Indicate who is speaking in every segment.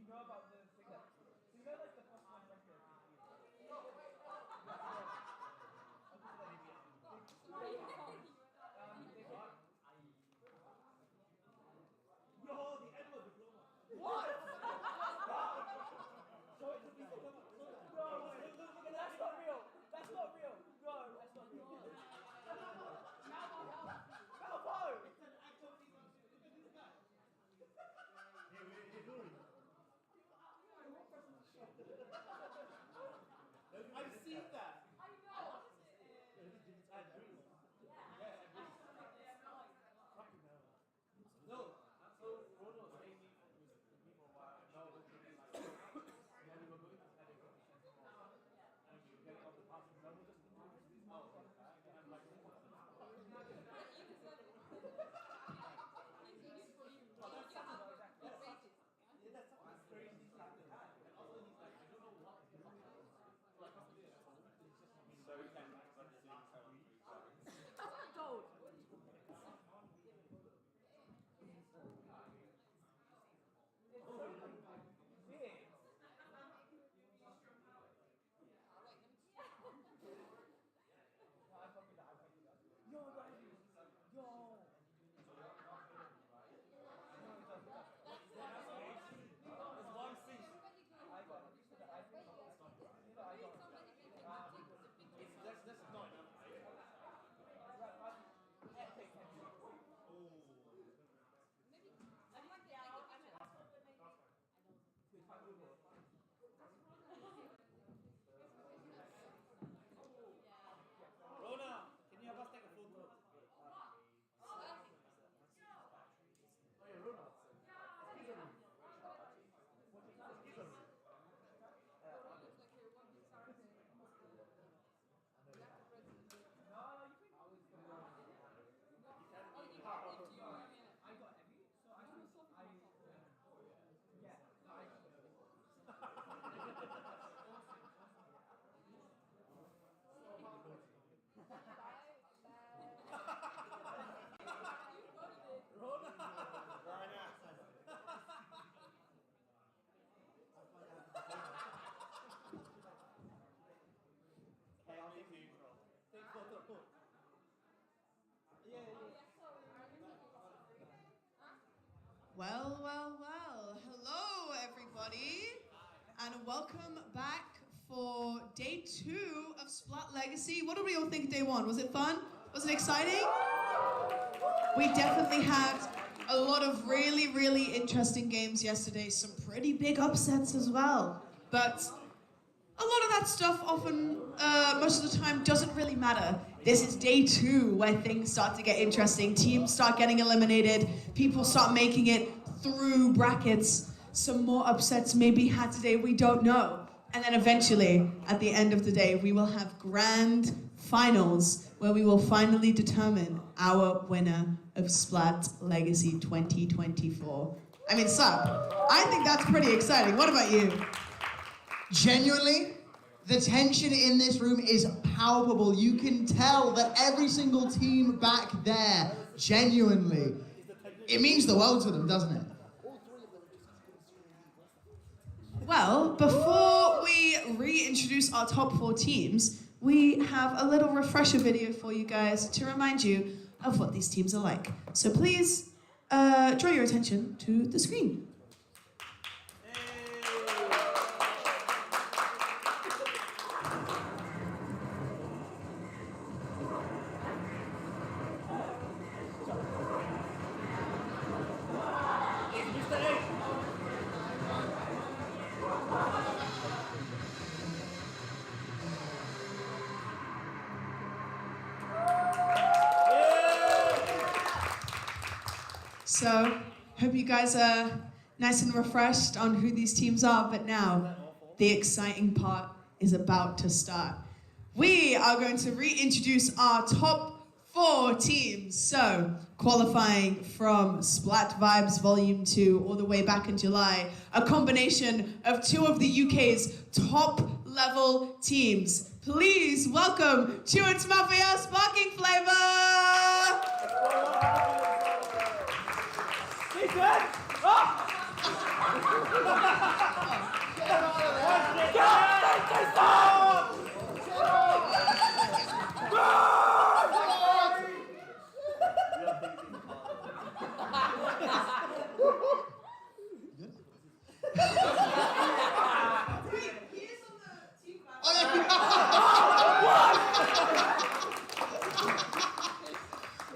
Speaker 1: you know about the thing that? So you know, like the first one, like the Yo, the Edward diploma. What? So it's a diploma. No, that's not real. That's not real. No, that's not real. Malvo! It's an actual piece of shit. Look at this guy. I've seen that. I know. No, so Rono was saying me with the people who are now looking like, and then we were going to study competition tomorrow, and we were getting off the bus, and then we just introduced these motherfuckers, and I'm like, oh, that's crazy stuff to have. And also he's like, I don't know what the fuck it is. Like, so he can like gold. Rona, can you have us take a photo? Oh yeah, Rona. Excuse me. Excuse me. I got heavy, so I yeah, no, I
Speaker 2: Well, well, well. Hello, everybody, and welcome back for day 2 of Splat Legacy. What did we all think of day 1? Was it fun? Was it exciting? We definitely had a lot of really, really interesting games yesterday. Some pretty big upsets as well. But a lot of that stuff often, most of the time, doesn't really matter. This is day 2 where things start to get interesting. Teams start getting eliminated. People start making it through brackets. Some more upsets may be had today, we don't know. And then eventually, at the end of the day, we will have grand finals where we will finally determine our winner of Splat Legacy 2024. I mean, Sab, I think that's pretty exciting. What about you?
Speaker 3: Genuinely, the tension in this room is palpable. You can tell that every single team back there, genuinely, it means the world to them, doesn't it?
Speaker 2: Well, before we reintroduce our top 4 teams, we have a little refresher video for you guys to remind you of what these teams are like. So please draw your attention to the screen. So, hope you guys are nice and refreshed on who these teams are, but now the exciting part is about to start. We are going to reintroduce our top 4 teams. So, qualifying from Splat Vibes Volume 2 all the way back in July, a combination of 2 of the UK's top level teams. Please welcome Chewits Mafia Sparking Flavor!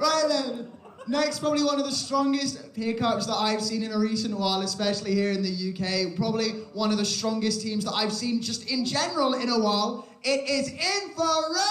Speaker 3: Right then, next, probably one of the strongest pickups that I've seen in a recent while, especially here in the UK. Probably one of the strongest teams that I've seen just in general in a while. It is Infrared!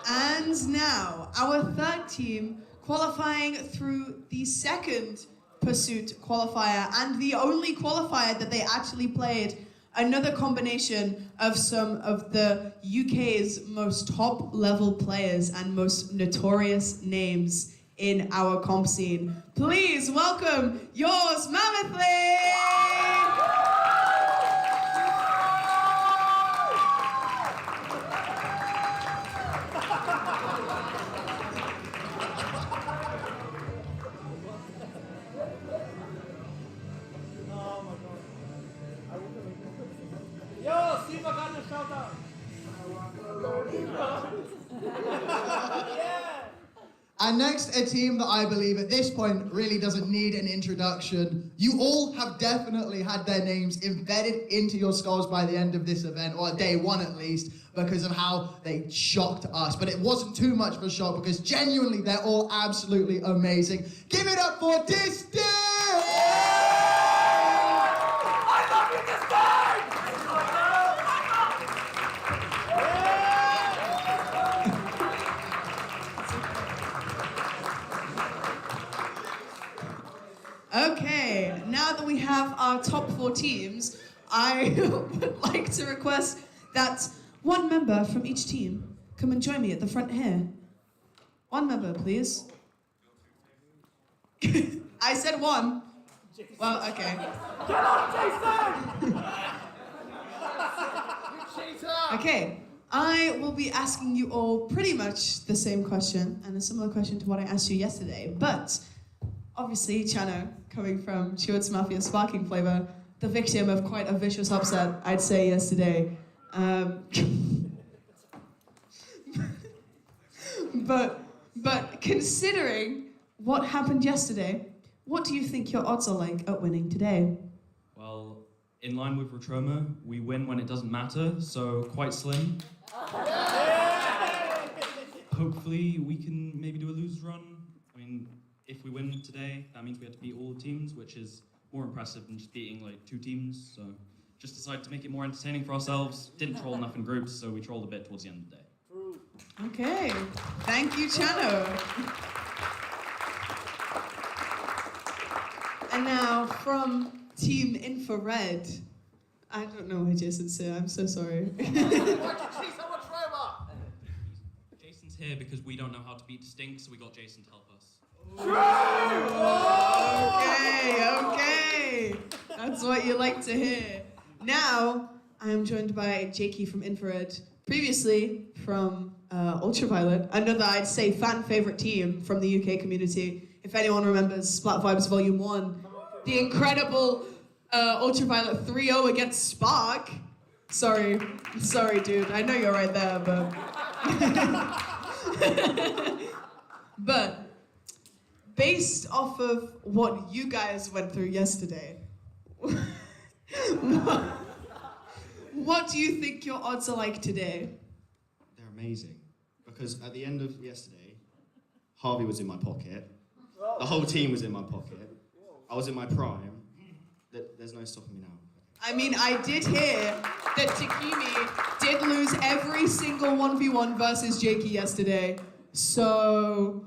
Speaker 2: And now, our third team qualifying through the second Pursuit qualifier and the only qualifier that they actually played. Another combination of some of the UK's most top level players and most notorious names in our comp scene. Please welcome yours mammothly!
Speaker 1: Yo, Steve, I got a shout out. Yeah.
Speaker 3: And next, a team that I believe at this point really doesn't need an introduction. You all have definitely had their names embedded into your skulls by the end of this event, or day one at least, because of how they shocked us. But it wasn't too much of a shock because genuinely they're all absolutely amazing. Give it up for Distant!
Speaker 1: I love you this time!
Speaker 2: Okay, now that we have our top 4 teams, I would like to request that one member from each team come and join me at the front here. One member, please. I said one. Well, okay.
Speaker 1: Get on, Jason!
Speaker 2: Okay, I will be asking you all pretty much the same question and a similar question to what I asked you yesterday, but obviously, Chano, coming from Chewits Mafia Sparking Flavor, the victim of quite a vicious upset, I'd say, yesterday. But considering what happened yesterday, what do you think your odds are like at winning today?
Speaker 4: Well, in line with Retroma, we win when it doesn't matter, so quite slim. Hopefully we can maybe do a lose run. I mean, if we win today, that means we have to beat all the teams, which is more impressive than just beating like 2 teams. So just decided to make it more entertaining for ourselves. Didn't troll enough in groups, so we trolled a bit towards the end of the day.
Speaker 2: Okay, thank you, Chano. And now from Team Infrared, I don't know why Jason's here, I'm so sorry.
Speaker 4: Jason's here because we don't know how to beat Distinct, so we got Jason to help us.
Speaker 2: Okay. That's what you like to hear. Now, I am joined by Jakey from Infrared, previously from Ultraviolet, another, I'd say, fan favorite team from the UK community. If anyone remembers Splat Vibes Volume 1, the incredible Ultraviolet 3-0 against Spark. Sorry, dude. I know you're right there, but... But based off of what you guys went through yesterday, what do you think your odds are like today?
Speaker 5: They're amazing. Because at the end of yesterday, Harvey was in my pocket. The whole team was in my pocket. I was in my prime. There's no stopping me now.
Speaker 2: I mean, I did hear that Takimi did lose every single 1v1 versus Jakey yesterday. So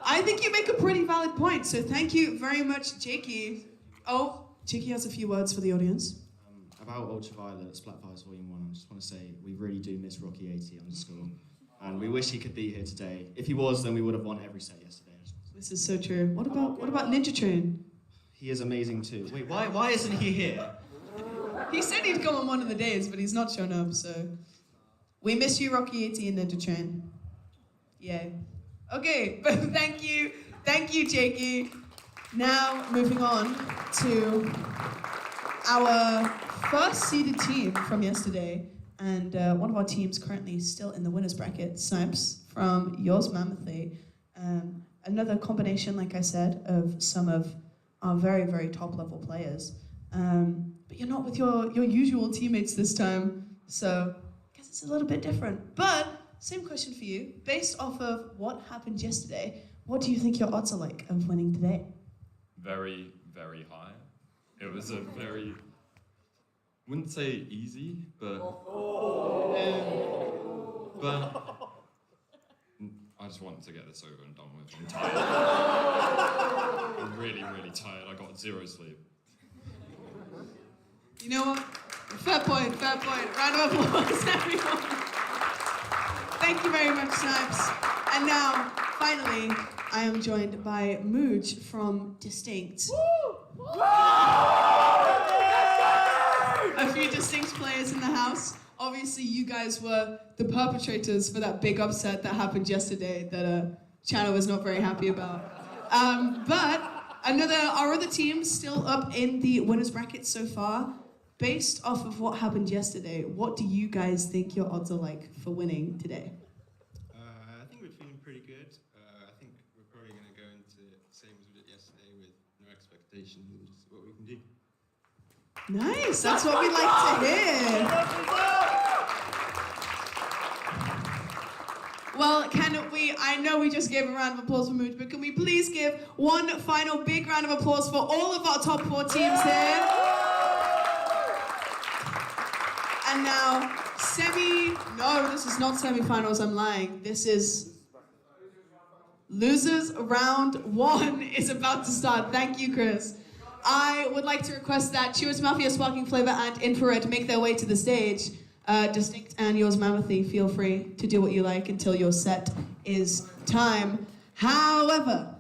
Speaker 2: I think you make a pretty valid point. So thank you very much, Jakey. Oh, Jakey has a few words for the audience.
Speaker 5: About Ultraviolet, Splat Vibes Volume 1, I just want to say we really do miss Rocky80 _. and we wish he could be here today. If he was, then we would have won every set yesterday.
Speaker 2: This is so true. What about Ninja Train?
Speaker 5: He is amazing too. Wait, why isn't he here?
Speaker 2: He said he'd come on one of the days, but he's not shown up, so... We miss you, Rocky 80 and Ninja Train. Yay. Okay, but thank you, Jakey. Now, moving on to our first seeded team from yesterday, and one of our teams currently still in the winner's bracket, Snipes, from Yours Mammothly. Another combination, like I said, of some of our very, very top-level players. But you're not with your usual teammates this time, so I guess it's a little bit different. But, same question for you. Based off of what happened yesterday, what do you think your odds are like of winning today?
Speaker 6: Very, very high. It was a very, wouldn't say easy, but I just want to get this over and done with. I'm tired. I'm really, really tired. I got 0 sleep.
Speaker 2: You know what? Fair point, fair point. Round of applause, everyone. Thank you very much, Snipes. And now, finally, I am joined by Mooj from Distinct. A few Distinct players in the house. Obviously, you guys were the perpetrators for that big upset that happened yesterday that Channel was not very happy about. But our other team's still up in the winner's bracket so far. Based off of what happened yesterday, what do you guys think your odds are like for winning today?
Speaker 7: I think we're feeling pretty good. I think we're probably going to go into the same as we did yesterday with no expectations and just what we can do.
Speaker 2: Nice, that's what we like to hear. Well, I know we just gave a round of applause for Mooj, but can we please give one final big round of applause for all of our top 4 teams here? And now, no, this is not semi-finals, I'm lying. This is losers round 1 is about to start. Thank you, Chris. I would like to request that Chewits Mafia, Sparking Flavor, and Infrared make their way to the stage. Distinct and Yours Mammothly, feel free to do what you like until your set is time. However,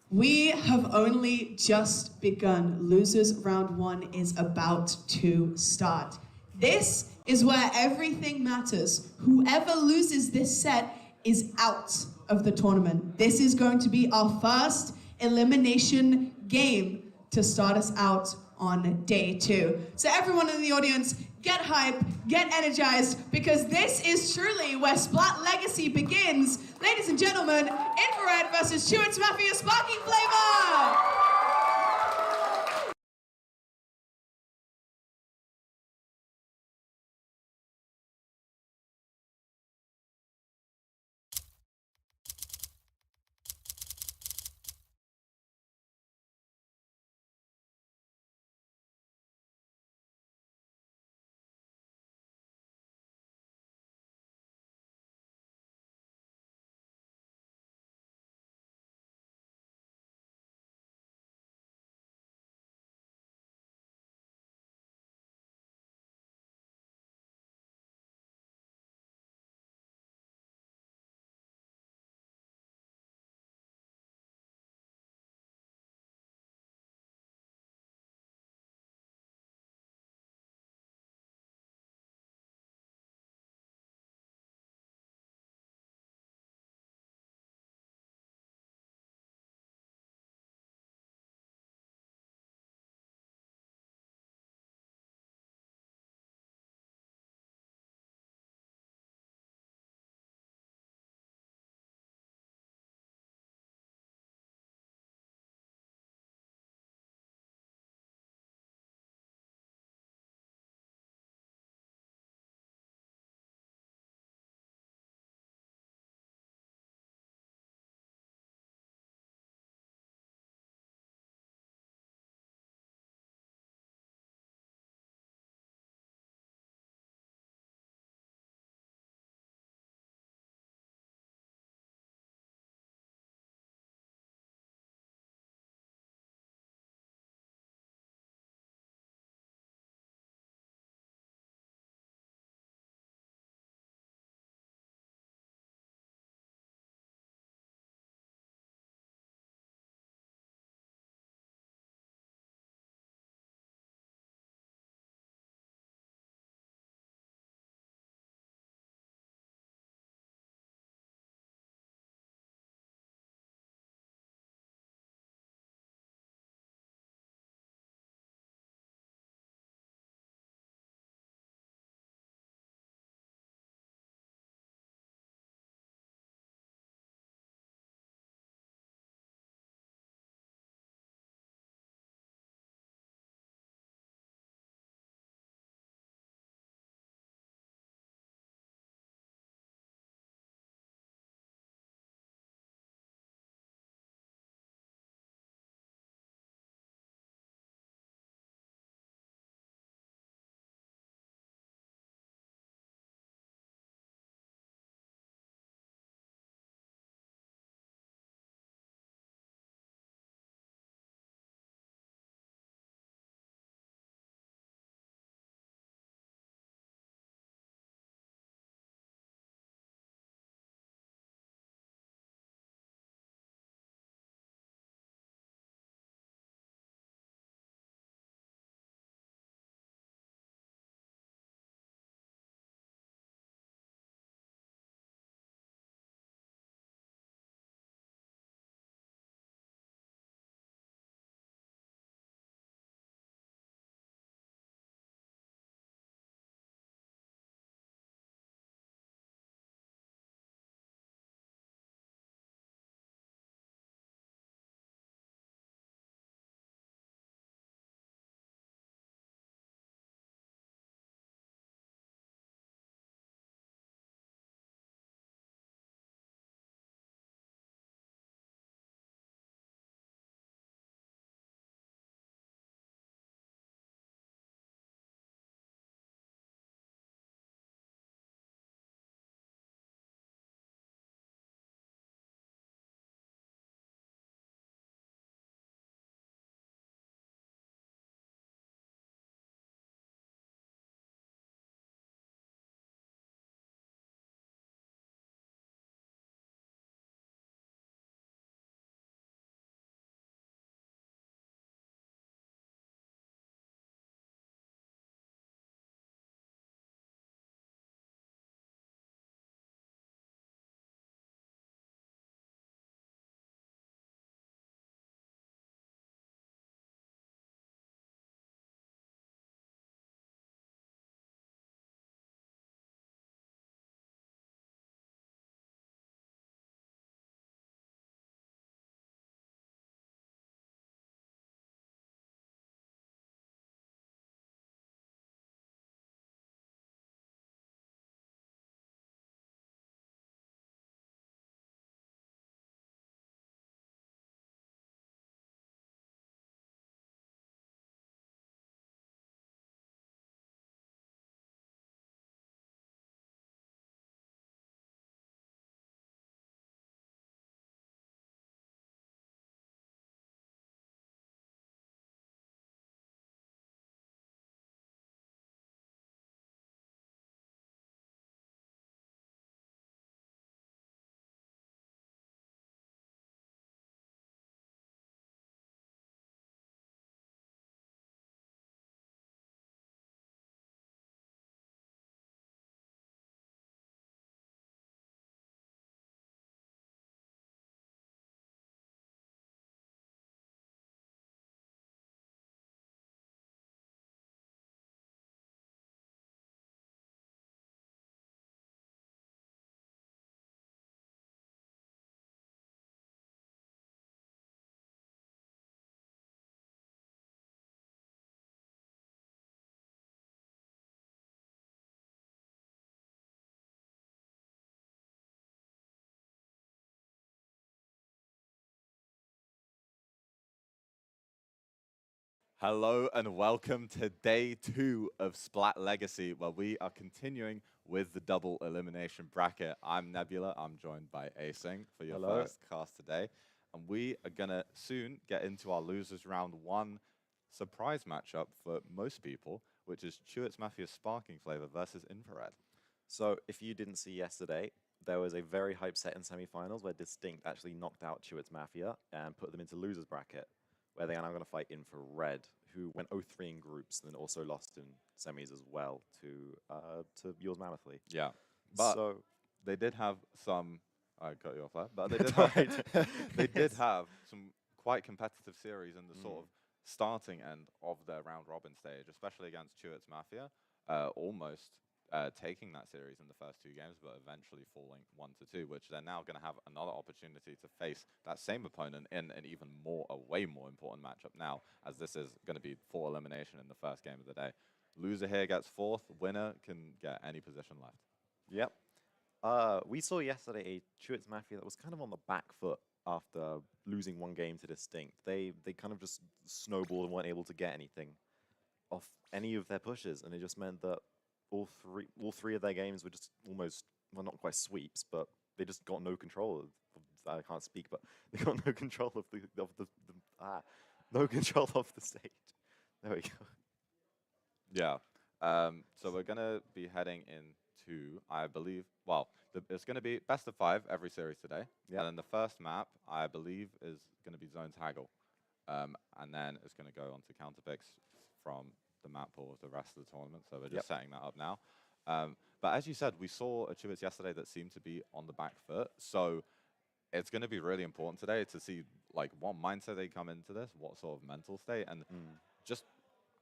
Speaker 2: we have only just begun. Losers round 1 is about to start. This is where everything matters. Whoever loses this set is out of the tournament. This is going to be our first elimination game to start us out on day 2. So everyone in the audience, get hype, get energized, because this is truly where Splat Legacy begins. Ladies and gentlemen, Infrared versus Chewits Mafia Sparking Flavor!
Speaker 8: Hello and welcome to day 2 of Splat Legacy, where we are continuing with the double elimination bracket. I'm Nebula, I'm joined by Asing for your first cast today. And we are gonna soon get into our losers round 1 surprise matchup for most people, which is Chewits Mafia's Sparking Flavor versus Infrared.
Speaker 9: So if you didn't see yesterday, there was a very hype set in semi-finals where Distinct actually knocked out Chewits Mafia and put them into losers bracket, where they are now going to fight Infrared, who went 0-3 in groups and then also lost in semis as well to Yours Mammothly.
Speaker 8: Yeah, but
Speaker 9: so
Speaker 8: they did have some. I cut you off there, but they did have, they did have some quite competitive series in the sort of starting end of their round robin stage, especially against Chewits Mafia, almost taking that series in the first 2 games, but eventually falling 1-2, which they're now going to have another opportunity to face that same opponent in an even more, a way more important matchup now, as this is going to be full elimination in the first game of the day. Loser here gets 4th, winner can get any position left.
Speaker 9: Yep. We saw yesterday a Chewits Mafia that was kind of on the back foot after losing 1 game to Distinct. They kind of just snowballed and weren't able to get anything off any of their pushes, and it just meant that all three of their games were just almost, well, not quite sweeps, but they just got no control of, I can't speak, but they got no control of no control of the stage. There we go.
Speaker 8: Yeah. So we're gonna be heading into, I believe, well, it's gonna be best of 5 every series today. Yeah. And then the first map, I believe, is gonna be Zone Taggle. And then it's gonna go on to counter picks from the map pool of the rest of the tournament. So we're just setting that up now. But as you said, we saw a Chewits yesterday that seemed to be on the back foot. So it's going to be really important today to see like what mindset they come into this, what sort of mental state, and just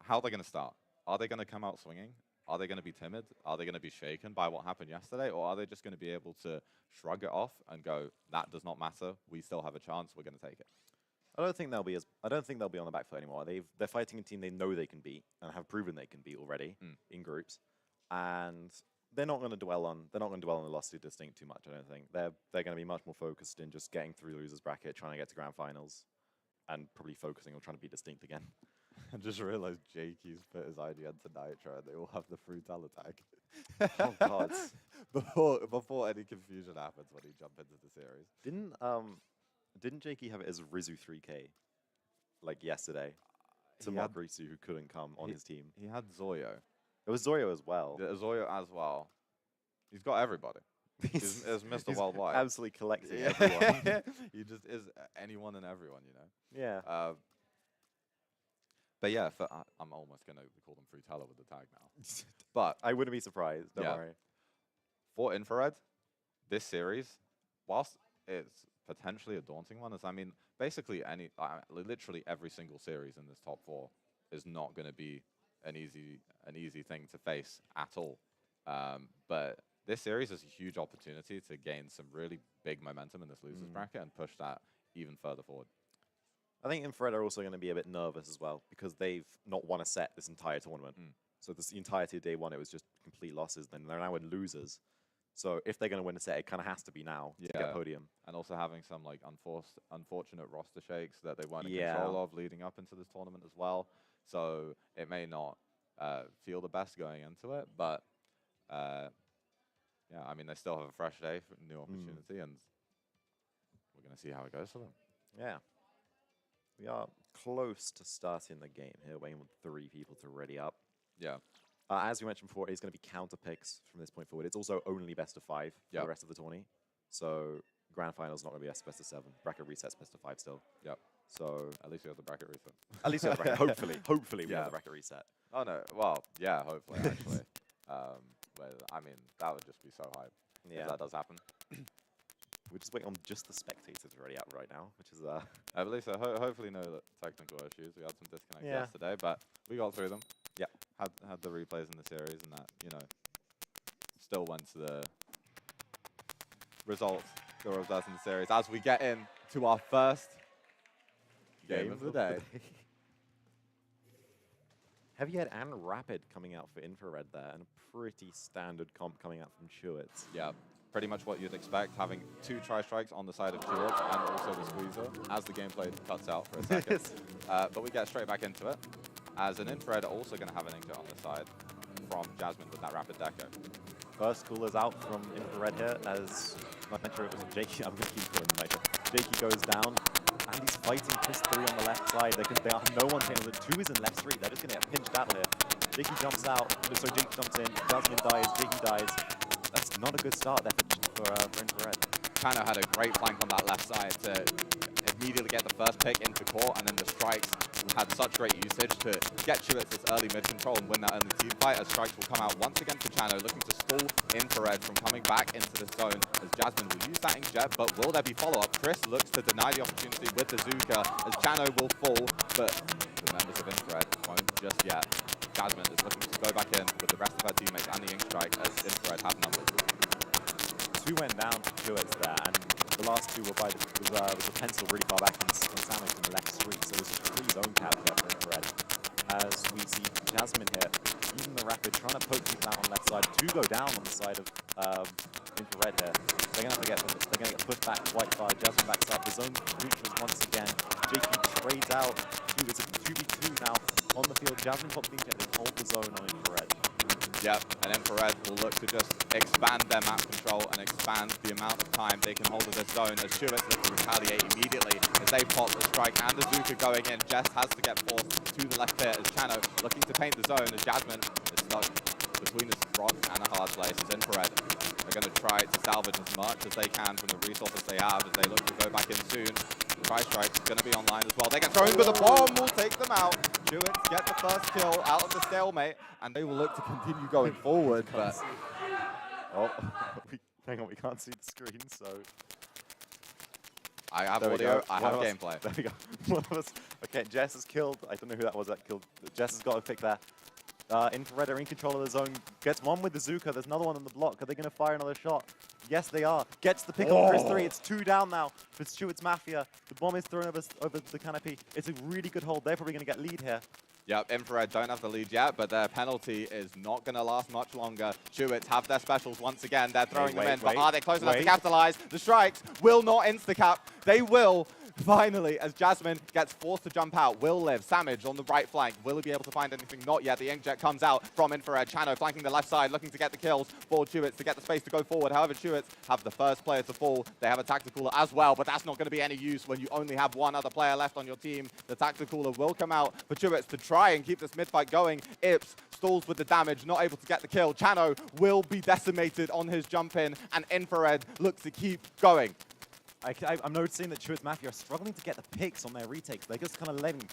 Speaker 8: how they're going to start. Are they going to come out swinging? Are they going to be timid? Are they going to be shaken by what happened yesterday? Or are they just going to be able to shrug it off and go, that does not matter. We still have a chance. We're going to take it.
Speaker 9: I don't think they'll be on the back foot anymore. They're fighting a team they know they can beat and have proven they can beat already in groups, and they're not going to dwell on the loss to Distinct too much. I don't think they're going to be much more focused in just getting through losers bracket, trying to get to grand finals, and probably focusing on trying to beat Distinct again.
Speaker 8: I just realized Jakey's put his IGN to Nitro and they all have the Frutal attack.
Speaker 9: Oh god!
Speaker 8: before any confusion happens when he jumps into the series.
Speaker 9: Didn't Jakey have it as Rizu 3K, like yesterday, to mock Rizu who couldn't come on his team?
Speaker 8: He had Zoyo.
Speaker 9: It was Zoyo as well.
Speaker 8: Yeah, Zoyo as well. He's got everybody. He's Mr. Worldwide.
Speaker 9: Absolutely collecting everyone.
Speaker 8: He just is anyone and everyone, you know?
Speaker 9: Yeah.
Speaker 8: But yeah, I'm almost going to call them Frutella with the tag now. But
Speaker 9: I wouldn't be surprised, don't worry.
Speaker 8: For Infrared, this series, whilst it's potentially a daunting one, as I mean, basically literally every single series in this top 4 is not going to be an easy thing to face at all. But this series is a huge opportunity to gain some really big momentum in this losers bracket and push that even further forward.
Speaker 9: I think Infrared are also going to be a bit nervous as well because they've not won a set this entire tournament. So this entirety of day 1, it was just complete losses. Then they're now in losers. So if they're going to win a set, it kind of has to be now to get podium.
Speaker 8: And also having some like unfortunate roster shakes that they weren't in control of leading up into this tournament as well. So it may not feel the best going into it, but yeah, I mean, they still have a fresh day for new opportunity, and we're going to see how it goes for them.
Speaker 9: Yeah. We are close to starting the game here, waiting for 3 people to ready up.
Speaker 8: Yeah.
Speaker 9: As we mentioned before, it's going to be counter picks from this point forward. It's also only best of 5 for the rest of the tourney. So grand final's not going to be best of 7. Bracket reset's best of 5 still.
Speaker 8: Yep.
Speaker 9: So
Speaker 8: at least we have the bracket reset.
Speaker 9: At least we have the bracket. Hopefully we have the bracket reset.
Speaker 8: Oh no. Well, yeah. Hopefully, actually. I mean, that would just be so hype.
Speaker 9: Yeah.
Speaker 8: If that does happen.
Speaker 9: We're just waiting on just the spectators ready out right now, which is
Speaker 8: I believe so. Hopefully no technical issues. We had some disconnects yesterday, but we got through them.
Speaker 9: Yeah.
Speaker 8: Had the replays in the series, and that, you know, still went to the results that were us in the series as we get in to our first game of the day.
Speaker 9: Heavyhead and Rapid coming out for Infrared there, and a pretty standard comp coming out from Chewits.
Speaker 8: Yeah. pretty much what you'd expect, having 2 tri-strikes on the side of Jewett and also the squeezer as the gameplay cuts out for a second. But we get straight back into it, as an Infrared are also going to have an inkjet on the side from Jasmine with that rapid deco.
Speaker 9: First cooler's out from Infrared here, as Nitro, it was Jakey, I'm going to keep calling him Nitro. Jakey goes down, and he's fighting Chris 3 on the left side. They have no one taking the 2 is in left 3. They're just going to get a pinch battle here. Jakey jumps out, so Jakey jumps in, Jasmine dies, Jakey dies. That's not a good start there for Infrared.
Speaker 8: Chano had a great flank on that left side to immediately get the first pick into court, and then the strikes had such great usage to get Chewits this early mid control and win that early team fight, as strikes will come out once again for Chano, looking to stall Infrared from coming back into the zone, as Jasmine will use that inkjet, but will there be follow-up? Chris looks to deny the opportunity with the Zuka, as Chano will fall, but the members of Infrared won't just yet. Jasmine is looking to go back in with the rest of her teammates and the ink strike, as Infrared have numbers.
Speaker 9: 2 went down to Chewits there, and the last 2 were by the pencil really far back in Samus in the left street, so there's just a free zone cap here for Infrared. As we see Jasmine here, using the rapid, trying to poke people out on the left side, 2 go down on the side of Infrared here. They're gonna get pushed back quite far. Jasmine backs up, the zone reaches once again. Jakey trades out. It's a 2v2 now on the field. Jasmine pops the inkjet, they hold the zone on Infrared.
Speaker 8: Yep, and Infrared will look to just expand their map control and expand the amount of time they can hold in this zone, as Chewits look to retaliate immediately as they pop the strike and the Zuka going in. Jess has to get forced to the left here, as Chano looking to paint the zone, as Jasmine is stuck between a rock and a hard place, as Infrared are going to try to salvage as much as they can from the resources they have as they look to go back in soon. Tri-strike is going to be online as well. They get thrown, but the bomb will take them out. Chewits get the first kill out of the stalemate, and they will look to continue going forward. But
Speaker 9: oh, hang on, we can't see the screen, so
Speaker 8: I have
Speaker 9: there
Speaker 8: audio, I have gameplay.
Speaker 9: There we go. One of us. Okay, Jess is killed. I don't know who that was that killed. Jess has got a pick there. Infrared are in control of the zone. Gets one with the Zuka. There's another one on the block. Are they going to fire another shot? Yes, they are. Gets the pick on Chris 3. It's 2 down now for Stewart's Mafia. The bomb is thrown over the canopy. It's a really good hold. They're probably going to get lead here.
Speaker 8: Yep, Infrared don't have the lead yet, but their penalty is not going to last much longer. Chewits have their specials once again. They're throwing them in, but are they close enough to capitalize? The strikes will not insta-cap. They will. Finally, as Jasmine gets forced to jump out, will live. Samage on the right flank. Will he be able to find anything? Not yet. The inkjet comes out from Infrared. Chano flanking the left side, looking to get the kills for Chewits to get the space to go forward. However, Chewits have the first player to fall. They have a tactical as well, but that's not going to be any use when you only have one other player left on your team. The tactical will come out for Chewits to try and keep this mid-fight going. Ips stalls with the damage, not able to get the kill. Chano will be decimated on his jump in, and Infrared looks to keep going.
Speaker 9: I'm noticing that Chewits Mafia are struggling to get the picks on their retakes. They're just kind of letting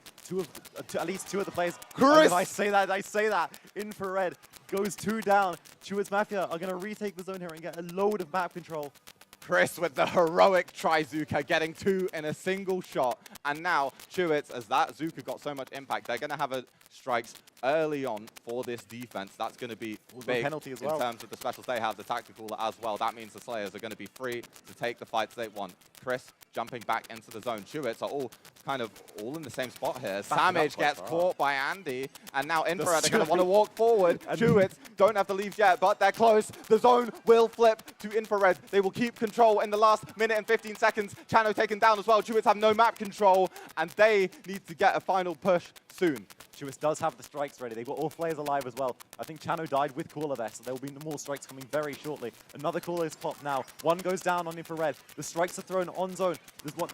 Speaker 9: at least two of the players.
Speaker 8: Chris!
Speaker 9: If I say that. Infrared goes 2 down. Chewits Mafia are going to retake the zone here and get a load of map control.
Speaker 8: Chris with the heroic Tri-Zuka, getting 2 in a single shot. And now Chewits, as that Zuka got so much impact, they're going to have strikes early on for this defense. That's going to be big
Speaker 9: penalty as well.
Speaker 8: In terms of the specials they have, the tactical as well. That means the Slayers are going to be free to take the fights they want. Chris jumping back into the zone. Chewits are all in the same spot here. Samage gets caught by Andy, and now Infrared are going to want to walk forward. Chewits don't have the leaves yet, but they're close. The zone will flip to Infrared. They will keep control in the last minute and 15 seconds. Chano taken down as well. Chewits have no map control, and they need to get a final push soon.
Speaker 9: Chewits does have the strikes ready. They've got all players alive as well. I think Chano died with Cooler there, so there will be more strikes coming very shortly. Another Cooler is popped now. One goes down on Infrared. The strikes are thrown on zone.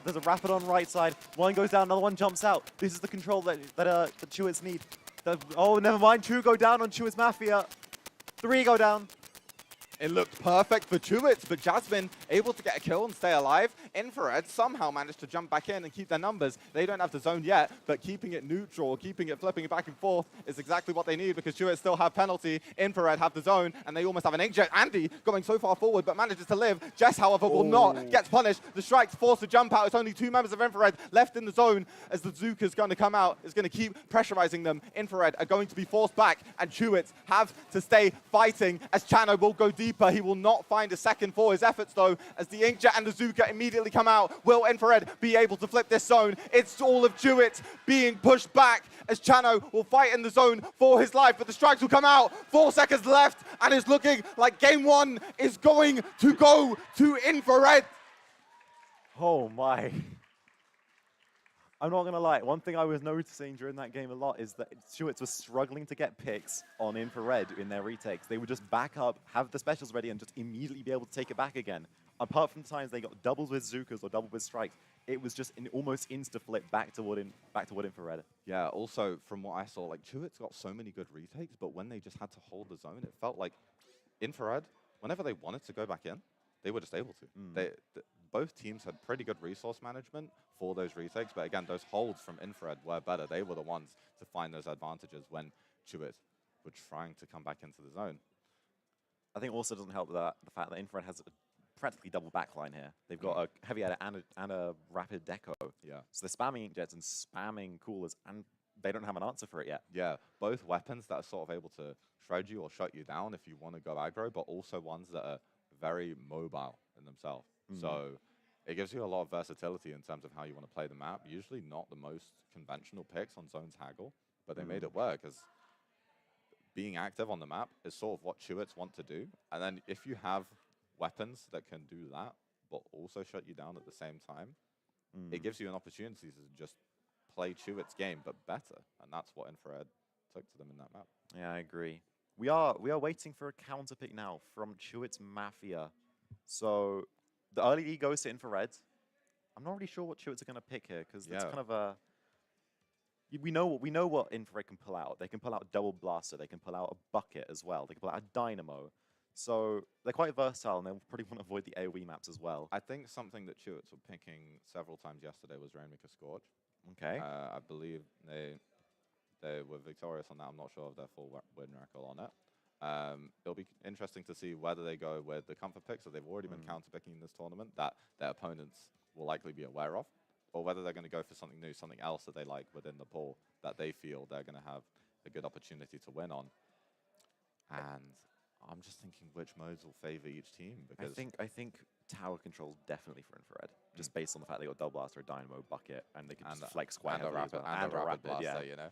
Speaker 9: There's a rapid on right side. One goes down, another one jumps out. This is the control that Chewits need. Oh, never mind. 2 go down on Chewits Mafia. 3 go down.
Speaker 8: It looked perfect for Chewits, but Jasmine able to get a kill and stay alive. Infrared somehow managed to jump back in and keep their numbers. They don't have the zone yet, but keeping it neutral, keeping it flipping it back and forth is exactly what they need, because Chewits still have penalty. Infrared have the zone, and they almost have an inkjet. Andy going so far forward, but manages to live. Jess, however, will not. Gets punished. The strike's forced to jump out. It's only 2 members of Infrared left in the zone, as the Zuka's going to come out. It's going to keep pressurizing them. Infrared are going to be forced back, and Chewits have to stay fighting, as Chano will go deep deeper. He will not find a second for his efforts, though, as the Inkjet and the Zuka immediately come out. Will Infrared be able to flip this zone? It's all of Jewett being pushed back as Chano will fight in the zone for his life, but the strikes will come out. 4 seconds left, and it's looking like game 1 is going to go to Infrared.
Speaker 9: Oh my. I'm not gonna lie, one thing I was noticing during that game a lot is that Stewarts were struggling to get picks on Infrared in their retakes. They would just back up, have the specials ready, and just immediately be able to take it back again. Apart from the times they got doubles with Zukas or doubles with strikes, it was just an almost insta-flip back toward Infrared.
Speaker 8: Yeah, also, from what I saw, like, Chewit's got so many good retakes, but when they just had to hold the zone, it felt like Infrared, whenever they wanted to go back in, they were just able to. Both teams had pretty good resource management for those retakes, but again, those holds from Infrared were better. They were the ones to find those advantages when Chewit were trying to come back into the zone.
Speaker 9: I think also doesn't help that the fact that Infrared has a practically double backline here. They've got a heavy hitter and a rapid deco.
Speaker 8: Yeah.
Speaker 9: So they're spamming inkjets and spamming coolers, and they don't have an answer for it yet.
Speaker 8: Yeah, both weapons that are sort of able to shred you or shut you down if you want to go aggro, but also ones that are very mobile in themselves. So it gives you a lot of versatility in terms of how you want to play the map. Usually not the most conventional picks on Zone's Haggle, but they made it work, because being active on the map is sort of what Chewits want to do. And then if you have weapons that can do that, but also shut you down at the same time, it gives you an opportunity to just play Chewits' game, but better. And that's what Infrared took to them in that map.
Speaker 9: Yeah, I agree. We are waiting for a counter pick now from Chewits Mafia. So the early lead goes to Infrared. I'm not really sure what Chewits are going to pick here, because it's kind of a... We know what Infrared can pull out. They can pull out a double blaster. They can pull out a bucket as well. They can pull out a dynamo. So they're quite versatile, and they'll probably want to avoid the AoE maps as well.
Speaker 8: I think something that Chewits were picking several times yesterday was Rainmaker Scourge.
Speaker 9: Okay.
Speaker 8: I believe they were victorious on that. I'm not sure of their full win record on it. It'll be interesting to see whether they go with the comfort picks that they've already been counter-picking in this tournament that their opponents will likely be aware of, or whether they're going to go for something new, something else that they like within the pool that they feel they're going to have a good opportunity to win on. And I'm just thinking which modes will favor each team, because
Speaker 9: I think tower control definitely for Infrared, just based on the fact they got double blaster, dynamo, bucket, and they can just flex quite heavily as well.
Speaker 8: And a rapid blaster, you know.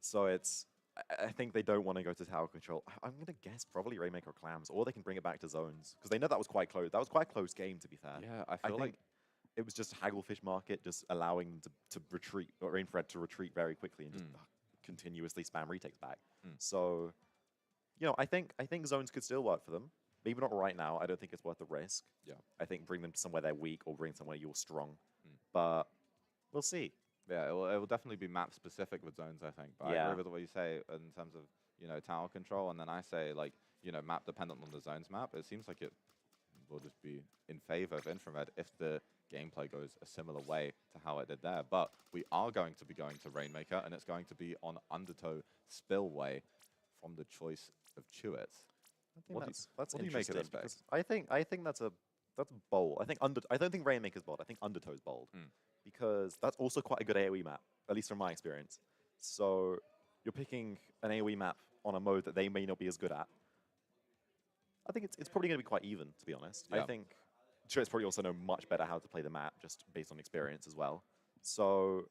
Speaker 9: So I think they don't want to go to tower control. I'm going to guess probably Rainmaker or Clams, or they can bring it back to zones, because they know that was quite close. That was quite a close game, to be fair.
Speaker 8: Yeah, I feel like
Speaker 9: it was just a Hagglefish market, just allowing them to retreat, or Infrared to retreat very quickly and just continuously spam retakes back. So, you know, I think zones could still work for them. Maybe not right now. I don't think it's worth the risk.
Speaker 8: Yeah. I
Speaker 9: think bring them to somewhere they're weak, or bring somewhere you're strong. But we'll see.
Speaker 8: Yeah, it will definitely be map specific with zones, I think. But I agree with what you say in terms of, you know, tower control, and then I say, like, you know, map dependent on the zones map. It seems like it will just be in favor of Infrared if the gameplay goes a similar way to how it did there. But we are going to be going to Rainmaker, and it's going to be on Undertow Spillway from the choice of Chewits.
Speaker 9: That's
Speaker 8: what do you make of this pick?
Speaker 9: I think that's bold. I don't think Rainmaker's bold. I think Undertow's bold. Because that's also quite a good AoE map, at least from my experience. So you're picking an AoE map on a mode that they may not be as good at. I think it's probably going to be quite even, to be honest.
Speaker 8: Yeah.
Speaker 9: I think Chewits probably also know much better how to play the map, just based on experience as well. So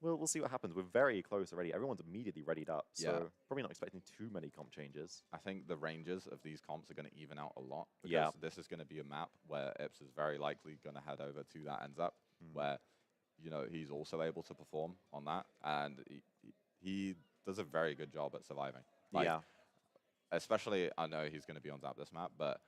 Speaker 9: we'll see what happens. We're very close already. Everyone's immediately readied up, so probably not expecting too many comp changes.
Speaker 8: I think the ranges of these comps are going to even out a lot, because this is going to be a map where Ips is very likely going to head over to that ends up, where, you know, he's also able to perform on that, and he does a very good job at surviving. Like, especially, I know he's going to be on Zap this map, but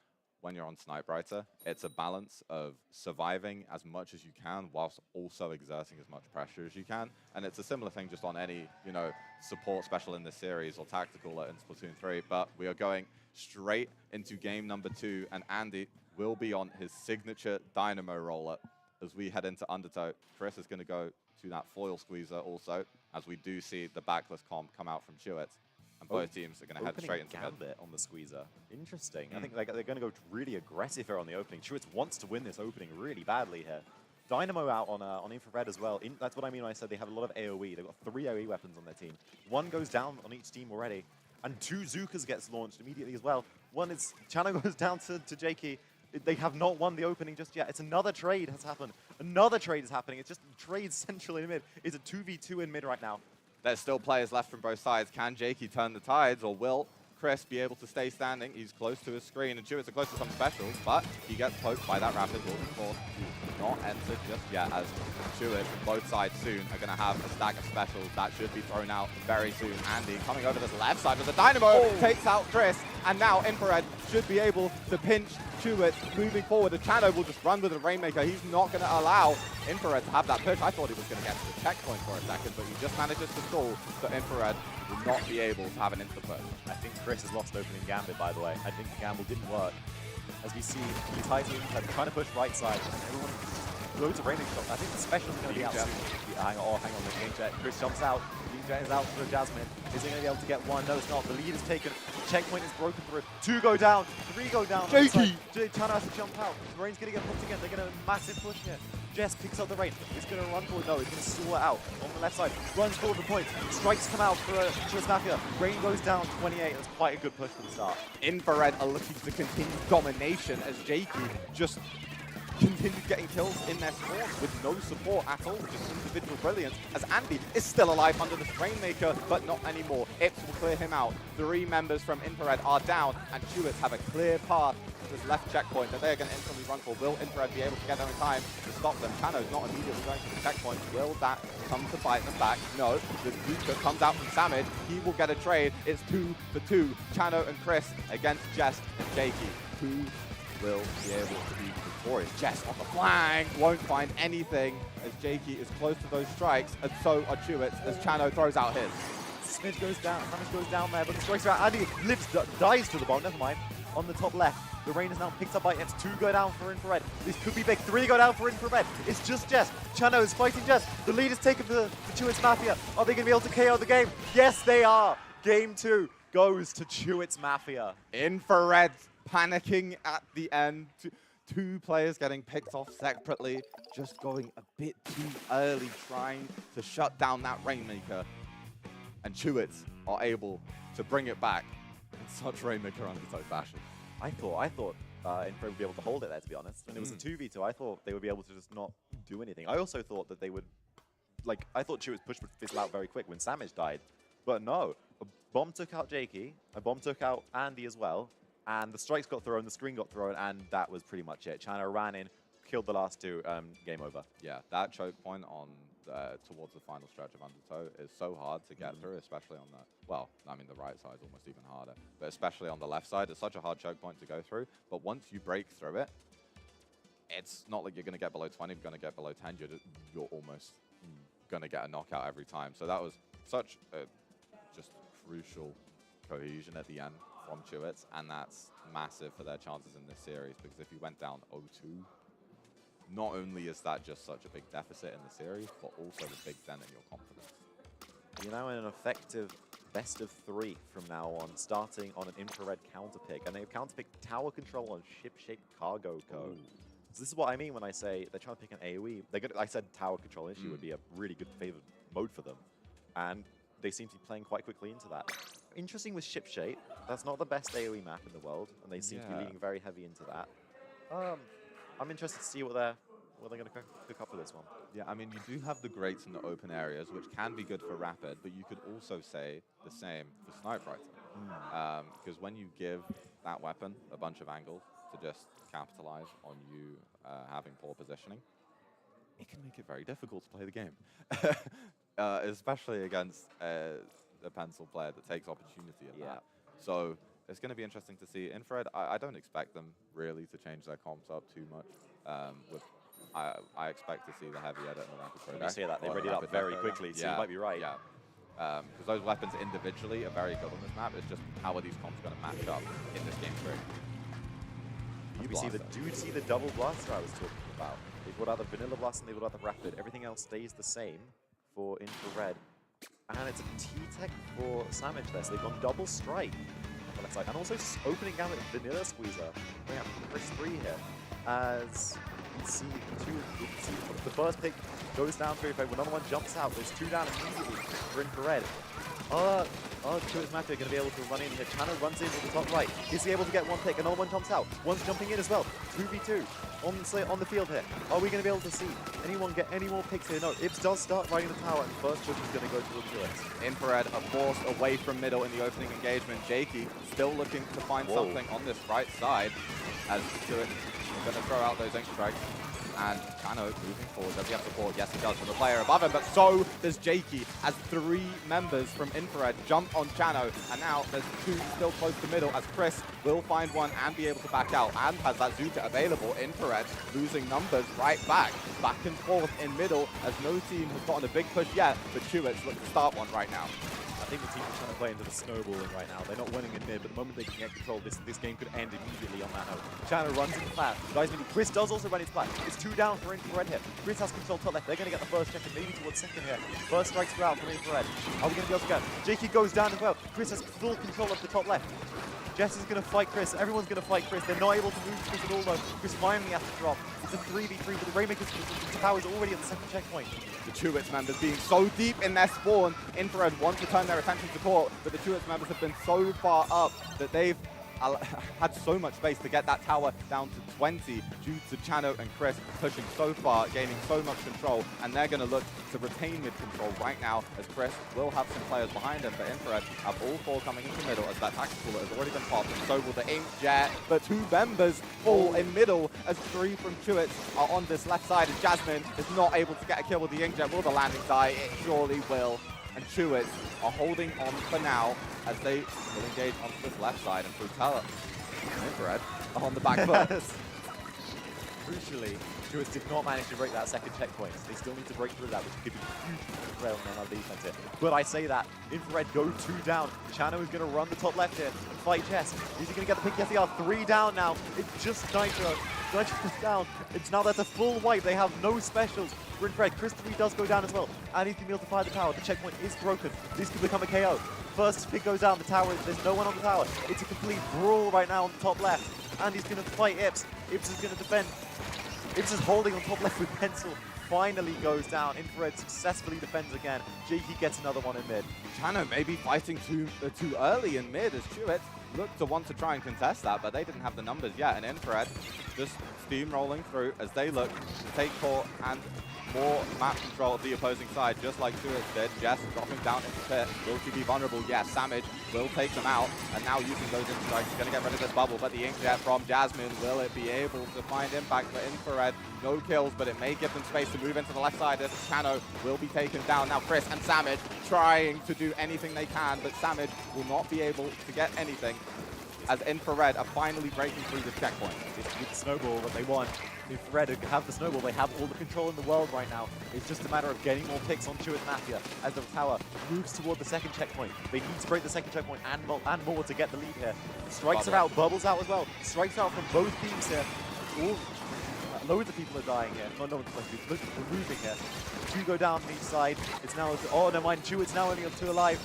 Speaker 8: when you're on Sniperwriter, it's a balance of surviving as much as you can whilst also exerting as much pressure as you can. And it's a similar thing just on any, you know, support special in this series or tactical in Splatoon 3. But we are going straight into game number 2, and Andy will be on his signature Dynamo roller as we head into Undertow. Chris is going to go to that foil squeezer also, as we do see the backless comp come out from Chewits. And both teams are going to head straight into
Speaker 9: Gambit on the squeezer. Interesting. I think they're going to go really aggressive here on the opening. Chewits wants to win this opening really badly here. Dynamo out on Infrared as well. That's what I mean when I said they have a lot of AoE. They've got 3 AoE weapons on their team. One goes down on each team already. and 2 Zukas gets launched immediately as well. One is, Chano goes down to Jakey. They have not won the opening just yet. It's another trade has happened. Another trade is happening. It's just trade central in mid. It's a 2v2 in mid right now.
Speaker 8: There's still players left from both sides. Can Jakey turn the tides, or will Chris be able to stay standing? He's close to his screen, and Chewits are close to some specials, but he gets poked by that rapid. Will be forced to not enter just yet, as Chewits on both sides soon are going to have a stack of specials that should be thrown out very soon. Andy coming over this left side with the Dynamo, takes out Chris, and now Infrared should be able to pinch Chewits moving forward. The Chano will just run with the Rainmaker. He's not going to allow Infrared to have that push. I thought he was going to get to the checkpoint for a second, but he just manages to stall, so Infrared will not be able to have an instant push.
Speaker 9: I think Chris has lost opening Gambit, by the way. I think the gamble didn't work. As we see, he ties in, trying to push right side. Everyone loads of Rainmaker shots. I think the special is going to be out soon. Hang on, the game jet. Chris jumps out. Jet is out for Jasmine. Is he going to be able to get one? No, it's not. The lead is taken. Checkpoint is broken through. 2 go down. 3 go down.
Speaker 8: Jakey!
Speaker 9: Chano has to jump out. The Rain's going to get pumped again. They're going to massive push here. Jess picks up the Rain. He's going to run forward. No, he's going to stall it out. On the left side. Runs forward the point. Strikes come out for Chewits Mafia. Rain goes down 28. That's quite a good push from the start.
Speaker 8: Infrared are looking to continue domination as Jakey just continues getting kills in their sports with no support at all, just individual brilliance, as Andy is still alive under this Rainmaker, but not anymore. Ips will clear him out. 3 members from Infrared are down, and Chewits have a clear path to this left checkpoint that they're going to instantly run for. Will Infrared be able to get there in time to stop them? Chano's not immediately going to the checkpoint. Will that come to bite them back? No. The Zuka comes out from Samid. He will get a trade. It's 2 for 2. Chano and Chris against Jess and Jakey. Who will be able to be victorious? Jess on the flank, won't find anything as Jakey is close to those strikes, and so are Chewits as Chano throws out his.
Speaker 9: Smidge goes down, Smidge goes down there, but the strikes are out. Andy lives, dies to the bomb, never mind. On the top left, the Rain is now picked up by Ips. 2 go down for Infrared. This could be big. 3 go down for Infrared. It's just Jess. Chano is fighting Jess. The lead is taken for Chewits Mafia. Are they going to be able to KO the game? Yes, they are. Game 2 goes to Chewits Mafia.
Speaker 8: Infrared panicking at the end. 2 players getting picked off separately, just going a bit too early, trying to shut down that Rainmaker. And Chewits are able to bring it back in such Rainmaker undertow fashion.
Speaker 9: I thought Infrared would be able to hold it there, to be honest. When it was a 2v2, I thought they would be able to just not do anything. I also thought that they would, I thought Chewits' push would fizzle out very quick when Samage died. But no, a bomb took out Jakey, a bomb took out Andy as well, and the strikes got thrown, the screen got thrown, and that was pretty much it. Chano ran in, killed the last 2, game over.
Speaker 8: Yeah, that choke point on towards the final stretch of undertow is so hard to get through, especially on the, well, I mean, the right side is almost even harder, but especially on the left side, it's such a hard choke point to go through. But once you break through it, it's not like you're going to get below 20, you're going to get below 10, you're almost going to get a knockout every time. So that was such a just crucial cohesion at the end from Chewits, and that's massive for their chances in this series, because if you went down 0-2, not only is that just such a big deficit in the series, but also a big dent in your confidence.
Speaker 9: You're now in an effective best of 3 from now on, starting on an Infrared counter pick, and they've counter picked tower control on ship-shaped cargo code. So this is what I mean when I say they're trying to pick an AoE. I said tower control issue would be a really good favored mode for them, and they seem to be playing quite quickly into that. Interesting with ship shape, that's not the best AoE map in the world, and they seem to be leaning very heavy into that. I'm interested to see what they're going to cook up for this one.
Speaker 8: Yeah, I mean, you do have the grates in the open areas, which can be good for Rapid, but you could also say the same for Snipe Rifle. Because when you give that weapon a bunch of angles to just capitalize on you having poor positioning, it can make it very difficult to play the game. Especially against a pencil player that takes opportunity at that. So it's going to be interesting to see. Infrared, I don't expect them really to change their comps up too much. I expect to see the heavy edit and the rapid progress.
Speaker 9: You say that, they ready it up very quickly, so you might be right.
Speaker 8: Yeah, because those weapons individually are very good on this map. It's just how are these comps going to match up in this game 3?
Speaker 9: Do you see the double blaster I was talking about? They brought out the vanilla blast and they brought out the rapid. Everything else stays the same for Infrared. And it's a T-Tech for Samage there, so they've gone double strike on the left side. And also opening down with vanilla squeezer. Bring out Chris 3 here. As you can see, the first pick goes down very fast. When another one jumps out, there's 2 down immediately for Infrared. Are Chewits Mafia going to be able to run in here? Chano runs in with the top right. Is he able to get one pick? Another one jumps out. One's jumping in as well. 2v2 on the field here. Are we going to be able to see anyone get any more picks here? No, Ibs does start riding the tower, and first push is going to go towards Chewits.
Speaker 8: Infrared are forced away from middle in the opening engagement. Jakey still looking to find something on this right side as Chewits is going to throw out those ink strikes. And Chano moving forward. Does he have support? Yes, he does from the player above him, but so does Jakey as 3 members from Infrared jump on Chano. And now there's 2 still close to middle as Chris will find one and be able to back out and has that Zuka available. Infrared losing numbers right back and forth in middle as no team has gotten a big push yet, but Chewits look to start one right now.
Speaker 9: I think the team is trying to play into the snowballing right now. They're not winning in mid, but the moment they can get control, this game could end immediately on that note. Chano runs into flat. Guys, maybe Chris does also run into flat. It's 2 down for Infrared here. Chris has control top left. They're going to get the first check and maybe towards second here. First strikes go out from Infrared. Are we going to be able to go? Jakey goes down as well. Chris has full control of the top left. Jess is going to fight Chris. Everyone's going to fight Chris. They're not able to move Chris at all though. Chris finally has to drop. It's a 3v3, but the Rainmaker's tower is already at the second checkpoint.
Speaker 8: The Chewits members being so deep in their spawn. Infrared want to turn their attention to court, but the Chewits members have been so far up that they've had so much space to get that tower down to 20 due to Chano and Chris pushing so far, gaining so much control, and they're going to look to retain mid-control right now as Chris will have some players behind him, but Infrared have all 4 coming into middle as that tactical has already been popped, and so will the Inkjet, but 2 members fall in middle as 3 from Chewits are on this left side, and Jasmine is not able to get a kill with the Inkjet. Will the landing die? It surely will. And Chewits are holding on for now as they will engage onto this left side, and Frutella and Infrared are on the back foot.
Speaker 9: Crucially, Chewits did not manage to break that second checkpoint. They still need to break through that, which could be huge trail on our defense here. But I say that, Infrared go 2 down. Chano is going to run the top left here and fight Jess. Is he going to get the pick? Yes, they are 3 down now. It's just Nitro. Nitro is down. It's now that's a full wipe. They have no specials for Infrared. Chris 3 does go down as well. And he's going to be able to fire the tower. The checkpoint is broken. This could become a KO. First pick goes down. The tower, there's no one on the tower. It's a complete brawl right now on the top left. And he's going to fight Ips. Ips is going to defend. Ips is holding on top left with Pencil. Finally goes down. Infrared successfully defends again. Jakey gets another one in mid.
Speaker 8: Chano maybe fighting too early in mid as Chewits look to want to try and contest that, but they didn't have the numbers yet, and Infrared just steamrolling through as they look to take court and more map control of the opposing side, just like Chewits did. Jess dropping down into pit. Will she be vulnerable? Yes, Samage will take them out, and now using those strikes, he's going to get rid of this bubble, but the Inkjet from Jasmine, will it be able to find impact for Infrared? No kills, but it may give them space to move into the left side as Chano will be taken down. Now Chris and Samage trying to do anything they can, but Samage will not be able to get anything as Infrared are finally breaking through the checkpoint.
Speaker 9: It's with the snowball that they want. Infrared have the snowball, they have all the control in the world right now. It's just a matter of getting more picks on Chewits Mafia as the tower moves toward the second checkpoint. They need to break the second checkpoint and more to get the lead here. Strikes are out, bubbles out as well. Strikes out from both teams here. Loads of people are dying here. No, we're moving here. 2 go down on each side. It's now, oh, never mind, Chewits now only on 2 alive.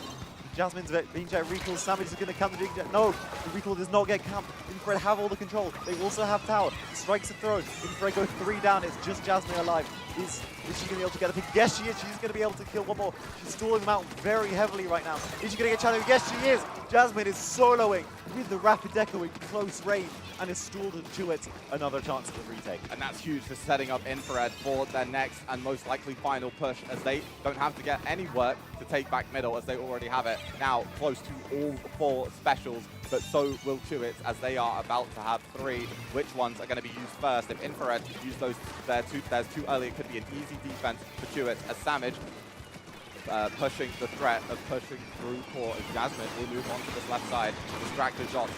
Speaker 9: Jasmine's being jet recall. Samage is going to camp the Jet. No, the recall does not get camped. Infrared have all the control. They also have tower. Strikes are thrown. Infrared go 3 down. It's just Jasmine alive. Is she going to be able to get a pick? Yes, she is. She's going to be able to kill one more. She's stalling them out very heavily right now. Is she going to get Chano? Yes, she is. Jasmine is soloing with the rapid deco in close range and is stalled at Chewits. Another chance at the retake.
Speaker 8: And that's huge for setting up Infrared for their next and most likely final push, as they don't have to get any work to take back middle, as they already have it now close to all 4 specials, but so will Chewits as they are about to have 3. Which ones are going to be used first? If Infrared use those there's too early, it could be an easy defense for Chewits as Samage pushing the threat of pushing through court as Jasmine will move on to this left side. Distracted shots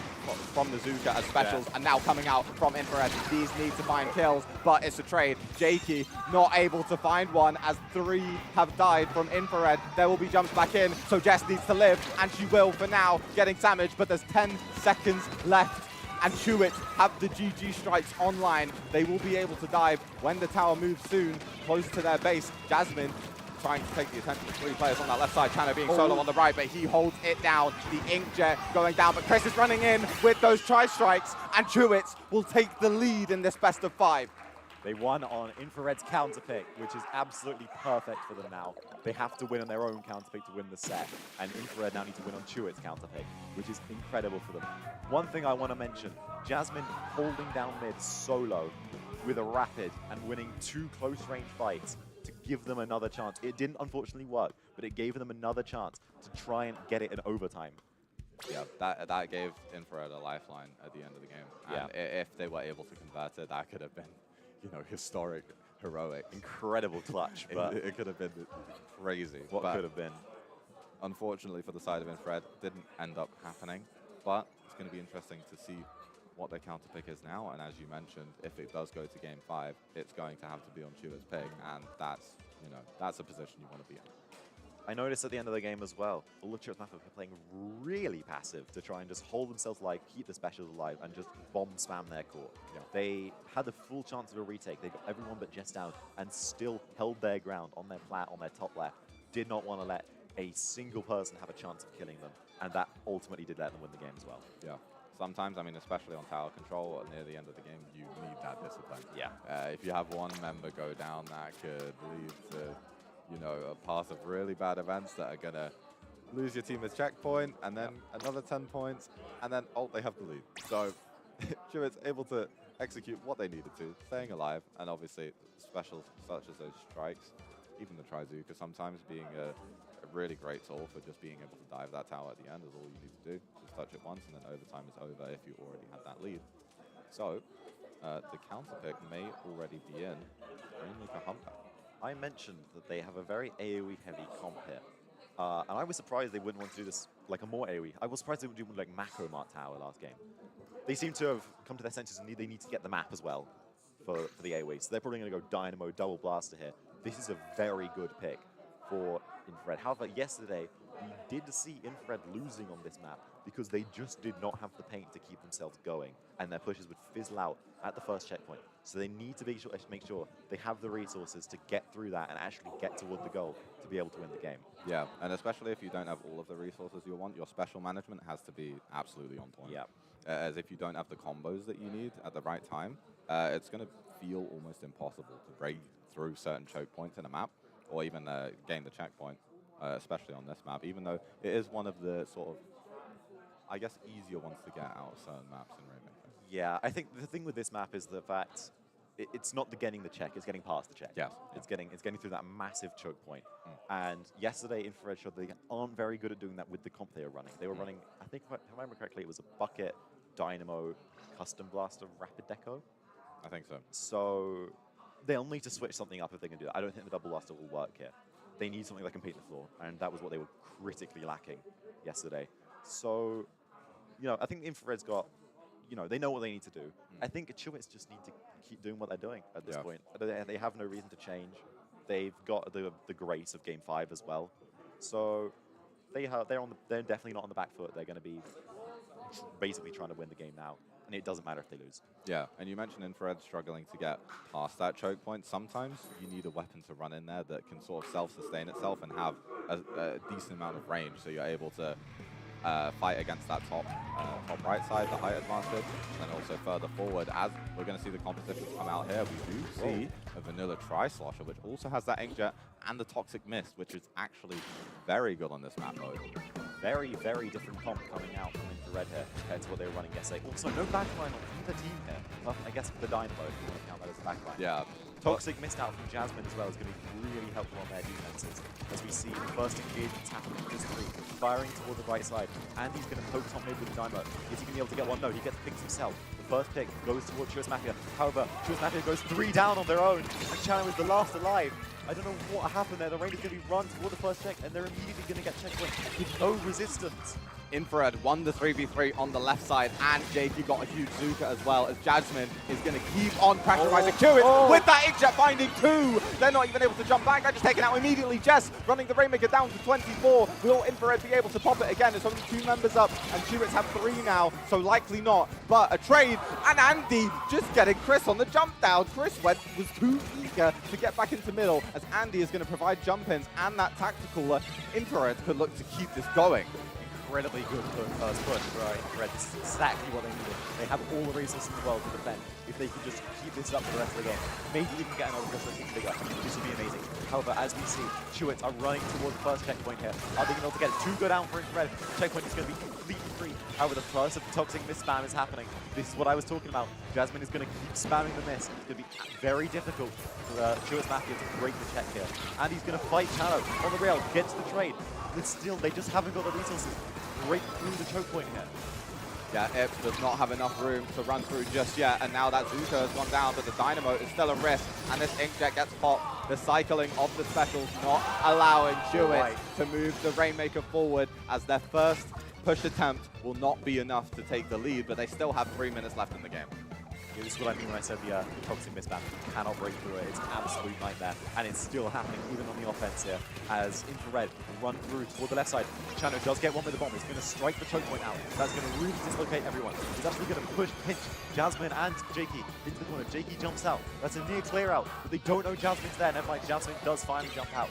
Speaker 8: from the Zuka as specials and now coming out from Infrared. These need to find kills, but it's a trade. Jakey not able to find one as 3 have died from Infrared. There will be jumps back in, so Jess needs to live, and she will for now, getting Samage, but there's 10 seconds left. And Chewits have the GG strikes online. They will be able to dive when the tower moves soon, close to their base. Jasmine trying to take the attention of 3 players on that left side. Chano being solo on the right, but he holds it down. The Inkjet going down, but Chris is running in with those tri-strikes, and Chewits will take the lead in this best of 5.
Speaker 9: They won on Infrared's counter pick, which is absolutely perfect for them now. They have to win on their own counter pick to win the set, and Infrared now need to win on Chewit's counter pick, which is incredible for them. One thing I want to mention, Jasmine holding down mid solo with a rapid and winning 2 close-range fights to give them another chance. It didn't unfortunately work, but it gave them another chance to try and get it in overtime.
Speaker 8: Yeah, that gave Infrared a lifeline at the end of the game. And if they were able to convert it, that could have been, you know, historic, heroic.
Speaker 9: Incredible clutch, but
Speaker 8: it could have been crazy.
Speaker 9: What could have been?
Speaker 8: Unfortunately for the side of Infrared, didn't end up happening. But it's going to be interesting to see what their counter pick is now. And as you mentioned, if it does go to game 5, it's going to have to be on Chewit's pick, and that's, you know, that's a position you want to be in.
Speaker 9: I noticed at the end of the game as well, all the Chewits Mafia were playing really passive to try and just hold themselves alive, keep the specials alive, and just bomb spam their core. Yeah. They had the full chance of a retake. They got everyone but Jess down and still held their ground on their plat, on their top left. Did not want to let a single person have a chance of killing them, and that ultimately did let them win the game as well.
Speaker 8: Yeah. Sometimes, I mean, especially on tower control, near the end of the game, you need that discipline.
Speaker 9: Yeah.
Speaker 8: If you have one member go down, that could lead to, you know, a path of really bad events that are going to lose your team a checkpoint, and then another 10 points, and then, oh, they have the lead. So, Chewit's able to execute what they needed to, staying alive, and obviously specials such as those strikes, even the Trizuka sometimes being a really great tool for just being able to dive that tower at the end is all you need to do. Just touch it once, and then overtime is over if you already had that lead. So, the counter pick may already be in. Rainmaker Humpback.
Speaker 9: I mentioned that they have a very AoE heavy comp here. And I was surprised they wouldn't want to do this like a more AoE. I was surprised they would do like Macro Mart Tower last game. They seem to have come to their senses and they need to get the map as well for the AoE. So they're probably going to go Dynamo, Double Blaster here. This is a very good pick for Infrared. However, yesterday, we did see Infrared losing on this map because they just did not have the paint to keep themselves going, and their pushes would fizzle out at the first checkpoint. So they need to make sure they have the resources to get through that and actually get toward the goal to be able to win the game.
Speaker 8: Yeah, and especially if you don't have all of the resources you want, your special management has to be absolutely on point.
Speaker 9: Yeah.
Speaker 8: As if you don't have the combos that you need at the right time, it's going to feel almost impossible to break through certain choke points in a map, or even gain the checkpoint, especially on this map, even though it is one of the sort of, I guess, easier ones to get out of certain maps in Rainmaker.
Speaker 9: Yeah, I think the thing with this map is the fact it's not the getting the check, it's getting past the check.
Speaker 8: Yes.
Speaker 9: It's getting through that massive choke point. And yesterday, Infrared showed they aren't very good at doing that with the comp they were running. They were running, I think, if I remember correctly, it was a Bucket, Dynamo, Custom Blaster, Rapid Deco.
Speaker 8: I think so.
Speaker 9: So they'll need to switch something up if they can do that. I don't think the Double Blaster will work here. They need something that can paint the floor, and that was what they were critically lacking yesterday. So, you know, I think the Infrared's got, you know, they know what they need to do. I think Chewits just need to keep doing what they're doing at this point. They have no reason to change. They've got the grace of Game 5 as well. So they're definitely not on the back foot. They're going to be basically trying to win the game now. And it doesn't matter if they lose.
Speaker 8: Yeah, and you mentioned Infrared struggling to get past that choke point. Sometimes you need a weapon to run in there that can sort of self-sustain itself and have a decent amount of range, so you're able to fight against that top right side, the height advantage, and also further forward. As we're going to see the competitions come out here, we do see a vanilla Tri-Slosher, which also has that Inkjet and the Toxic Mist, which is actually very good on this map mode.
Speaker 9: Very, very different comp coming out from Infrared here compared to what they were running yesterday. Also, no backline on either team here. Well, I guess the Dynamo, if you want to count that as a backline.
Speaker 8: Yeah.
Speaker 9: Toxic Mist out from Jasmine as well is going to be really helpful on their defenses. As we see the first engagements happening in this 3, firing toward the right side. Andy's going to poke top mid with the Dynamo. Is he going to be able to get one? No, he gets picked himself. The first pick goes towards Chewits Mafia. However, Chewits Mafia goes 3 down on their own, and Channel is the last alive. I don't know what happened there. The rain is going to be run toward the first check, and they're immediately going to get checkpoint with no resistance.
Speaker 8: Infrared won the 3v3 on the left side, and Jakey got a huge Zuka as well, as Jasmine is going to keep on pressurizing Chewits with that Inkjet binding 2. They're not even able to jump back. They're just taken out immediately. Jess running the Rainmaker down to 24. Will Infrared be able to pop it again? There's only 2 members up, and Chewits have 3 now, so likely not. But a trade, and Andy just getting Chris on the jump down. Chris was too eager to get back into middle, as Andy is going to provide jump ins and that tactical. Infrared could look to keep this going.
Speaker 9: incredibly good first push for Infrared. This is exactly what they needed. They have all the resources in the world to defend. If they could just keep this up for the rest of the game, maybe even get another push that's even bigger, this would be amazing. However, as we see, Chewits are running towards the first checkpoint here. Are they going to be able to get it? 2 go down for Infrared. Checkpoint is going to be completely free. However, the first of the toxic miss spam is happening. This is what I was talking about. Jasmine is going to keep spamming the miss. It's going to be very difficult for Chewits Mafia to break the check here. And he's going to fight Chano on the rail, gets the trade. But still, they just haven't got the resources to break through the choke point here.
Speaker 8: Yeah, Ips does not have enough room to run through just yet, and now that Zuka has gone down, but the Dynamo is still a risk, and this Inkjet gets popped. The cycling of the specials not allowing Chewits to move the Rainmaker forward, as their first push attempt will not be enough to take the lead, but they still have 3 minutes left in the game.
Speaker 9: Yeah, this is what I mean when I said the toxic mismatch. You cannot break through it. It's an absolute nightmare. And it's still happening even on the offense here as Infrared run through toward the left side. Chano does get one with the bomb. He's going to strike the choke point out. That's going to really dislocate everyone. He's actually going to pinch Jasmine and Jakey into the corner. Jakey jumps out. That's a near clear out, but they don't know Jasmine's there. Never mind, Jasmine does finally jump out.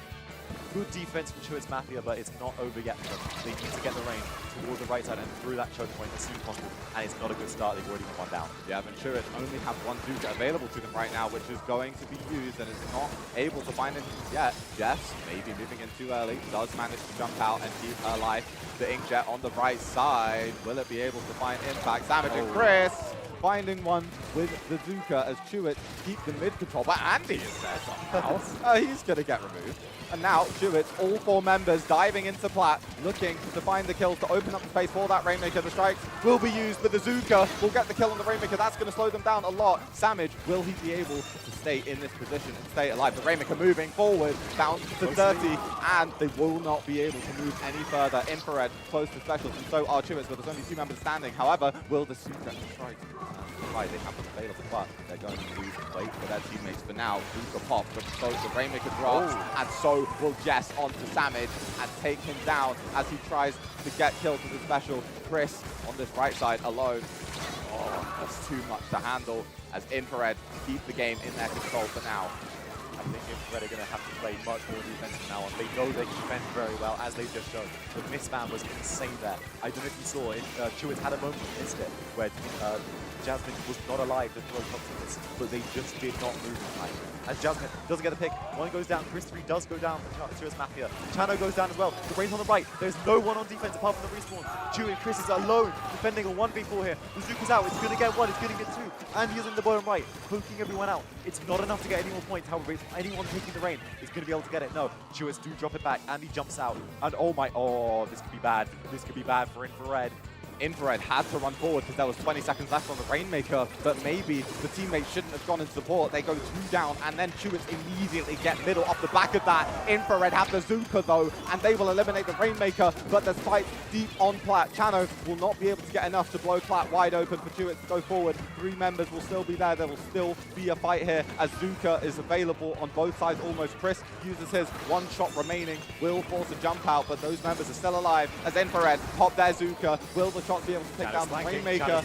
Speaker 9: Good defense from Chewits Mafia, but it's not over yet for them. They need to get the rain toward the right side and through that choke point as soon as possible. And it's not a good start. They've already got one down.
Speaker 8: Yeah, but Chewits only have 1 Zuka available to them right now, which is going to be used, and it's not able to find it yet. Jess, maybe moving in too early, does manage to jump out and keep her life. The Inkjet on the right side. Will it be able to find impact? Savage and Chris finding one with the Zuka as Chewits keep the mid control, but Andy is there somehow. He's going to get removed. And now Chewits, all 4 members diving into Plat, looking to find the kills to open up the space for that Rainmaker. The strikes will be used, but the Zuka will get the kill on the Rainmaker. That's going to slow them down a lot. Samage, will he be able to stay in this position and stay alive? The Rainmaker moving forward, down to 30, and they will not be able to move any further. Infrared close to specials, and so are Chewits, but there's only 2 members standing. However, will the Zuka strike? Right, they have them available, but they're going to wait for their teammates for now. Zuka pop, but so the Rainmaker drops, and so will Jess onto Samage and take him down as he tries to get killed with the special. Chris on this right side alone. Oh, that's too much to handle as Infrared keep the game in their control for now.
Speaker 9: I think Infrared are going to have to play much more defense from now on. They know they can defend very well, as they've just shown. The misman was insane there. I don't know if you saw it. Chewits had a moment in this bit where Jasmine was not alive to throw toxicness, but they just did not move in time. As Jasmine doesn't get the pick, 1 goes down, Chris 3 does go down for Chewits Mafia. Chano goes down as well. The Rain's on the right. There's no one on defense apart from the respawn. Chewie and Chris is alone defending a 1v4 here. The Zuka's out. It's going to get 1. It's going to get 2. And he's in the bottom right, poking everyone out. It's not enough to get any more points. However, if anyone taking the Rain is going to be able to get it. No, Chewits do drop it back, and he jumps out. And oh, this could be bad. This could be bad for Infrared.
Speaker 8: Infrared had to run forward because there was 20 seconds left on the Rainmaker, but maybe the teammates shouldn't have gone in support. They go 2 down, and then Chewits immediately get middle off the back of that. Infrared have the Zuka though, and they will eliminate the Rainmaker, but the fight deep on Plat. Chano will not be able to get enough to blow Plat wide open for Chewits to go forward. 3 members will still be there. There will still be a fight here as Zuka is available on both sides almost. Chris uses his 1 shot remaining, will force a jump out, but those members are still alive as Infrared pop their Zuka. Will the shot be able to take down the Rainmaker,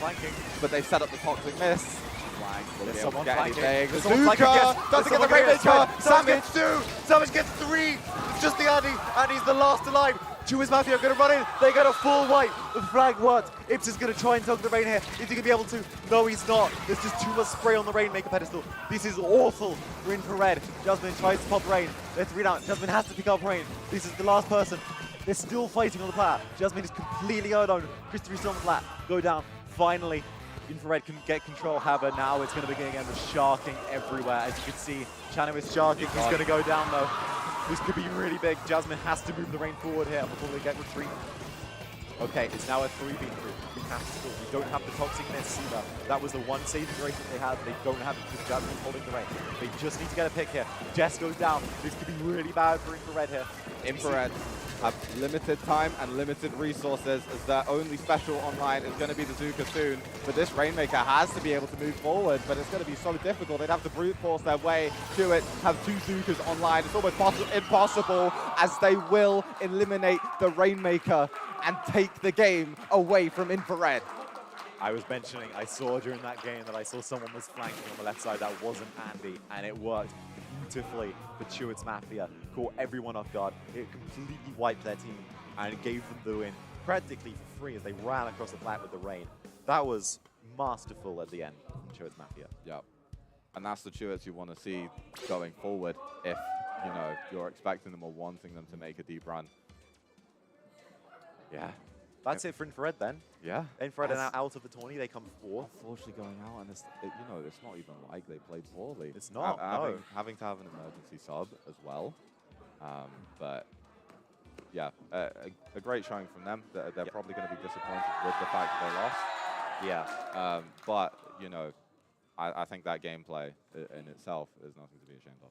Speaker 8: but they've set up the toxic miss. Will be able to get anything. The Zuka doesn't get the Rainmaker.
Speaker 9: Savage gets 2. Savage gets 3. It's just the Andy, and he's the last alive. Chewits Mafia are going to run in. They get a full wipe. The flag works. Ips is going to try and tug the Rain here. Is he going to be able to? No, he's not. There's just too much spray on the Rainmaker pedestal. This is awful for Infrared. Jasmine tries to pop Rain. They're 3 down. Jasmine has to pick up Rain. This is the last person. They're still fighting on the plat. Jasmine is completely alone. Christopher still on the plat. Go down. Finally, Infrared can get control. However, now it's going to begin again with sharking everywhere. As you can see, Chano is sharking. He's going to go down though. This could be really big. Jasmine has to move the Rain forward here before they get retreat. Okay, it's now a 3v3. We have to score. We don't have the toxic miss either. That was the one saving grace that they had. They don't have it because Jasmine's holding the Rain. They just need to get a pick here. Jess goes down. This could be really bad for Infrared here.
Speaker 8: Infrared have limited time and limited resources as their only special online is going to be the Zuka soon. But this Rainmaker has to be able to move forward, but it's going to be so difficult. They'd have to brute force their way to it, have 2 Zukas online. It's almost impossible as they will eliminate the Rainmaker and take the game away from Infrared.
Speaker 9: I was mentioning, I saw during that game that I saw someone was flanking on the left side that wasn't Andy, and it worked beautifully for Chewits Mafia. Caught everyone off guard. It completely wiped their team and gave them the win. practically for free as they ran across the flat with the rain. That was masterful at the end from Chewits Mafia.
Speaker 8: Yep. And that's the Chewits you want to see going forward if, you know, you're expecting them or wanting them to make a deep run.
Speaker 9: Yeah. That's it for Infrared then.
Speaker 8: Yeah.
Speaker 9: Infrared are now out of the tourney. They come fourth.
Speaker 8: Unfortunately going out, and you know, it's not even like they played poorly.
Speaker 9: It's not, no.
Speaker 8: Having to have an emergency sub as well. But yeah, a great showing from them. They're probably going to be disappointed with the fact that they lost.
Speaker 9: Yeah.
Speaker 8: But, you know, I think that gameplay in itself is nothing to be ashamed of.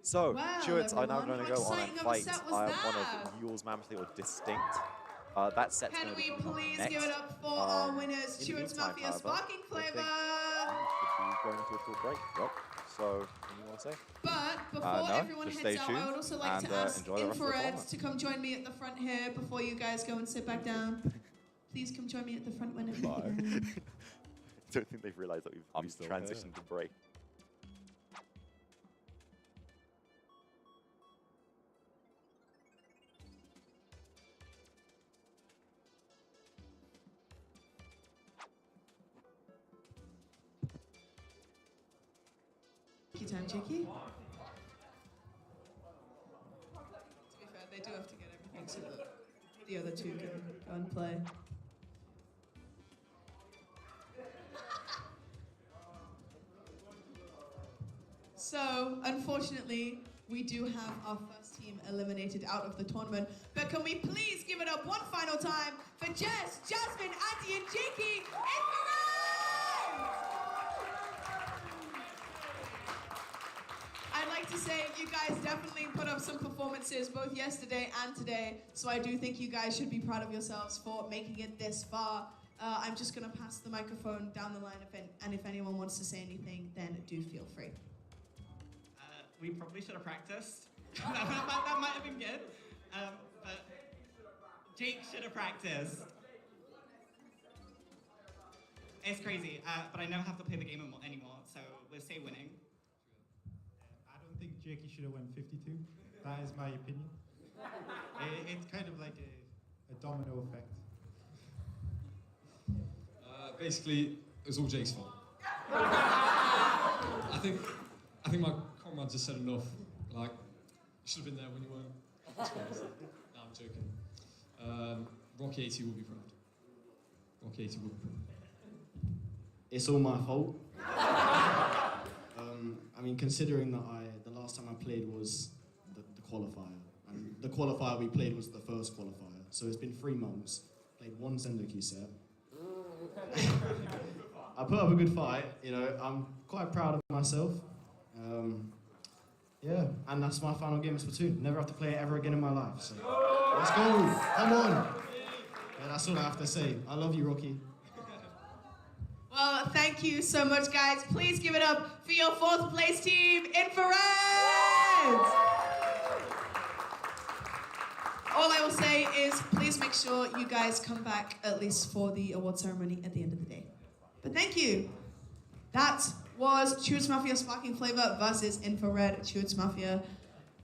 Speaker 9: So,
Speaker 2: Wow,
Speaker 9: Chewits are now
Speaker 2: everyone,
Speaker 9: going to
Speaker 2: how
Speaker 9: go on
Speaker 2: exciting
Speaker 9: and
Speaker 2: of a
Speaker 9: fight
Speaker 2: set was
Speaker 9: one
Speaker 2: that?
Speaker 9: of Yule's Mammothly or Distinct. That set's
Speaker 2: Can
Speaker 9: going to
Speaker 2: we
Speaker 9: be
Speaker 2: please
Speaker 9: next.
Speaker 2: give it up for our winners,
Speaker 9: In the
Speaker 2: Chewits
Speaker 9: meantime,
Speaker 2: Mafia
Speaker 9: however,
Speaker 2: Sparking
Speaker 9: I
Speaker 2: Flavor?
Speaker 9: think we should be going into a short break. Yep. So, anything you want to say?
Speaker 2: But before
Speaker 8: No,
Speaker 2: everyone
Speaker 8: just
Speaker 2: heads
Speaker 8: stay
Speaker 2: out,
Speaker 8: tuned
Speaker 2: I would also like to
Speaker 8: and,
Speaker 2: ask
Speaker 8: enjoy the rest of the
Speaker 2: Infrared
Speaker 8: tournament.
Speaker 2: to come join me at the front here before you guys go and sit back down. Please come join me at the front whenever you can.
Speaker 9: I don't think they've realized that we've
Speaker 8: still
Speaker 9: transitioned to break.
Speaker 2: Thank you, Time Cheeky. To be fair, they do have to get everything so that the other two can go and play. So, unfortunately, we do have our first team eliminated out of the tournament. But can we please give it up one final time for Jess, Jasmine, Andy, and Jakey in the I'd like to say you guys definitely put up some performances both yesterday and today, so I do think you guys should be proud of yourselves for making it this far. I'm just going to pass the microphone down the line, and if anyone wants to say anything, then do feel free.
Speaker 10: We probably should have practiced. that might have been good. But Jake should have practiced. It's crazy, but I never have to play the game anymore, so we'll stay winning.
Speaker 11: I don't think Jakey should have went 52. That is my opinion. It's kind of like a domino effect.
Speaker 12: Basically, it was all Jake's fault. I think my comrades have said enough. Like, you should have been there when you weren't. No, I'm joking. Rocky 80 will be proud. Rocky 80 will be proud.
Speaker 5: It's all my fault. I mean, considering that the last time I played was the qualifier, and the qualifier we played was the first qualifier, so it's been 3 months. Played one Zendoku set. I put up a good fight. You know, I'm quite proud of myself. Yeah, and that's my final game of Splatoon. Never have to play it ever again in my life. So let's go. Come on. Yeah, that's all I have to say. I love you, Rocky.
Speaker 2: Well, thank you so much, guys. Please give it up for your 4th place team, Infrared! All I will say is please make sure you guys come back at least for the award ceremony at the end of the day. But thank you. That was Chewits Mafia Sparking Flavor versus Infrared Chewits Mafia.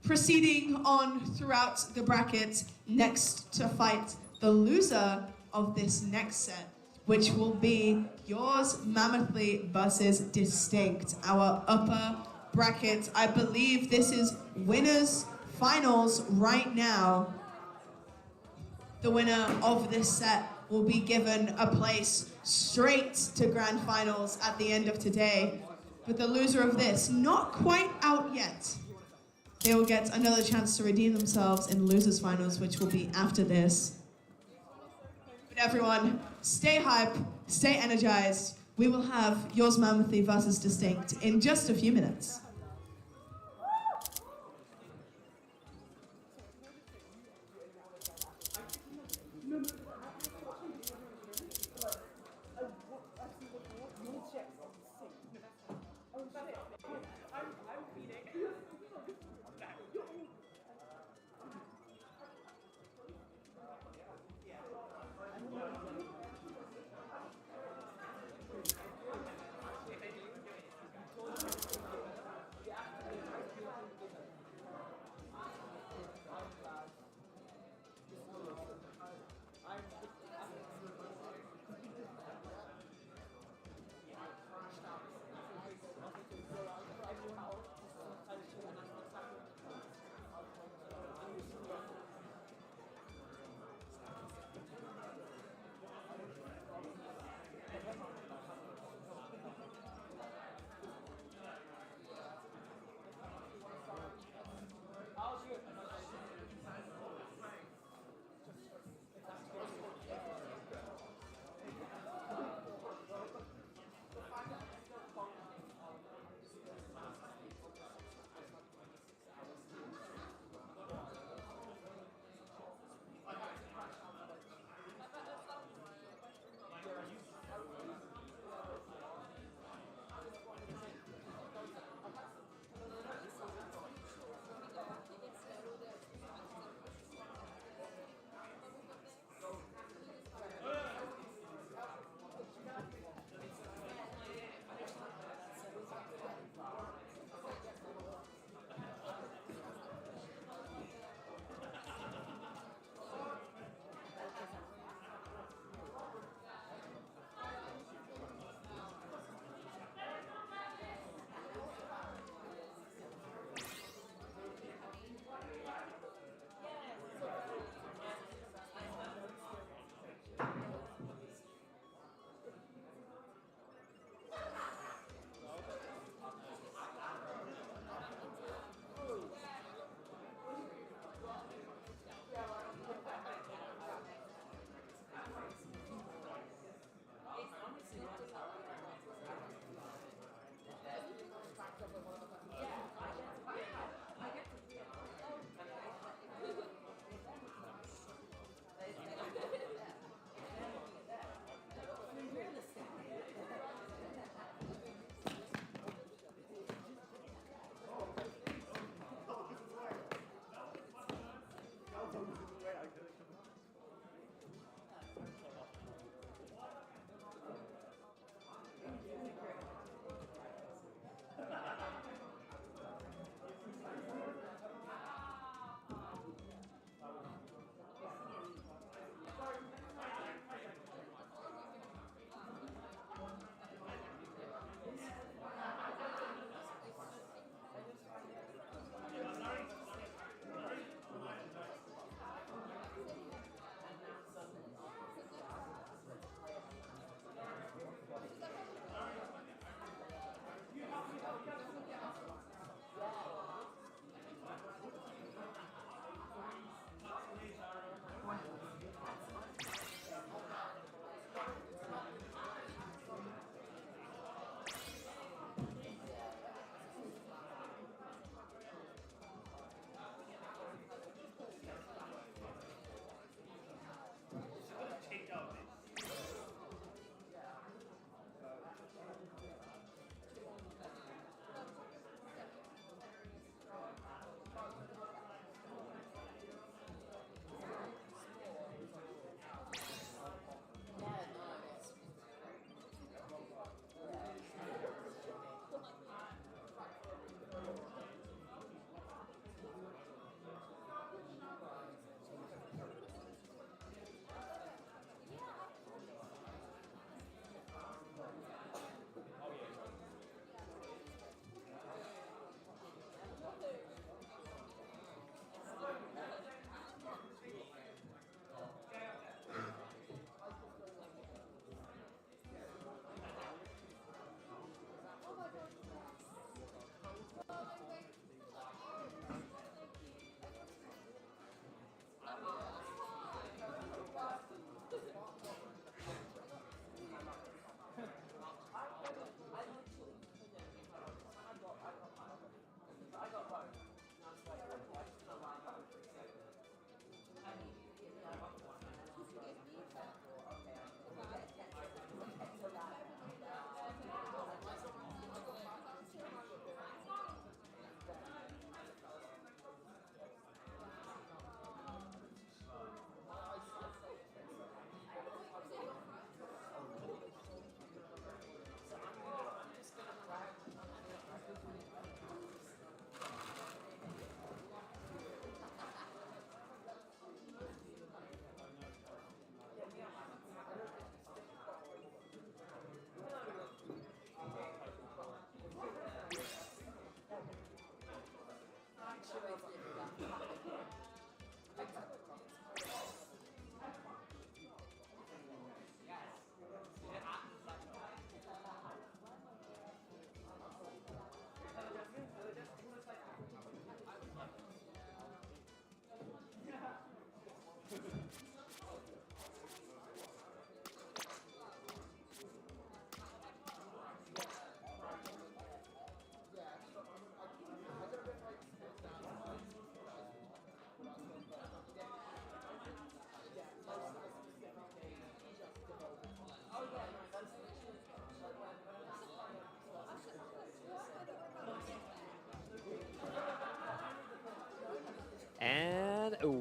Speaker 2: Proceeding on throughout the bracket, next to fight the loser of this next set, which will be Yours Mammothly versus Distinct, our upper bracket. I believe this is winners finals right now. The winner of this set will be given a place straight to grand finals at the end of today. But the loser of this, not quite out yet. They will get another chance to redeem themselves in losers finals, which will be after this. But everyone, stay hype, stay energized. We will have Yours Mammothly versus Distinct in just a few minutes.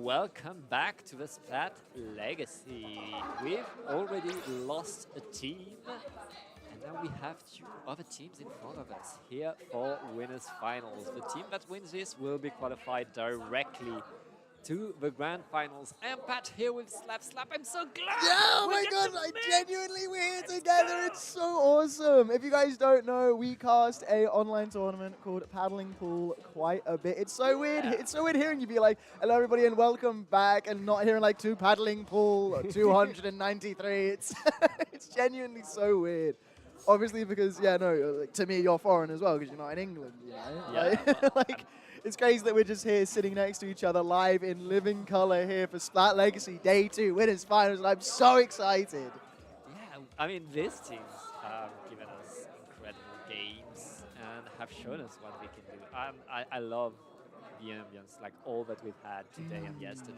Speaker 13: welcome back to the Splat Legacy. We've already lost a team, and now we have 2 other teams in front of us here for winners finals. The team that wins this will be qualified directly to the grand finals. I'm Pat here with Slap. I'm so glad.
Speaker 3: Yeah, oh my god, genuinely we're here together. It's so awesome. If you guys don't know, we cast a online tournament called Paddling Pool quite a bit. It's so weird. Yeah. It's so weird hearing you be like, hello everybody and welcome back, and not hearing like to Paddling Pool 293. It's it's genuinely so weird. Obviously because, yeah, no, like, to me you're foreign as well because you're not in England, you know?
Speaker 13: Yeah.
Speaker 3: Like, it's crazy that we're just here sitting next to each other live in living color here for Splat Legacy Day 2 Winners Finals, and I'm so excited.
Speaker 13: Yeah, I mean, these teams have given us incredible games and have shown us what we can do. I love the ambience, like all that we've had today and yesterday.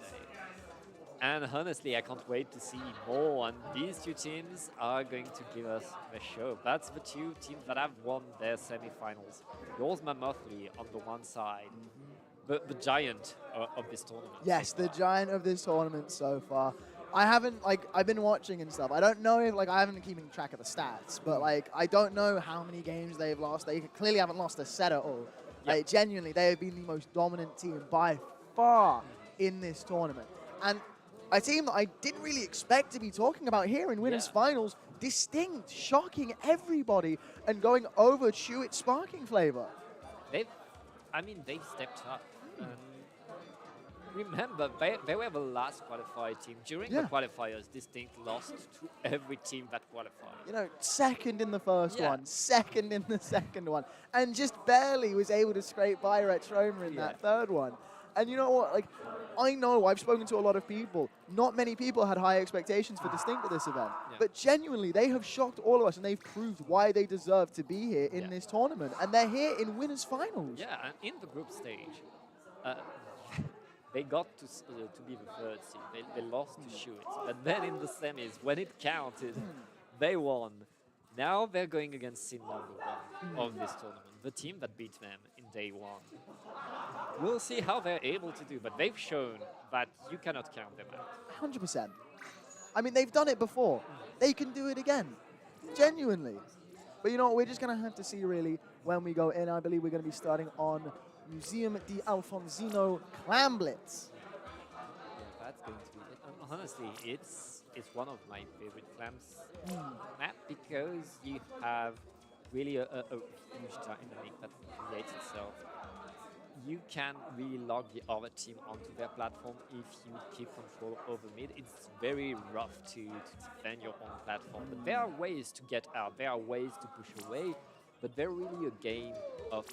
Speaker 13: And honestly, I can't wait to see more, and these 2 teams are going to give us the show. That's the 2 teams that have won their semi-finals. Yours Monthly on the one side, the giant of this tournament.
Speaker 3: Yes, the giant of this tournament so far. I haven't, like, I've been watching and stuff. I don't know if, like, I haven't been keeping track of the stats, but, like, I don't know how many games they've lost. They clearly haven't lost a set at all. Yep. Like, genuinely, they have been the most dominant team by far in this tournament. And a team that I didn't really expect to be talking about here in Winners Finals, distinct, shocking everybody, and going over Chewit Sparking Flavor.
Speaker 13: They've stepped up. Remember, they were the last qualified team. During the qualifiers, Distinct lost to every team that qualified.
Speaker 3: You know, second in the first one, second in the second one, and just barely was able to scrape by Retroma in that third one. And you know what, like, I know I've spoken to a lot of people. Not many people had high expectations for Distinct at this event. Yeah. But genuinely, they have shocked all of us, and they've proved why they deserve to be here in this tournament. And they're here in Winners Finals.
Speaker 13: Yeah, and in the group stage, they got to be the third seed. They lost to Chewit. But then in the semis, when it counted, they won. Now they're going against Sin #1 of this tournament, the team that beat them in day 1. We'll see how they're able to do, but they've shown that you cannot count them out.
Speaker 3: 100%. I mean, they've done it before. They can do it again. Genuinely. But you know what, we're just going to have to see really when we go in. I believe we're going to be starting on Museum di Alfonsino Clan Blitz.
Speaker 13: Yeah, that's going to be it. And honestly, it's one of my favorite clams map because you have really a huge dynamic that creates itself. You can really log the other team onto their platform if you keep control over mid. It's very rough to defend your own platform, but there are ways to get out, there are ways to push away, but they're really a game of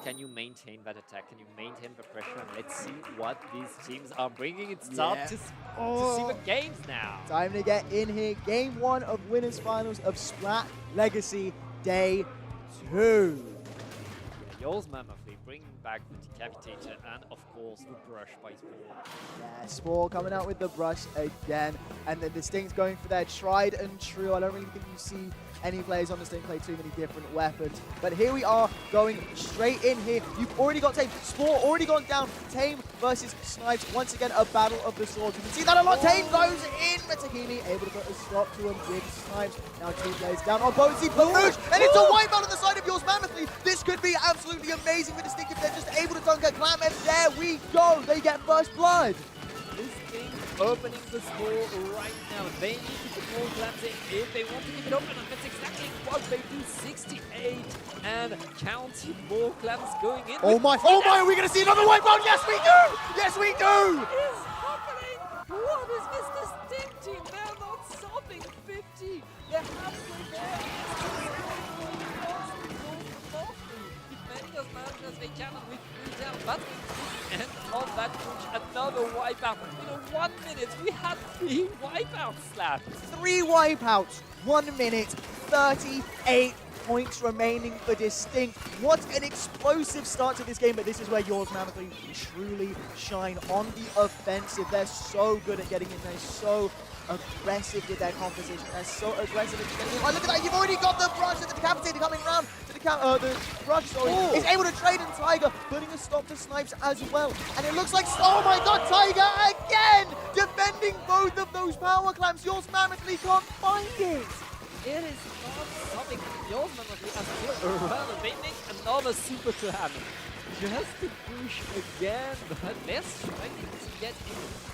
Speaker 13: can you maintain that attack, can you maintain the pressure, and let's see what these teams are bringing. It's time to see the games now.
Speaker 3: Time to get in here. Game 1 of Winners Finals of Splat Legacy Day 2.
Speaker 13: Yeah, yours Mammothly bringing back the Decapitator and of course the brush by Spore.
Speaker 3: Yeah, Spore coming out with the brush again, and the Distinct's going for their tried and true. I don't really think you see any players on Distinct play too many different weapons. But here we are going straight in here. You've already got Tame. Spore already gone down. Tame versus Snipes. Once again, a battle of the swords. You can see that a lot. Tame goes in. Metahimi able to put a stop to him with Snipes. Now 2 players down on both. Baluch, and it's a wipeout on the side of yours Mammothly. This could be absolutely amazing for Distinct if they're just able to dunk a Clam, and there we go. They get first blood.
Speaker 13: Distinct opening the score right now. They need to put more clams in if they want to keep it open, and that's exactly what they do. 68 and counting more clams going in.
Speaker 3: Oh my, are we going to see another wipeout? Yes, we do! Yes, we do!
Speaker 13: What is happening? What is this Distinct team? They're not stopping 50. They're halfway there. Defending as much as they can with 3 down, but and on that push, another wipeout. In 1 minute, we had 3 wipeouts slapped.
Speaker 3: 3 wipeouts, 1 minute, 38 points remaining for Distinct. What an explosive start to this game, but this is where yours Mammothly truly shine on the offensive. They're so good at getting in, they're so aggressive with their composition, they're so aggressive at getting in. Oh, look at that, you've already got the brush and the Decapitator coming round to the the rush, sorry, is able to trade in Tiger, putting a stop to Snipes as well. And it looks like, oh my god, Tiger again! Defending both of those power clamps. Yours Mammothly can't find it.
Speaker 13: It is not something yours Mammothly are still around. They make another super clam. Just to push again, but they're struggling to get in.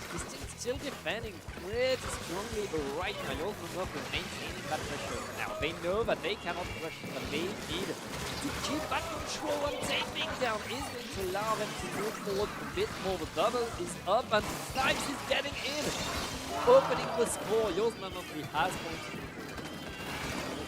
Speaker 13: Still defending pretty strongly right now. Yours Mammothly maintaining that pressure. Now they know that they cannot rush, but they need to keep that control and taking down is going to allow them to move forward a bit more. The double is up and Snipes is getting in. Opening the score. Yours Mammothly has pointed.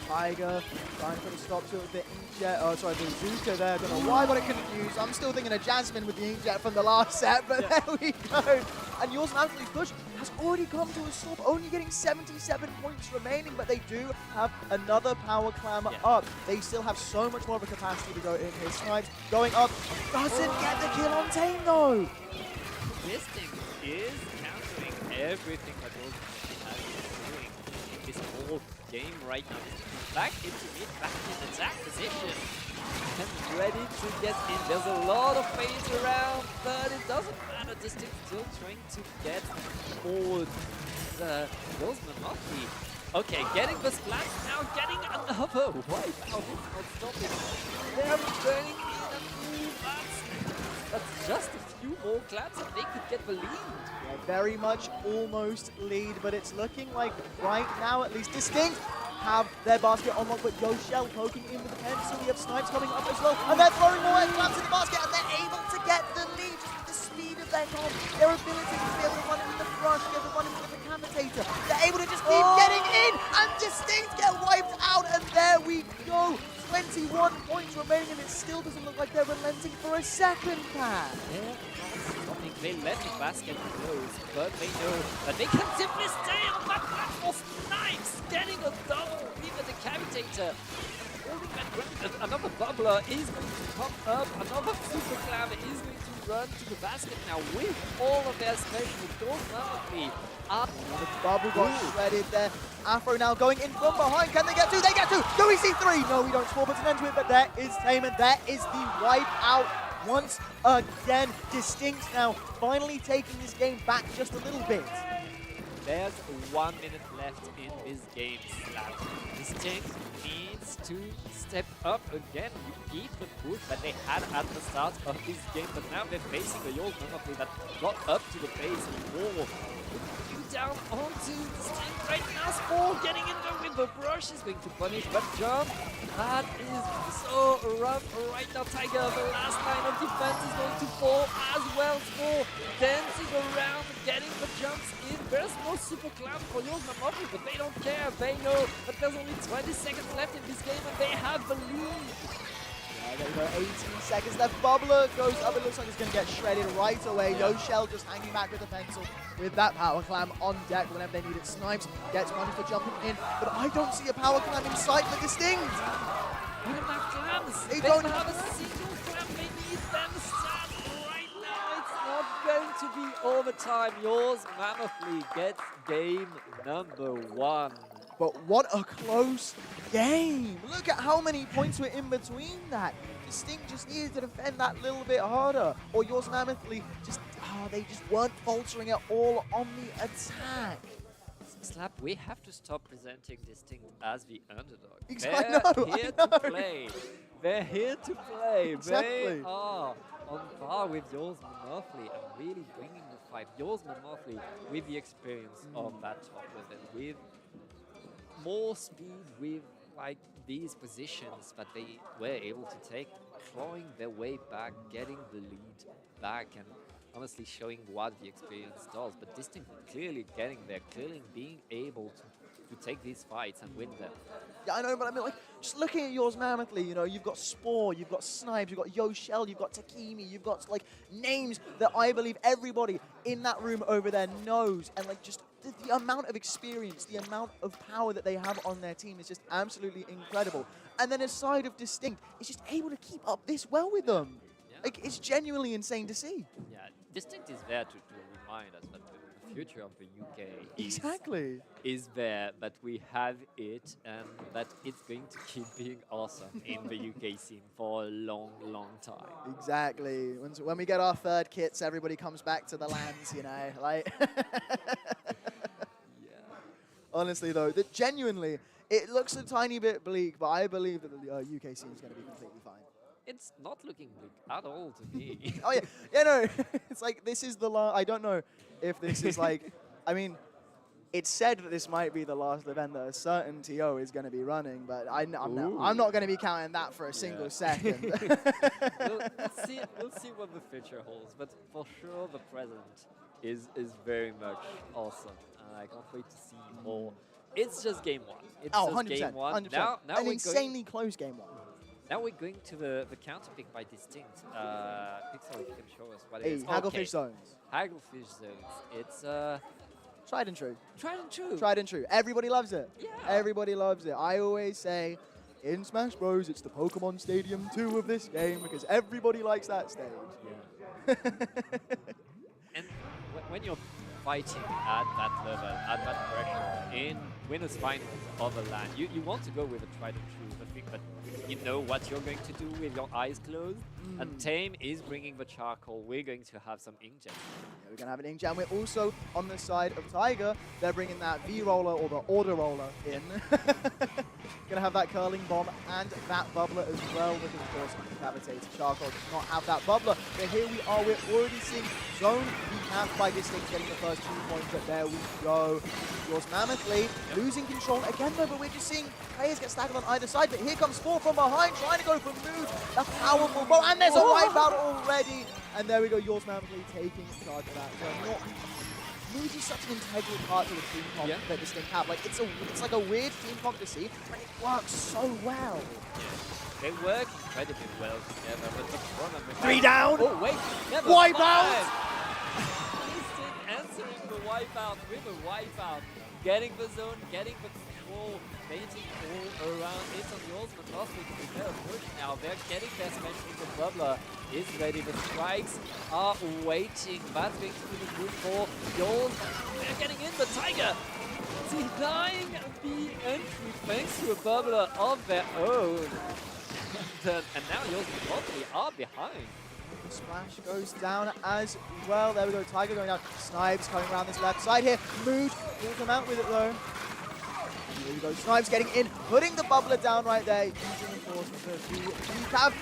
Speaker 3: Tiger trying to put a stop to the inkjet. Oh, sorry, the Zuka there. Don't know why I got it confused. I'm still thinking of Jasmine with the inkjet from the last set, but there we go. And yours Mammothly's push has already come to a stop, only getting 77 points remaining, but they do have another power clam up. They still have so much more of a capacity to go in here. Snipes going up, doesn't get the kill on Tame though.
Speaker 13: This thing is countering everything that yours has been doing in this whole game right now. Back into mid, back in attack position, and ready to get in. There's a lot of phase around, but it doesn't matter. Distinct still trying to get forward. Yours Mammothly. Okay, getting the Splat now, getting another wipe out. It's not stopping. They're burning in and through. That's just a few more claps and they could get the lead.
Speaker 3: Yeah, very much almost lead, but it's looking like right now at least Distinct have their basket unlocked, but Yoshell poking in with the pencil. We have Snipes coming up as well, and they're throwing more claps in the basket, and they're able to get the lead just with the speed of their comp, their ability to be able to run in with the rush, be able to run in with the decapitator. They're able to just keep getting in, and Distinct get wiped out, and there we go. 21 points remaining, and it still doesn't look like they're relenting for a second pass.
Speaker 13: They let the basket close, but they know that they can simply stay on that platform. Snipes getting a double with the decapitator. Holding that ground. Another bubbler is going to come up. Another super clam is going to run to the basket now with all of their special. Yours Mammothly.
Speaker 3: The bubble got shredded there. Afro now going in from behind. Can they get two? They get two. Do we see three? No, we don't. 4 puts an end to it, but there is Tame, and there is the wipe out once again. Distinct now finally taking this game back just a little bit.
Speaker 13: There's 1 minute left in this game. Slap. Distinct needs to step up again, repeat the push that they had at the start of this game, but now they're facing a yours Mammothly that got up to the base wall. Down onto Distinct right now. Spore getting in there with the brush is going to punish, but jump. That is so rough right now. Tiger, the last line of defense is going to fall as well. Spore dancing around, getting the jumps in. There's no super clam for yours Mammothly, but they don't care. They know that there's only 20 seconds left in this game, and they have the lead.
Speaker 3: There we go, 18 seconds left. Bubbler goes up. It looks like it's going to get shredded right away. Yoshell just hanging back with the pencil with that power clam on deck whenever they need it. Snipes gets punished for jumping in, but I don't see a power clam in sight for Distinct.
Speaker 13: They don't have clams.
Speaker 3: They don't have
Speaker 13: a single clam. They need them start right now. It's not going to be overtime. Yours Mammothly gets game number 1.
Speaker 3: But what a close game. Look at how many points were in between that. Distinct just needed to defend that little bit harder. Or yours Mammothly just, they just weren't faltering at all on the attack.
Speaker 13: Slap, we have to stop presenting Distinct as the underdog.
Speaker 3: Exactly.
Speaker 13: They're here to play. They're here to play.
Speaker 3: Exactly.
Speaker 13: They are on par with yours Mammothly and really bringing the fight. Yours Mammothly with the experience of that top level, with more speed, with like these positions that they were able to take, clawing their way back, getting the lead back, and honestly showing what the experience does. But Distinct clearly getting there, clearly being able to take these fights and win them.
Speaker 3: Yeah, I know, but I mean, like, just looking at yours Mammothly, you know, you've got Spore, you've got Snipes, you've got Yoshell, you've got Takimi, you've got, like, names that I believe everybody in that room over there knows, and, like, just the amount of experience, the amount of power that they have on their team is just absolutely incredible. And then aside of Distinct, is just able to keep up this well with them. Yeah. Like, it's genuinely insane to see.
Speaker 13: Yeah, Distinct is there to remind us that a future of the UK
Speaker 14: Exactly.
Speaker 13: is there, that we have it, and that it's going to keep being awesome in the UK scene for a long, long time.
Speaker 14: Exactly. When we get our third kits, everybody comes back to the lands, you know, like. Honestly, though, that genuinely, it looks a tiny bit bleak, but I believe that the UK scene is going to be completely fine.
Speaker 13: It's not looking bleak at all to me.
Speaker 14: Oh yeah, yeah, no. It's like this is the last. I don't know if this is like. I mean, it's said that this might be the last event that a certain TO is going to be running, but I'm not going to be counting that for a single second.
Speaker 13: We'll see what the future holds, but for sure the present is very much awesome. I can't wait to see more. It's just game one. It's just
Speaker 14: 100%,
Speaker 13: game one.
Speaker 14: 100%.
Speaker 13: Now
Speaker 14: An
Speaker 13: we're
Speaker 14: insanely close game one.
Speaker 13: Now we're going to the counter pick by Distinct. Pixel, if you can show us what it
Speaker 14: Hey,
Speaker 13: is.
Speaker 14: Hagglefish Zones.
Speaker 13: Hagglefish Zones. It's
Speaker 14: tried and true.
Speaker 13: Tried and true.
Speaker 14: Tried and true. Everybody loves it.
Speaker 13: Yeah.
Speaker 14: Everybody loves it. I always say, in Smash Bros, it's the Pokemon Stadium 2 of this game because everybody likes that stage.
Speaker 13: Yeah. And when you're fighting at that level, at that pressure, in winners finals of a LAN, you want to go with a tried and true, the thing that you know what you're going to do with your eyes closed. And Tame is bringing the charcoal. We're going to have some ink jam.
Speaker 14: Yeah, we're going to have an ink jam. We're also on the side of Tiger. They're bringing that V-roller or the order roller in. Going to have that curling bomb and that bubbler as well, because of course Decapitated Charcoal does not have that bubbler. But here we are, we're already seeing Zone decapped by Distinct getting the first 2 points, but there we go. Yours Mammothly losing control again though, but we're just seeing players get staggered on either side, but here comes Spore from behind, trying to go for Mood, a powerful ball, and there's a wipeout already, and there we go, Yours Mammothly taking charge of that. So Mood is such an integral part to the team comp that Distinct have. Like it's like a weird team comp to see, but it works so well.
Speaker 13: They work incredibly well together, but the problem is
Speaker 14: 3 down!
Speaker 13: Oh wait, never
Speaker 14: Wipeout!
Speaker 13: Distinct answering the wipeout with a wipeout, getting the zone, getting the control, baiting all around it on yours, but last week is better push now. They're getting their smash in the bubbler is ready. The strikes are waiting. That's going to be the good for yours. They're getting in, but Tiger denying the entry thanks to a bubbler of their own. And now yours probably are behind.
Speaker 14: The splash goes down as well. There we go, Tiger going down. Snipes coming around this left side here. Mood pulls him out with it though. Here we go, Snipes getting in, putting the bubbler down right there, using enforcement to decap.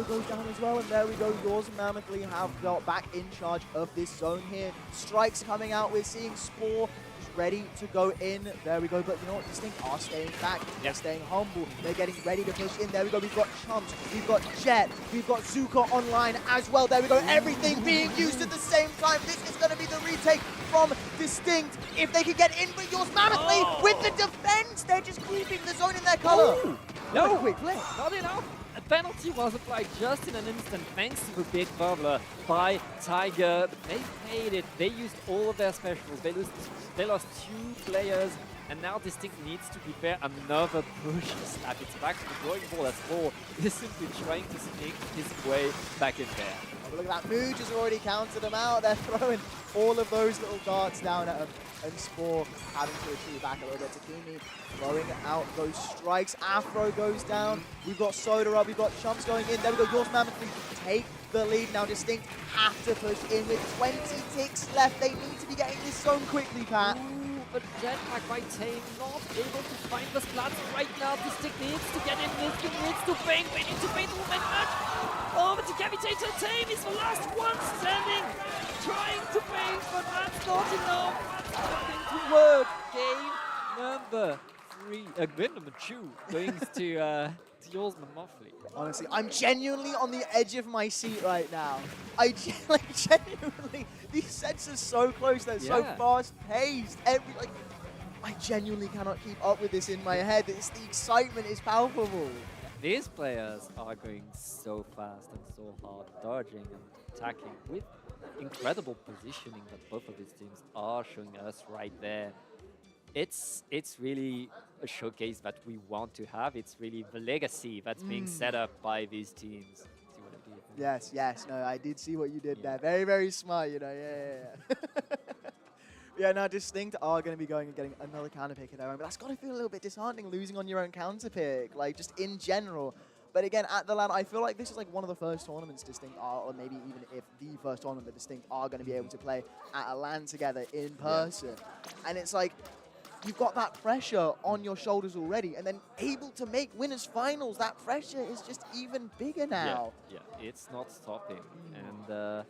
Speaker 14: Goes down as well, and there we go, Yours Mammothly have got back in charge of this zone here. Strikes coming out, we're seeing Spore ready to go in. There we go, but you know what? Distinct are staying back. They're staying humble. They're getting ready to push in. There we go. We've got Chumps. We've got Jet. We've got Zuko online as well. There we go. Everything being used at the same time. This is going to be the retake from Distinct. If they can get in with Yours Mammothly with the defense, they're just keeping the zone in their color.
Speaker 13: No,
Speaker 14: quick play.
Speaker 13: Not enough. A penalty was applied just in an instant thanks to the big bubbler by Tiger. They paid it. They used all of their specials. They lost 2 players, and now Distinct needs to prepare another push to snap. It's back to the drawing board as Spore is simply trying to sneak his way back in there.
Speaker 14: Oh, look at that. Mooj has already counted them out. They're throwing all of those little darts down at him. And Spore having to retreat back a little bit. Takumi throwing out those strikes. Afro goes down. We've got Soda up. We've got Chumps going in. There we go. Yours Mammothly take the lead. Now Distinct have to push in with 20 ticks left. They need to be getting this zone quickly, Pat.
Speaker 13: But Jetpack by Tame not able to find the Splats right now. Distinct needs to get in this. He needs to bang. They need to bait the win match. Oh, but Decapitator Tame is the last one standing. Trying to bait, but that's not enough. That's not going to work. Game number 3. Game number 2 going to Yours Mammothly.
Speaker 14: Honestly, I'm genuinely on the edge of my seat right now. Genuinely, these sets are so close. They're so fast-paced. I genuinely cannot keep up with this in my head. The excitement is palpable.
Speaker 13: These players are going so fast and so hard, dodging and attacking with incredible positioning that both of these teams are showing us right there. It's really a showcase that we want to have. It's really the legacy that's being set up by these teams. See what I did?
Speaker 14: Yes. No, I did see what you did there. Very, very smart, you know. Yeah. Yeah, no, Distinct are going to be going and getting another counter pick in their own, but that's got to feel a little bit disheartening losing on your own counter pick, like just in general. But again, at the LAN, I feel like this is like one of the first tournaments Distinct are, or maybe even if the first tournament that Distinct are going to be able to play at a LAN together in person. Yeah. And it's like, you've got that pressure on your shoulders already, and then able to make winners finals, that pressure is just even bigger now.
Speaker 13: Yeah, it's not stopping. And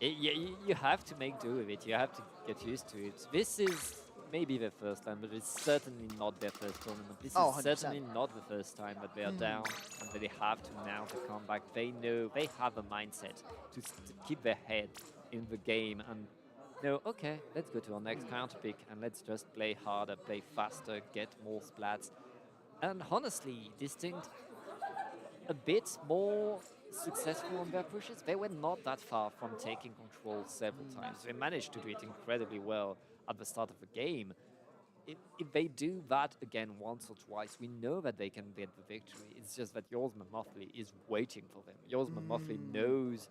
Speaker 13: you have to make do with it. You have to get used to it. This is maybe their first time, but it's certainly not their first tournament. This is certainly not the first time that they are down and that they have to mount a comeback. They know, they have a mindset to keep their head in the game and know, okay, let's go to our next counter pick and let's just play harder, play faster, get more splats. And honestly, Distinct a bit more successful on their pushes. They were not that far from taking control several times. They managed to do it incredibly well at the start of the game. If they do that again once or twice, we know that they can get the victory. It's just that Yours Mammothly is waiting for them. Yours Mammothly knows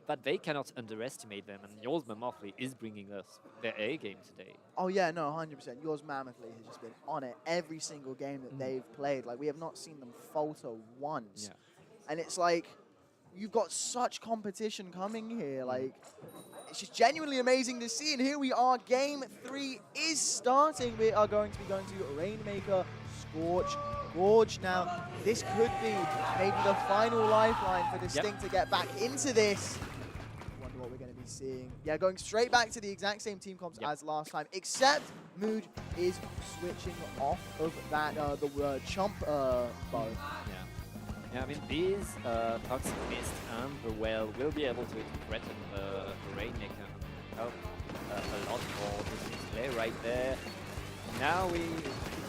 Speaker 13: that they cannot underestimate them, and Yours Mammothly is bringing us their A game today.
Speaker 14: Oh yeah, no, 100%. Yours Mammothly has just been on it every single game that they've played. Like, we have not seen them falter once. Yeah. And it's like, you've got such competition coming here. Like, it's just genuinely amazing to see. And here we are, game 3 is starting. We are going to be going to Rainmaker, Scorch, Gorge now. This could be maybe the final lifeline for Distinct to get back into this. Wonder what we're going to be seeing. Yeah, going straight back to the exact same team comps as last time, except Mood is switching off of that the chomp bow.
Speaker 13: Yeah, I mean, these Toxic Mist and the Well will be able to threaten the Rainmaker and help a lot more this play right there. Now it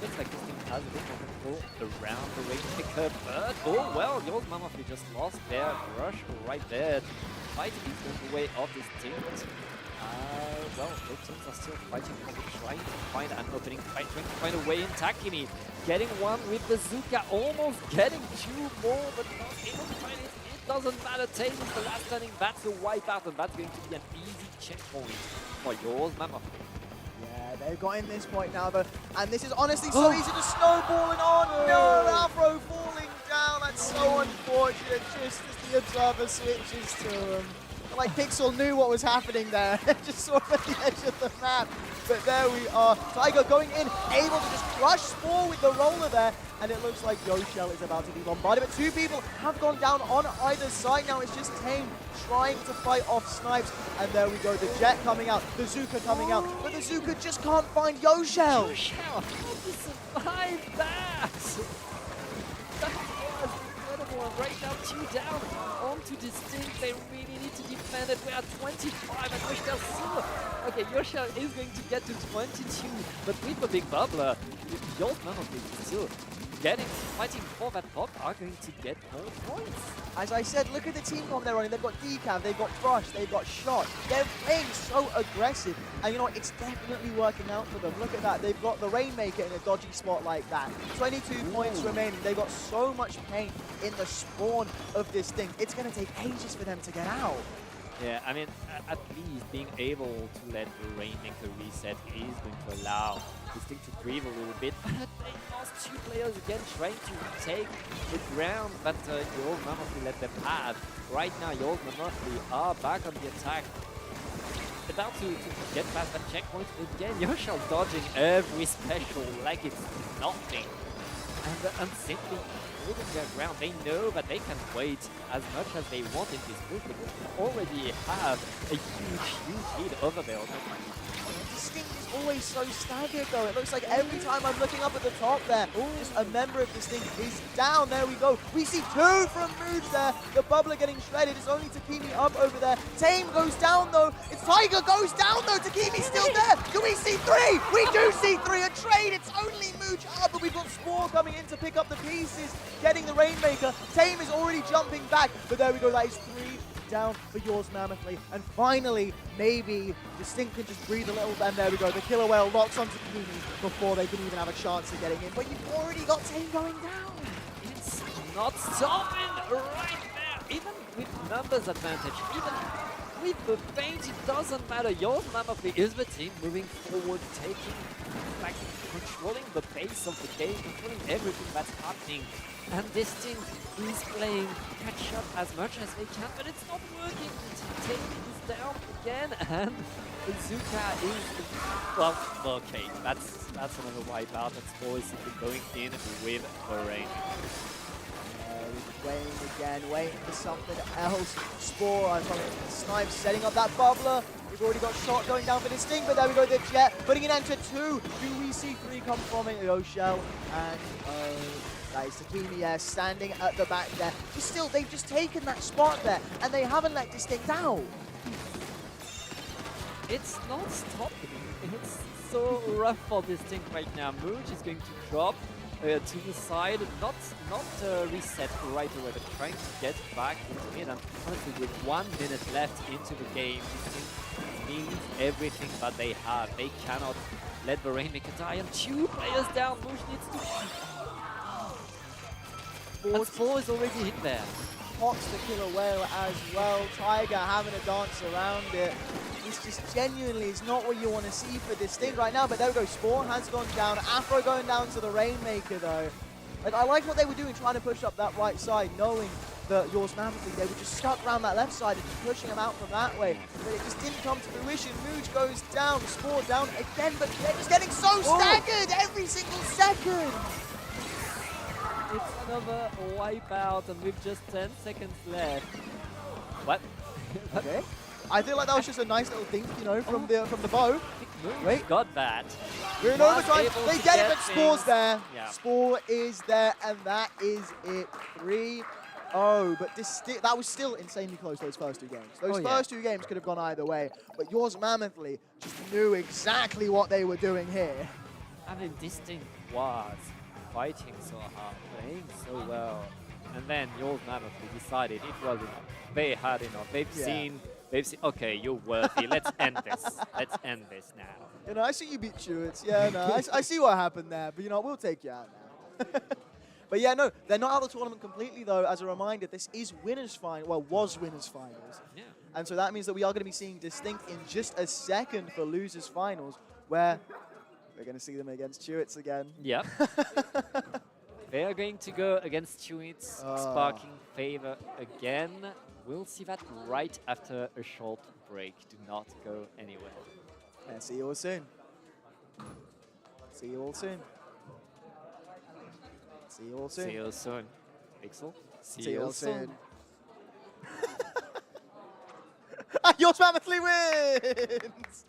Speaker 13: looks like this team has a bit more control around the Rainmaker, but oh well, Yours Mammothly just lost their rush right there. Fight is going the way of this team. Well, both teams are still fighting, trying to find an opening, trying to find a way in. Takimi getting one with Bazooka, almost getting 2 more, but not able to find it. It doesn't matter. Tame is the last standing. That's a wipeout, and that's going to be an easy checkpoint for Yours Mammothly.
Speaker 14: Yeah, they've got in this point now, though, and this is honestly so easy to snowball, and oh no, Afro falling down. That's so unfortunate, just as the observer switches to him. Like Pixel knew what was happening there, just saw him at the edge of the map. But there we are, Tiger going in, able to just crush Spore with the roller there, and it looks like Yoshell is about to be bombarded. But 2 people have gone down on either side now. It's just Tame trying to fight off Snipes, and there we go, the Jet coming out, the Zuka coming out, but the Zuka just can't find Yoshell.
Speaker 13: Yoshell, how did he survive that? That was incredible. Right now, 2 down onto Distinct. They really need to defend it. We are 25 and Yoshell still. Okay, Yoshell is going to get to 22, but with the big bubbler, Yours Mammothly is still fighting for that pop, are going to get more points.
Speaker 14: As I said, look at the team comp they're running. They've got Decav, they've got Brush, they've got Shot. They're playing so aggressive, and you know what? It's definitely working out for them. Look at that. They've got the Rainmaker in a dodgy spot like that. 22 points remaining. They've got so much pain in the spawn of this thing. It's going to take ages for them to get out.
Speaker 13: Yeah, I mean, at least being able to let the Rainmaker reset is going to allow Distinct to breathe a little bit. But they lost 2 players again, trying to take the ground, but Yours Mammothly let them have. Right now, Yours Mammothly are back on the attack. About to get past that checkpoint again. Yoshell dodging every special like it's nothing. And simply holding their ground. They know that they can wait as much as they want in this group because they already have a huge lead over there.
Speaker 14: Distinct is always so staggered, though. It looks like every time I'm looking up at the top there, just a member of Distinct is down. There we go. We see 2 from Mood there. The bubbler getting shredded. It's only Takimi up over there. Tame goes down, though. It's Tiger goes down, though. Takimi's still there. Do we see 3? We do see 3. A trade. It's only Mooch up, but we've got Spore coming in to pick up the pieces, getting the Rainmaker. Tame is already jumping back, but there we go. That is 3 down for Yours Mammothly. And finally, maybe Distinct can just breathe a little, and there we go. The Killer Whale locks onto Takimi before they can even have a chance of getting in. But you've already got Tame going down.
Speaker 13: It's not stopping right there. Even with numbers advantage, even with the feint, it doesn't matter. Yours Mammothly is the team moving forward, taking, like, controlling the pace of the game, controlling everything that's happening. And this team is playing catch up as much as they can, but it's not working. Take is down again, and Zuka is, well, okay, that's another wipeout. That's always going in with the rain.
Speaker 14: Waiting again, waiting for something else. Spore, Snipes setting up that bubbler. We've already got shot going down for Distinct, but there we go, the Jet putting an end to 2. Do we see 3 come from it? Oshel and that is Takimi, yeah, standing at the back there. But still, they've just taken that spot there, and they haven't let Distinct out.
Speaker 13: It's not stopping. It's so rough for Distinct right now. Mooch is going to drop to the side, not reset right away, but trying to get back into mid. And honestly, with 1 minute left into the game, Distinct needs everything that they have. They cannot let the Rainmaker die, and 2 players down. Mooch needs to... And Spore is already hit there.
Speaker 14: Pots the killer whale as well. Tiger having a dance around it. This just genuinely is not what you want to see for Distinct right now, but there we go. Spore has gone down. Afro going down to the Rainmaker though. Like, I like what they were doing, trying to push up that right side, knowing that yours Mammothly, they were just stuck around that left side and just pushing them out from that way. But it just didn't come to fruition. Mooch goes down, Spore down again, but they're just getting so staggered every single second.
Speaker 13: It's another wipeout, and with just 10 seconds left. What?
Speaker 14: Okay. I feel like that was just a nice little dink, you know, from the bow.
Speaker 13: Wait, got that.
Speaker 14: We're in overtime. They get it, but Spore's there.
Speaker 13: Yeah.
Speaker 14: Spore is there, and that is it. 3-0. But that was still insanely close, those first 2 games. Those first 2 games could have gone either way. But yours Mammothly just knew exactly what they were doing here.
Speaker 13: I mean, Distinct was fighting so hard, playing so well. And then yours Mammothly decided it was enough. They had enough. They've seen, okay, you're worthy. Let's end this. Let's end this now.
Speaker 14: You know, I see you beat Chewits. Yeah, no, I see what happened there. But, you know, we'll take you out now. But, yeah, no, they're not out of the tournament completely, though. As a reminder, this is winners' final. Well, was winners' finals.
Speaker 13: Yeah.
Speaker 14: And so that means that we are going to be seeing Distinct in just a second for losers' finals, where we're going to see them against Chewits again.
Speaker 13: Yep. They are going to go against Chewits, sparking favor again. We'll see that right after a short break. Do not go anywhere.
Speaker 14: And see you all soon. See you all soon. See you all soon.
Speaker 13: See you soon. Pixel.
Speaker 14: See you all soon. Your Mammothly wins!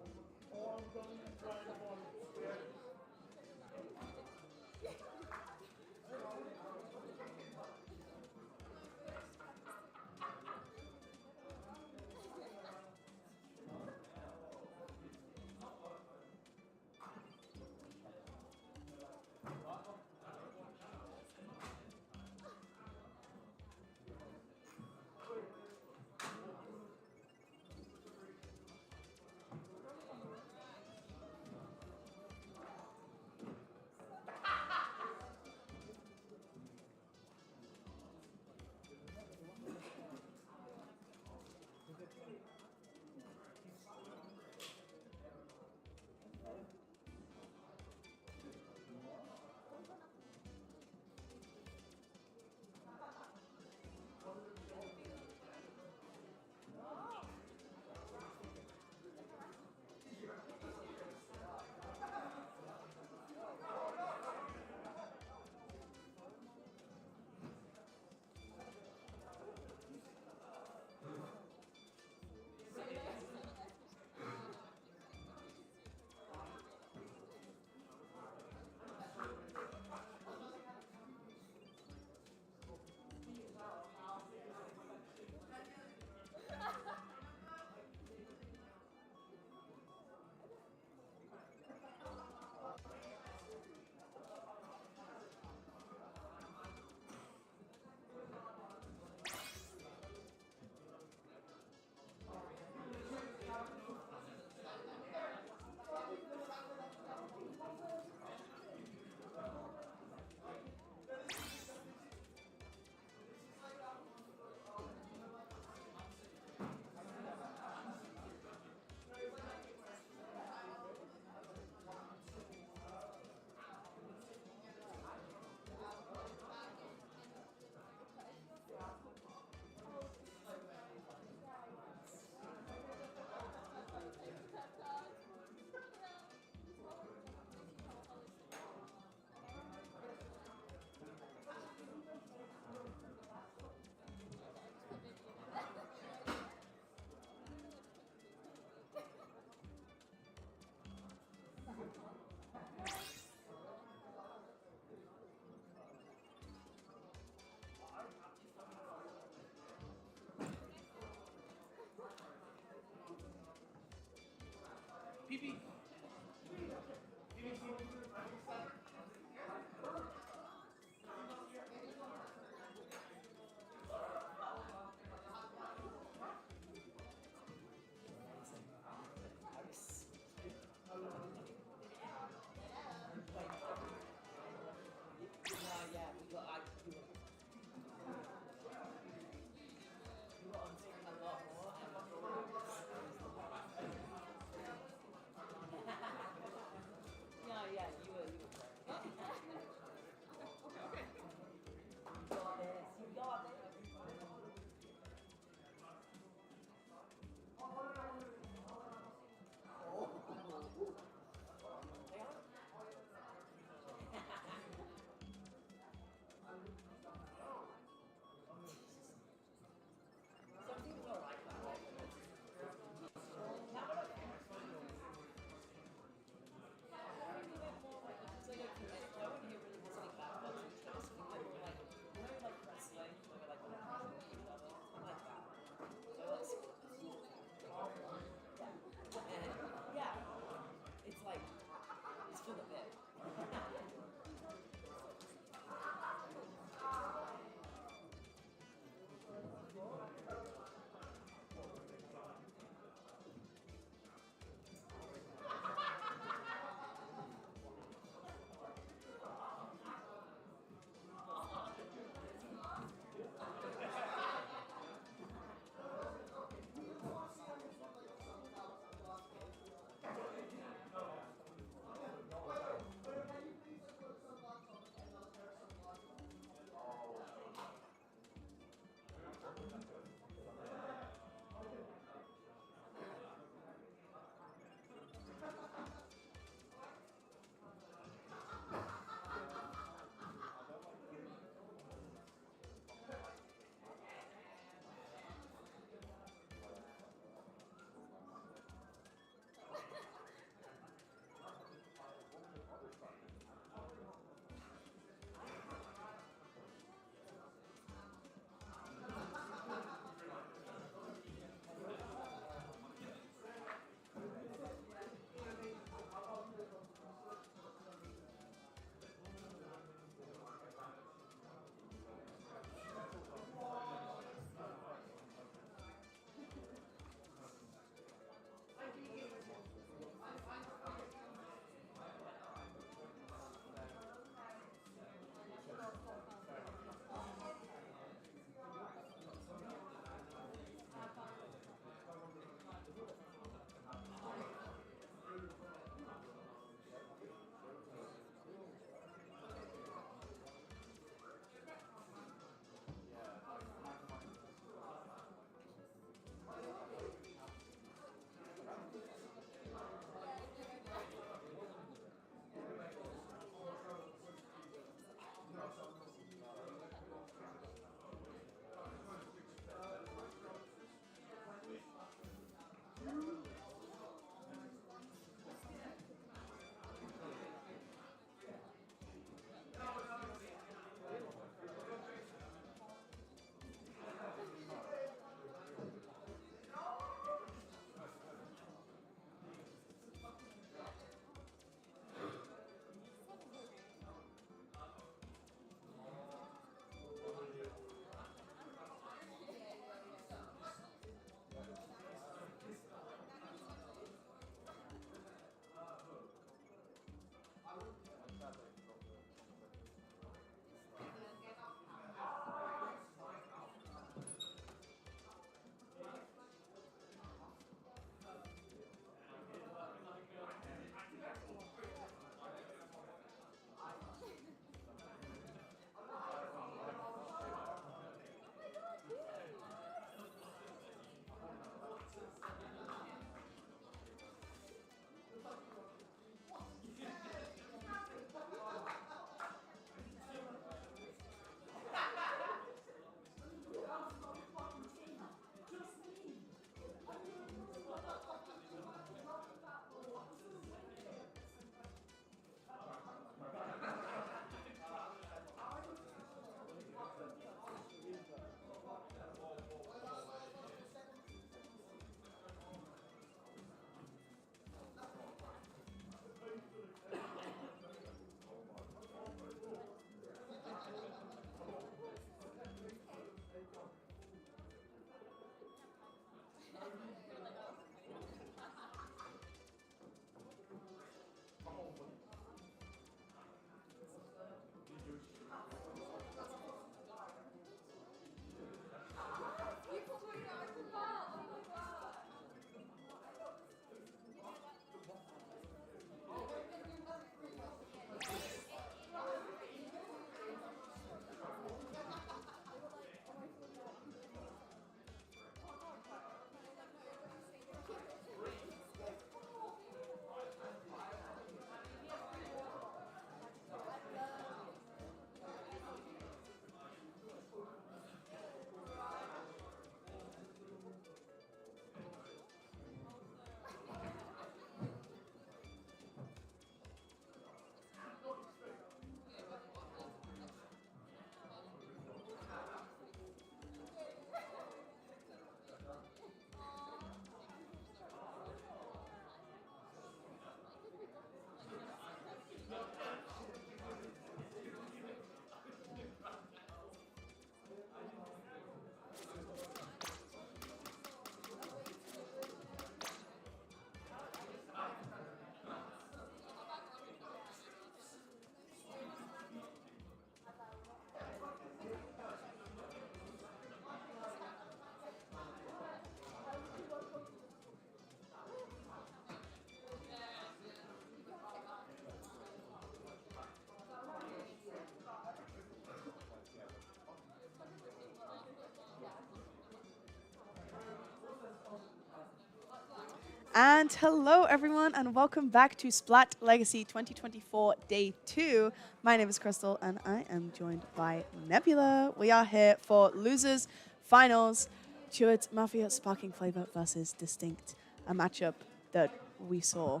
Speaker 2: And hello, everyone, and welcome back to Splat Legacy 2024 Day 2. My name is Crystal, and I am joined by Nebula. We are here for Losers Finals, Chewits Mafia Sparking Flavor versus Distinct, a matchup that we saw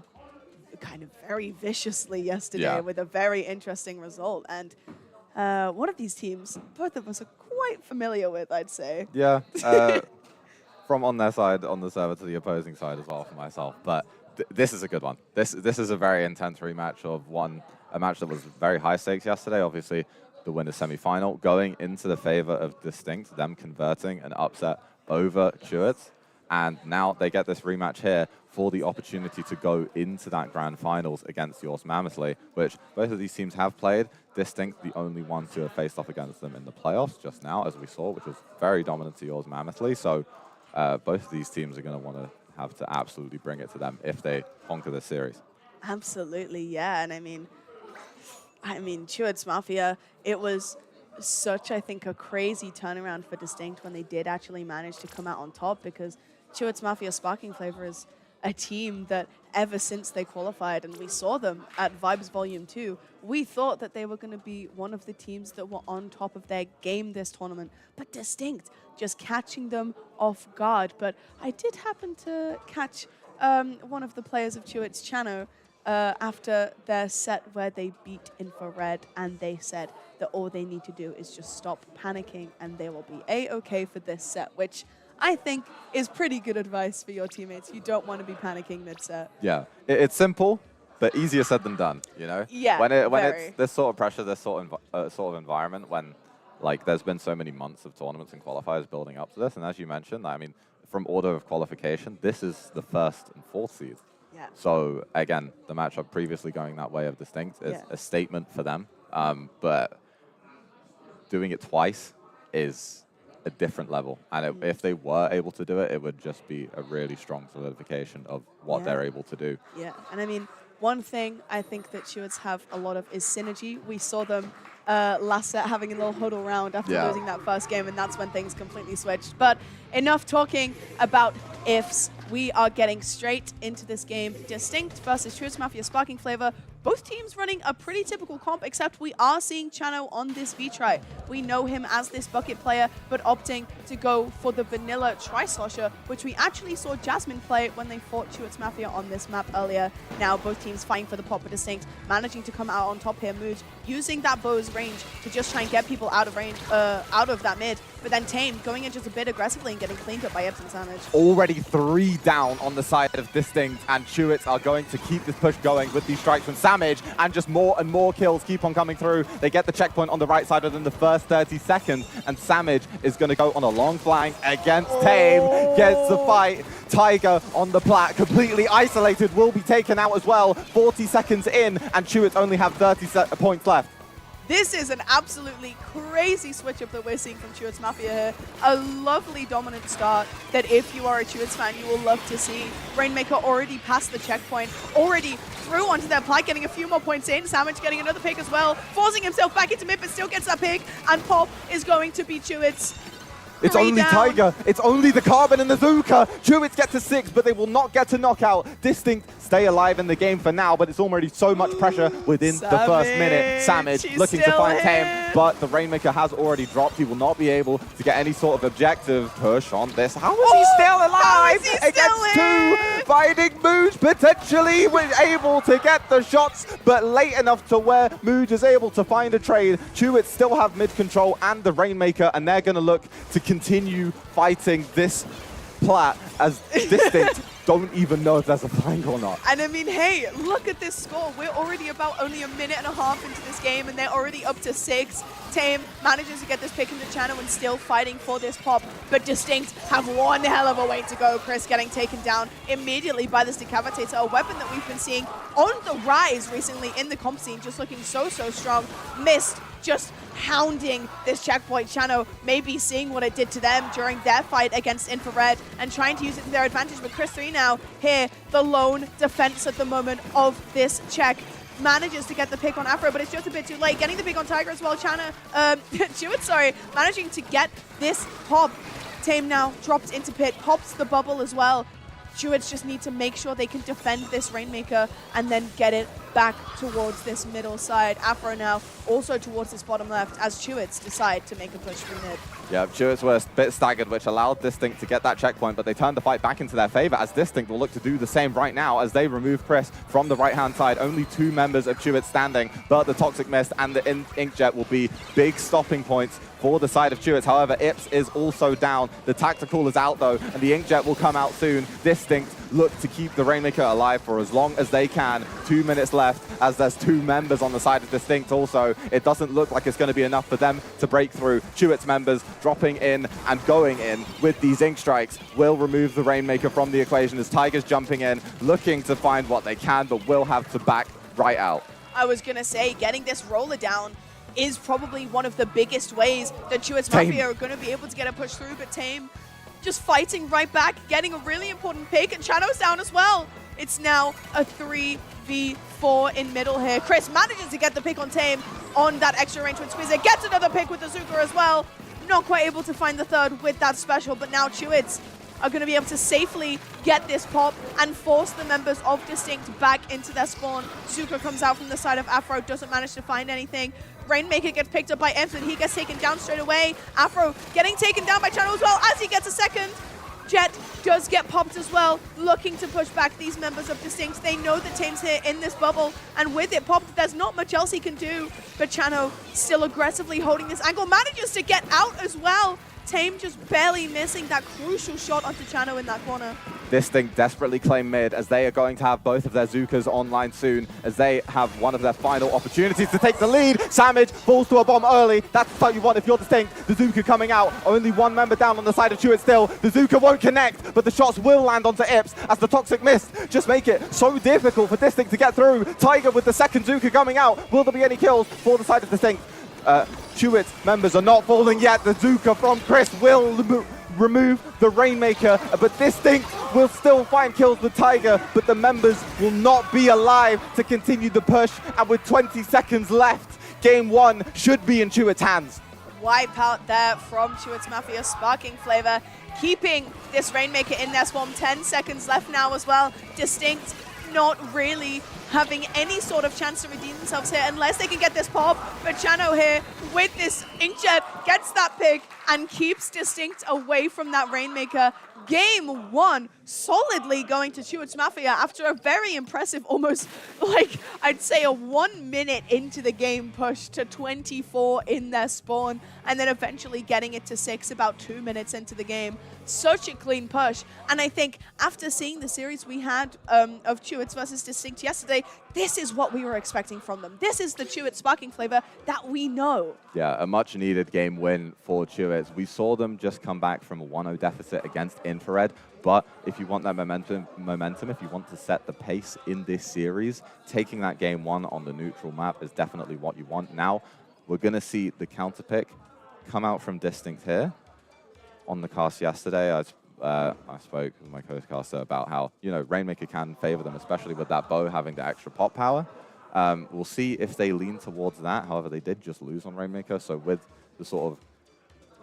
Speaker 2: kind of very viciously yesterday with a very interesting result. And one of these teams, both of us are quite familiar with, I'd say.
Speaker 8: Yeah. From on their side, on the server, to the opposing side as well for myself. But this is a good one. This is a very intense rematch of a match that was very high stakes yesterday. Obviously, the winner's semi-final going into the favor of Distinct, them converting an upset over Chewits. And now they get this rematch here for the opportunity to go into that grand finals against Yours Mammothly, which both of these teams have played. Distinct, the only one to have faced off against them in the playoffs just now, as we saw, which was very dominant to Yours Mammothly. So both of these teams are going to want to have to absolutely bring it to them if they conquer this series.
Speaker 2: Absolutely, yeah. And I mean, Chewits Mafia, it was such, I think, a crazy turnaround for Distinct when they did actually manage to come out on top, because Chewits Mafia Sparking Flavor is a team that ever since they qualified, and we saw them at Vibes Volume 2, we thought that they were going to be one of the teams that were on top of their game this tournament. But Distinct just catching them off guard. But I did happen to catch one of the players of Chewits channel after their set where they beat Infrared, and they said that all they need to do is just stop panicking and they will be A-okay for this set, which I think is pretty good advice for your teammates. You don't want to be panicking mid-set.
Speaker 8: Yeah, it's simple, but easier said than done, you know?
Speaker 2: Yeah,
Speaker 8: when it's this sort of pressure, this sort of environment, when like there's been so many months of tournaments and qualifiers building up to this, and as you mentioned, I mean, from order of qualification, this is the 1st and 4th seed.
Speaker 2: Yeah.
Speaker 8: So again, the matchup previously going that way of Distinct is a statement for them, but doing it twice is a different level. And if they were able to do it, it would just be a really strong solidification of what they're able to do.
Speaker 2: Yeah, and I mean, one thing I think that Chewits have a lot of is synergy. We saw them last set having a little huddle round after losing that first game, and that's when things completely switched. But enough talking about ifs. We are getting straight into this game. Distinct versus Chewits Mafia Sparking Flavor. Both teams running a pretty typical comp, except we are seeing Chano on this V-Try. We know him as this bucket player, but opting to go for the vanilla Tri-Slosher, which we actually saw Jasmine play when they fought Chewits Mafia on this map earlier. Now both teams fighting for the pot, but Distinct managing to come out on top here. Mooj using that bow's range to just try and get people out of range, out of that mid. But then Tame going in just a bit aggressively and getting cleaned up by Epson Savage.
Speaker 8: Already 3 down on the side of Distinct, and Chewits are going to keep this push going with these strikes from Savage, and just more and more kills keep on coming through. They get the checkpoint on the right side within the first 30 seconds, and Savage is going to go on a long flank against Tame, gets the fight. Tiger on the plat, completely isolated, will be taken out as well. 40 seconds in, and Chewits only have 30 points left.
Speaker 2: This is an absolutely crazy switch up that we're seeing from Chewits Mafia here. A lovely dominant start that if you are a Chewits fan, you will love to see. Rainmaker already past the checkpoint, already through onto their plat, getting a few more points in. Savage getting another pick as well, forcing himself back into mid, but still gets that pick. And Pop is going to be Chewits.
Speaker 8: It's only Tiger. It's only the Carbon and the Zuka. Chewits get to 6, but they will not get to knockout. Distinct stay alive in the game for now, but it's already so much pressure within the first minute. Savage looking to find Tame, but the Rainmaker has already dropped. He will not be able to get any sort of objective push on this. How is he still alive? Against 2, fighting Mooj, potentially able to get the shots, but late enough to where Mooj is able to find a trade. Chewits still have mid control and the Rainmaker, and they're going to look to continue fighting this plat as Distinct don't even know if there's a flank or not.
Speaker 2: And I mean, hey, look at this score. We're already about only a minute and a half into this game, and they're already up to 6. Tame manages to get this pick in the channel and still fighting for this pop, but Distinct have one hell of a way to go. Chris getting taken down immediately by this Decapitator, a weapon that we've been seeing on the rise recently in the comp scene, just looking so strong. Mist just hounding this checkpoint. Chano maybe seeing what it did to them during their fight against Infrared and trying to use it to their advantage, but Chris 3 now here, the lone defense at the moment of this check. Manages to get the pick on Afro, but it's just a bit too late. Getting the pick on Tiger as well. Chewits, sorry, managing to get this pop. Tame now dropped into pit, pops the bubble as well. Chewits just need to make sure they can defend this Rainmaker and then get it back towards this middle side. Afro now also towards this bottom left as Chewits decide to make a push through mid.
Speaker 8: Yeah, Chewits were a bit staggered, which allowed Distinct to get that checkpoint, but they turned the fight back into their favor as Distinct will look to do the same right now as they remove Chris from the right-hand side. Only 2 members of Chewits standing, but the Toxic Mist and the Inkjet will be big stopping points for the side of Chewits. However, Ips is also down. The Tactical is out though, and the Inkjet will come out soon. Distinct look to keep the Rainmaker alive for as long as they can. 2 minutes left as there's 2 members on the side of Distinct also. It doesn't look like it's going to be enough for them to break through. Chewits members dropping in and going in with these Ink Strikes will remove the Rainmaker from the equation as Tiger's jumping in, looking to find what they can, but will have to back right out.
Speaker 2: I was going to say, getting this roller down is probably one of the biggest ways that Chewits Mafia are going to be able to get a push through, but Tame just fighting right back, getting a really important pick, and Chano's down as well. It's now a 3v4 in middle here. Chris manages to get the pick on Tame on that extra range with Squeezer, gets another pick with the Zuka as well. Not quite able to find the third with that special, but now Chewits are going to be able to safely get this pop and force the members of Distinct back into their spawn. Zuka comes out from the side of Afro, doesn't manage to find anything. Rainmaker gets picked up by Ems, and he gets taken down straight away. Afro getting taken down by Chano as well as he gets a second. Jet does get popped as well, looking to push back these members of Distinct. They know that Tame's here in this bubble, and with it popped, there's not much else he can do. But Chano still aggressively holding this angle, manages to get out as well. Tame just barely missing that crucial shot onto Chano in that corner.
Speaker 8: Distinct desperately claim mid as they are going to have both of their Zukas online soon as they have one of their final opportunities to take the lead. Samage falls to a bomb early. That's what you want if you're Distinct. The Zuka coming out. Only 1 member down on the side of Chewits still. The Zuka won't connect, but the shots will land onto Ips as the Toxic Mist just make it so difficult for Distinct to get through. Tiger with the second Zuka coming out. Will there be any kills for the side of Distinct? Chewits members are not falling yet. The Zuka from Chris will remove the Rainmaker, but Distinct will still find kills with Tiger, but the members will not be alive to continue the push. And with 20 seconds left, game 1 should be in Chewits' hands.
Speaker 2: Wipe out there from Chewits Mafia, Sparking Flavor, keeping this Rainmaker in their spawn. 10 seconds left now as well. Distinct not really having any sort of chance to redeem themselves here unless they can get this pop. But Chano here with this Inkjet gets that pick and keeps Distinct away from that Rainmaker. Game 1 solidly going to Chewits Mafia after a very impressive, almost like I'd say a 1 minute into the game push to 24 in their spawn, and then eventually getting it to 6 about 2 minutes into the game. Such a clean push, and I think after seeing the series we had of Chewits versus Distinct yesterday, this is what we were expecting from them. This is the Chewits Sparking Flavor that we know.
Speaker 8: Yeah, a much-needed game win for Chewits. We saw them just come back from a 1-0 deficit against Infrared, but if you want that momentum, if you want to set the pace in this series, taking that game 1 on the neutral map is definitely what you want. Now, we're going to see the counter pick come out from Distinct here. On the cast yesterday, I spoke with my co-caster about how, you know, Rainmaker can favor them, especially with that bow having the extra pop power. We'll see if they lean towards that. However, they did just lose on Rainmaker, so with the sort of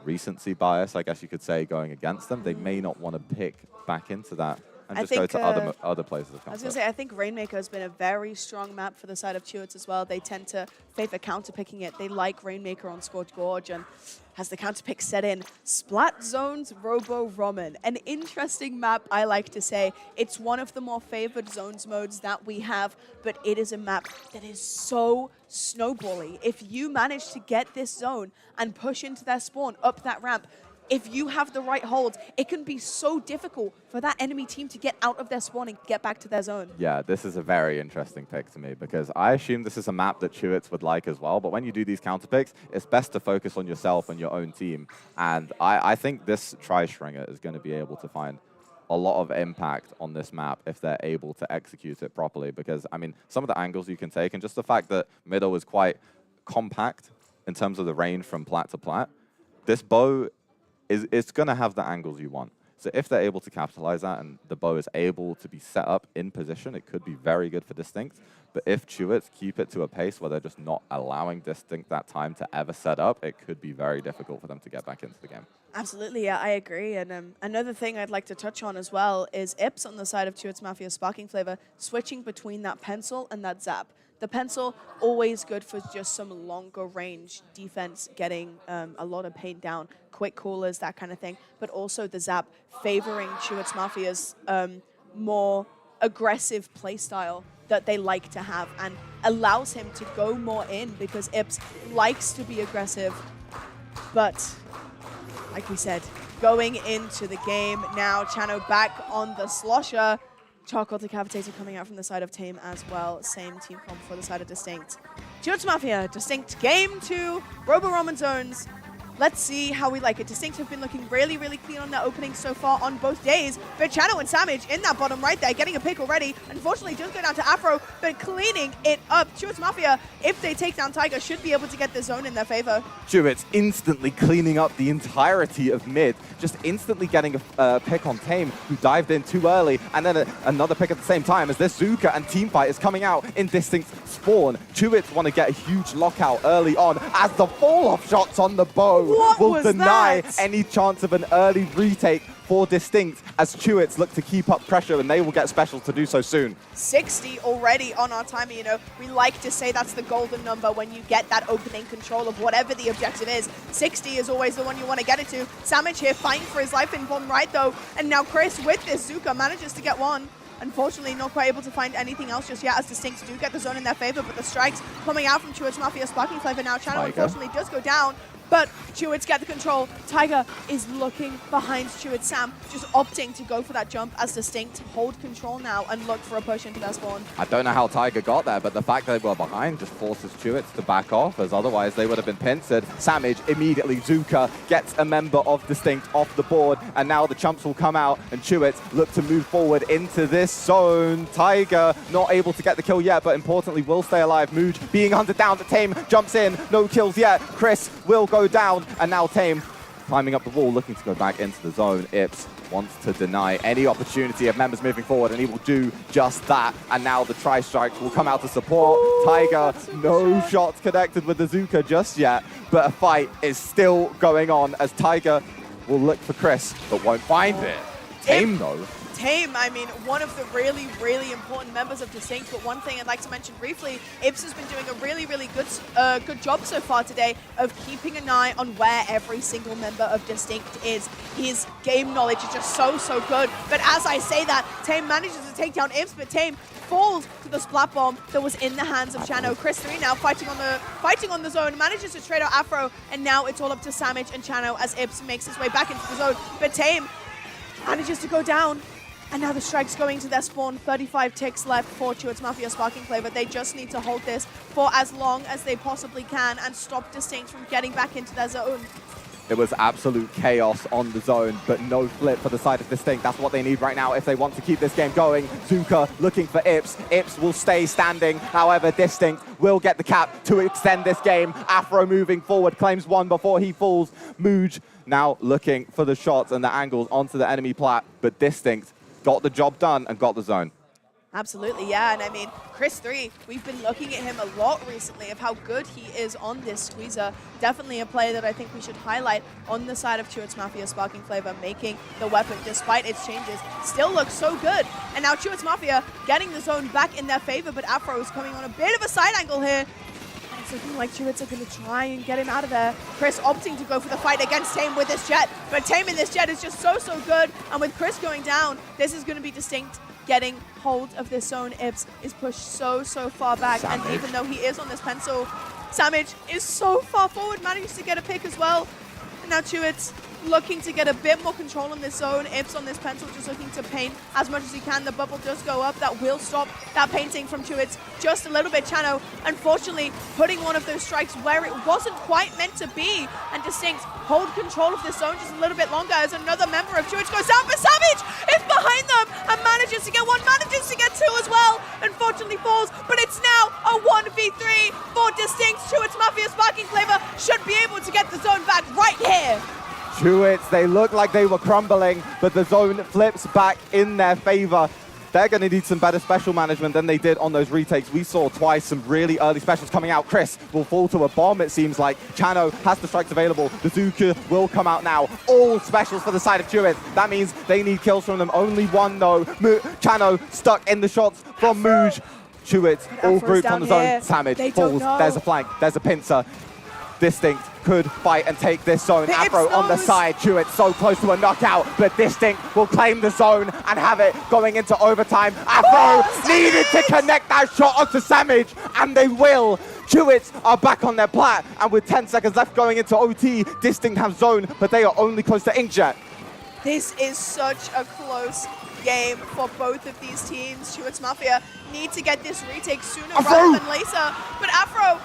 Speaker 8: recency bias, I guess you could say, going against them, they may not want to pick back into that and just go to other places of comfort.
Speaker 2: I was going to say, I think Rainmaker has been a very strong map for the side of Chewits as well. They tend to favor counter-picking it. They like Rainmaker on Scorched Gorge, and as the counter-pick set in, Splat Zones Robo Roman. An interesting map, I like to say. It's one of the more favored zones modes that we have, but it is a map that is so snowbally. If you manage to get this zone and push into their spawn up that ramp, if you have the right holds, it can be so difficult for that enemy team to get out of their spawn and get back to their zone.
Speaker 8: Yeah, this is a very interesting pick to me because I assume this is a map that Chewits would like as well, but when you do these counter picks, it's best to focus on yourself and your own team. And I think this Tri-Stringer is going to be able to find a lot of impact on this map if they're able to execute it properly because, I mean, some of the angles you can take and just the fact that middle is quite compact in terms of the range from plat to plat, this bow it's going to have the angles you want. So if they're able to capitalize that and the bow is able to be set up in position, it could be very good for Distinct. But if Chewits keep it to a pace where they're just not allowing Distinct that time to ever set up, it could be very difficult for them to get back into the game.
Speaker 2: Absolutely, yeah, I agree. And another thing I'd like to touch on as well is Ips on the side of Chewits Mafia Sparking Flavor, switching between that pencil and that zap. The pencil, always good for just some longer range defense, getting a lot of paint down, quick callers, that kind of thing. But also the zap favoring Chewits Mafia's more aggressive playstyle that they like to have and allows him to go more in because Ips likes to be aggressive. But like we said, going into the game now, Chano back on the slosher. Charcoal Decapitator coming out from the side of Tame as well. Same team comp for the side of Distinct. Chewits Mafia, Distinct game 2, Robo-Roman zones. Let's see how we like it. Distinct have been looking really, really clean on their openings so far on both days. But Chano and Samage in that bottom right there, getting a pick already. Unfortunately, does go down to Afro, but cleaning it up. Chewits Mafia, if they take down Tiger, should be able to get the zone in their favor.
Speaker 8: Chewits instantly cleaning up the entirety of mid, just instantly getting a pick on Tame, who dived in too early, and then another pick at the same time as this Zuka and Teamfight is coming out in Distinct spawn. Chewits want to get a huge lockout early on as the fall-off shots on the bow will deny any chance of an early retake for Distinct as Chewits look to keep up pressure, and they will get special to do so soon.
Speaker 2: 60 already on our timer, you know. We like to say that's the golden number when you get that opening control of whatever the objective is. 60 is always the one you want to get it to. Samage here fighting for his life in bottom right, though. And now Chris, with this Zuka, manages to get one. Unfortunately, not quite able to find anything else just yet, as Distinct do get the zone in their favor, but the strikes coming out from Chewits Mafia Sparking Flavor now. Channel unfortunately does go down, but Chewits get the control. Tiger is looking behind Chewits Sam, just opting to go for that jump as Distinct hold control now and look for a push into their spawn.
Speaker 8: I don't know how Tiger got there, but the fact that they were behind just forces Chewits to back off, as otherwise they would have been pincered. Samage immediately, Zuka gets a member of Distinct off the board, and now the chumps will come out, and Chewits look to move forward into this zone. Tiger not able to get the kill yet, but importantly will stay alive. Mooj being hunted down, but Tame jumps in, no kills yet. Chris will go down, and now Tame climbing up the wall, looking to go back into the zone. Ips wants to deny any opportunity of members moving forward, and he will do just that. And now the tri-strikes will come out to support. Ooh, Tiger, no shots connected with the Zuka just yet, but a fight is still going on as Tiger will look for Chris, but won't find it. Tame, though.
Speaker 2: Tame, I mean, one of the really, really important members of Distinct, but one thing I'd like to mention briefly, Ips has been doing a really, really good job so far today of keeping an eye on where every single member of Distinct is. His game knowledge is just so, so good. But as I say that, Tame manages to take down Ips, but Tame falls to the splat bomb that was in the hands of Chano. Chris 3 now fighting on the zone, manages to trade out Afro, and now it's all up to Samage and Chano as Ips makes his way back into the zone. But Tame manages to go down. And now the strike's going to their spawn. 35 ticks left for Chewits Mafia Sparking Flavor. They just need to hold this for as long as they possibly can and stop Distinct from getting back into their zone.
Speaker 8: It was absolute chaos on the zone, but no flip for the side of Distinct. That's what they need right now if they want to keep this game going. Zuka looking for Ips. Ips will stay standing. However, Distinct will get the cap to extend this game. Afro moving forward, claims one before he falls. Mooj now looking for the shots and the angles onto the enemy plat, but Distinct got the job done and got the zone.
Speaker 2: Absolutely, yeah. And I mean, Chris 3, we've been looking at him a lot recently of how good he is on this squeezer. Definitely a player that I think we should highlight on the side of Chewits Mafia Sparking Flavor, making the weapon, despite its changes, still looks so good. And now Chewits Mafia getting the zone back in their favor, but Afro is coming on a bit of a side angle here. It's looking like Chewits are going to try and get him out of there. Chris opting to go for the fight against Tame with this jet, but Tame in this jet is just so, so good. And with Chris going down, this is going to be Distinct getting hold of this zone. Ips is pushed so, so far back. Samage. And even though he is on this pencil, Samage is so far forward, manages to get a pick as well. And now Chewits looking to get a bit more control in this zone. Ips on this pencil just looking to paint as much as he can. The bubble does go up. That will stop that painting from Chewits just a little bit. Chano, unfortunately, putting one of those strikes where it wasn't quite meant to be. And Distinct hold control of this zone just a little bit longer as another member of Chewits goes down. But Samage is behind them and manages to get one, manages to get two as well. Unfortunately falls, but it's now a 1v3 for Distinct. Chewits Mafia Sparking Flavor should be able to get the zone back right here.
Speaker 8: Chewits, they look like they were crumbling, but the zone flips back in their favor. They're going to need some better special management than they did on those retakes. We saw twice some really early specials coming out. Chris will fall to a bomb, it seems like. Chano has the strikes available. The Zuka will come out now. All specials for the side of Chewits. That means they need kills from them. Only one, though. Chano stuck in the shots from Mooj. Chewits, all grouped on the zone. Samage falls. There's a flank. There's a pincer. Distinct could fight and take this zone. Afro on the side. Chewits so close to a knockout, but Distinct will claim the zone and have it going into overtime. Afro needed to connect that shot onto Samage, and they will. Chewits are back on their plat, and with 10 seconds left going into OT, Distinct have zone, but they are only close to Inkjet.
Speaker 2: This is such a close game for both of these teams. Chewits Mafia need to get this retake sooner rather than later, but Afro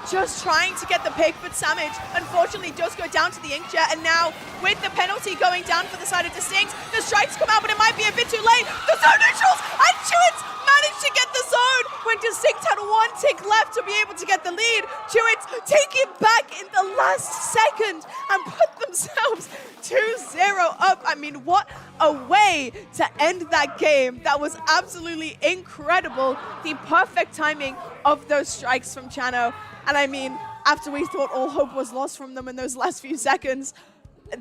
Speaker 2: just trying to get the pick, but Samage unfortunately does go down to the Inkjet, and now with the penalty going down for the side of Distinct, the strikes come out, but it might be a bit too late. The zone neutrals, and Chewits managed to get the zone when Distinct had one tick left to be able to get the lead. Chewits take it back in the last second and put themselves 2-0 up. I mean, what a way to end that game. That was absolutely incredible. The perfect timing of those strikes from Chano. And I mean, after we thought all hope was lost from them in those last few seconds,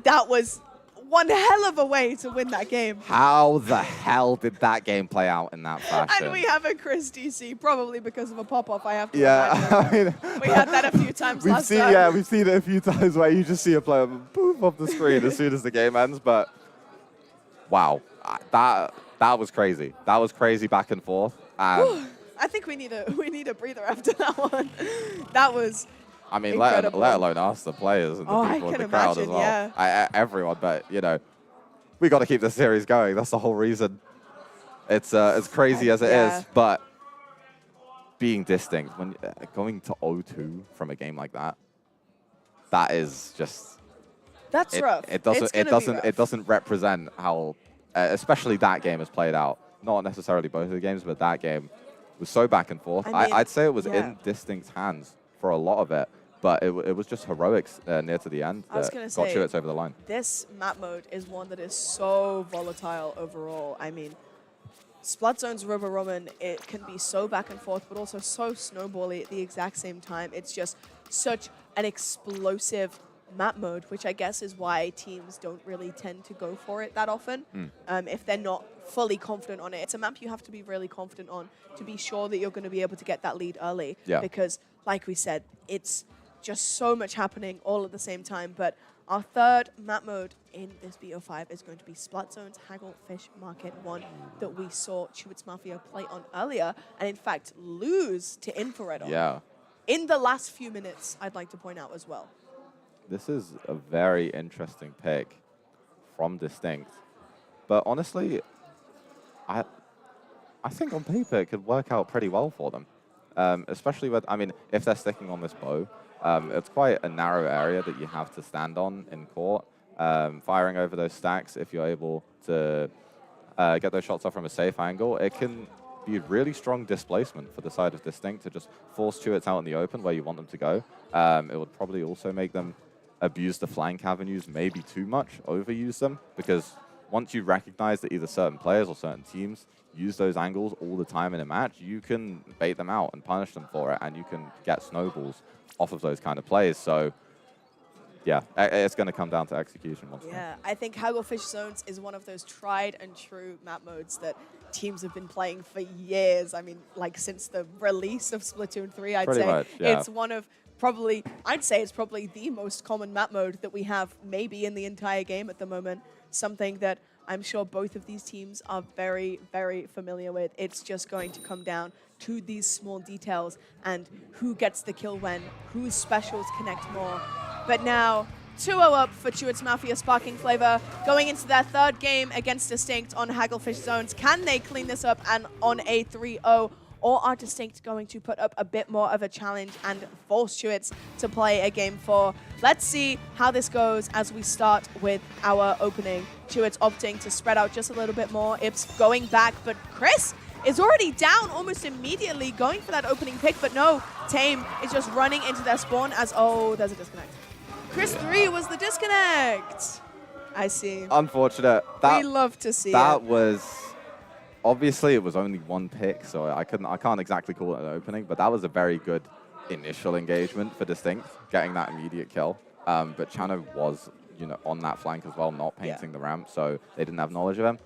Speaker 2: that was one hell of a way to win that game.
Speaker 8: How the hell did that game play out in that fashion?
Speaker 2: And we have a Chris DC, probably because of a pop-off, I have to
Speaker 8: I mean,
Speaker 2: we had that a few times last time.
Speaker 8: Yeah, we've seen it a few times where you just see a player poof off the screen as soon as the game ends, but wow, that was crazy. That was crazy back and forth. And
Speaker 2: I think we need a breather after that one. That was
Speaker 8: I mean, let alone us, the players and the people in the crowd as well.
Speaker 2: Yeah.
Speaker 8: Everyone, but you know, we got to keep the series going. That's the whole reason. It's as crazy as it is, but being Distinct when going to 0-2 from a game like that, that is just.
Speaker 2: That's rough.
Speaker 8: It doesn't represent how, especially that game has played out. Not necessarily both of the games, but that game was so back and forth.
Speaker 2: I mean,
Speaker 8: I'd say it was in Distinct's hands for a lot of it, but it was just heroics near to the end that got Chewits over the line.
Speaker 2: This map mode is one that is so volatile overall. I mean, Splat Zone's Robo Roman, it can be so back and forth, but also so snowbally at the exact same time. It's just such an explosive map mode, which I guess is why teams don't really tend to go for it that often if they're not fully confident on it. It's a map you have to be really confident on to be sure that you're going to be able to get that lead early.
Speaker 8: Yeah.
Speaker 2: Because, like we said, it's just so much happening all at the same time. But our third map mode in this BO5 is going to be Splat Zone's Hagglefish Market 1 that we saw Chewits Mafia play on earlier, and in fact lose to Infrared on. In the last few minutes, I'd like to point out as well.
Speaker 8: This is a very interesting pick from Distinct, but honestly, I think on paper it could work out pretty well for them, especially with, I mean, if they're sticking on this bow, it's quite a narrow area that you have to stand on in court. Firing over those stacks, if you're able to get those shots off from a safe angle, it can be really strong displacement for the side of Distinct to just force Chewits out in the open where you want them to go. It would probably also make them abuse the flank avenues maybe too much, overuse them, because once you recognize that either certain players or certain teams use those angles all the time in a match, you can bait them out and punish them for it, and you can get snowballs off of those kind of plays. So yeah, it's going to come down to execution once again.
Speaker 2: I think Hagglefish Zones is one of those tried and true map modes that teams have been playing for years. I mean, like since the release of Splatoon 3, I'd
Speaker 8: Pretty
Speaker 2: say.
Speaker 8: much, yeah.
Speaker 2: It's one of probably, I'd say it's probably the most common map mode that we have maybe in the entire game at the moment. Something that I'm sure both of these teams are very, very familiar with. It's just going to come down to these small details and who gets the kill when, whose specials connect more. But now, 2-0 up for Chewits Mafia Sparking Flavor, going into their third game against Distinct on Hagglefish Zones. Can they clean this up and on a 3-0? Or are Distinct going to put up a bit more of a challenge and force Chewits to play a game 4? Let's see how this goes as we start with our opening. Chewits opting to spread out just a little bit more. Ips going back, but Chris is already down almost immediately, going for that opening pick, but no, Tame is just running into their spawn as, oh, there's a disconnect. Chris 3 was the disconnect. I see.
Speaker 8: Unfortunate.
Speaker 2: We love to see
Speaker 8: that
Speaker 2: it.
Speaker 8: was obviously it was only one pick, so I can't exactly call it an opening, but that was a very good initial engagement for Distinct, getting that immediate kill. But Chano was, on that flank as well, not painting the ramp, so they didn't have knowledge of him.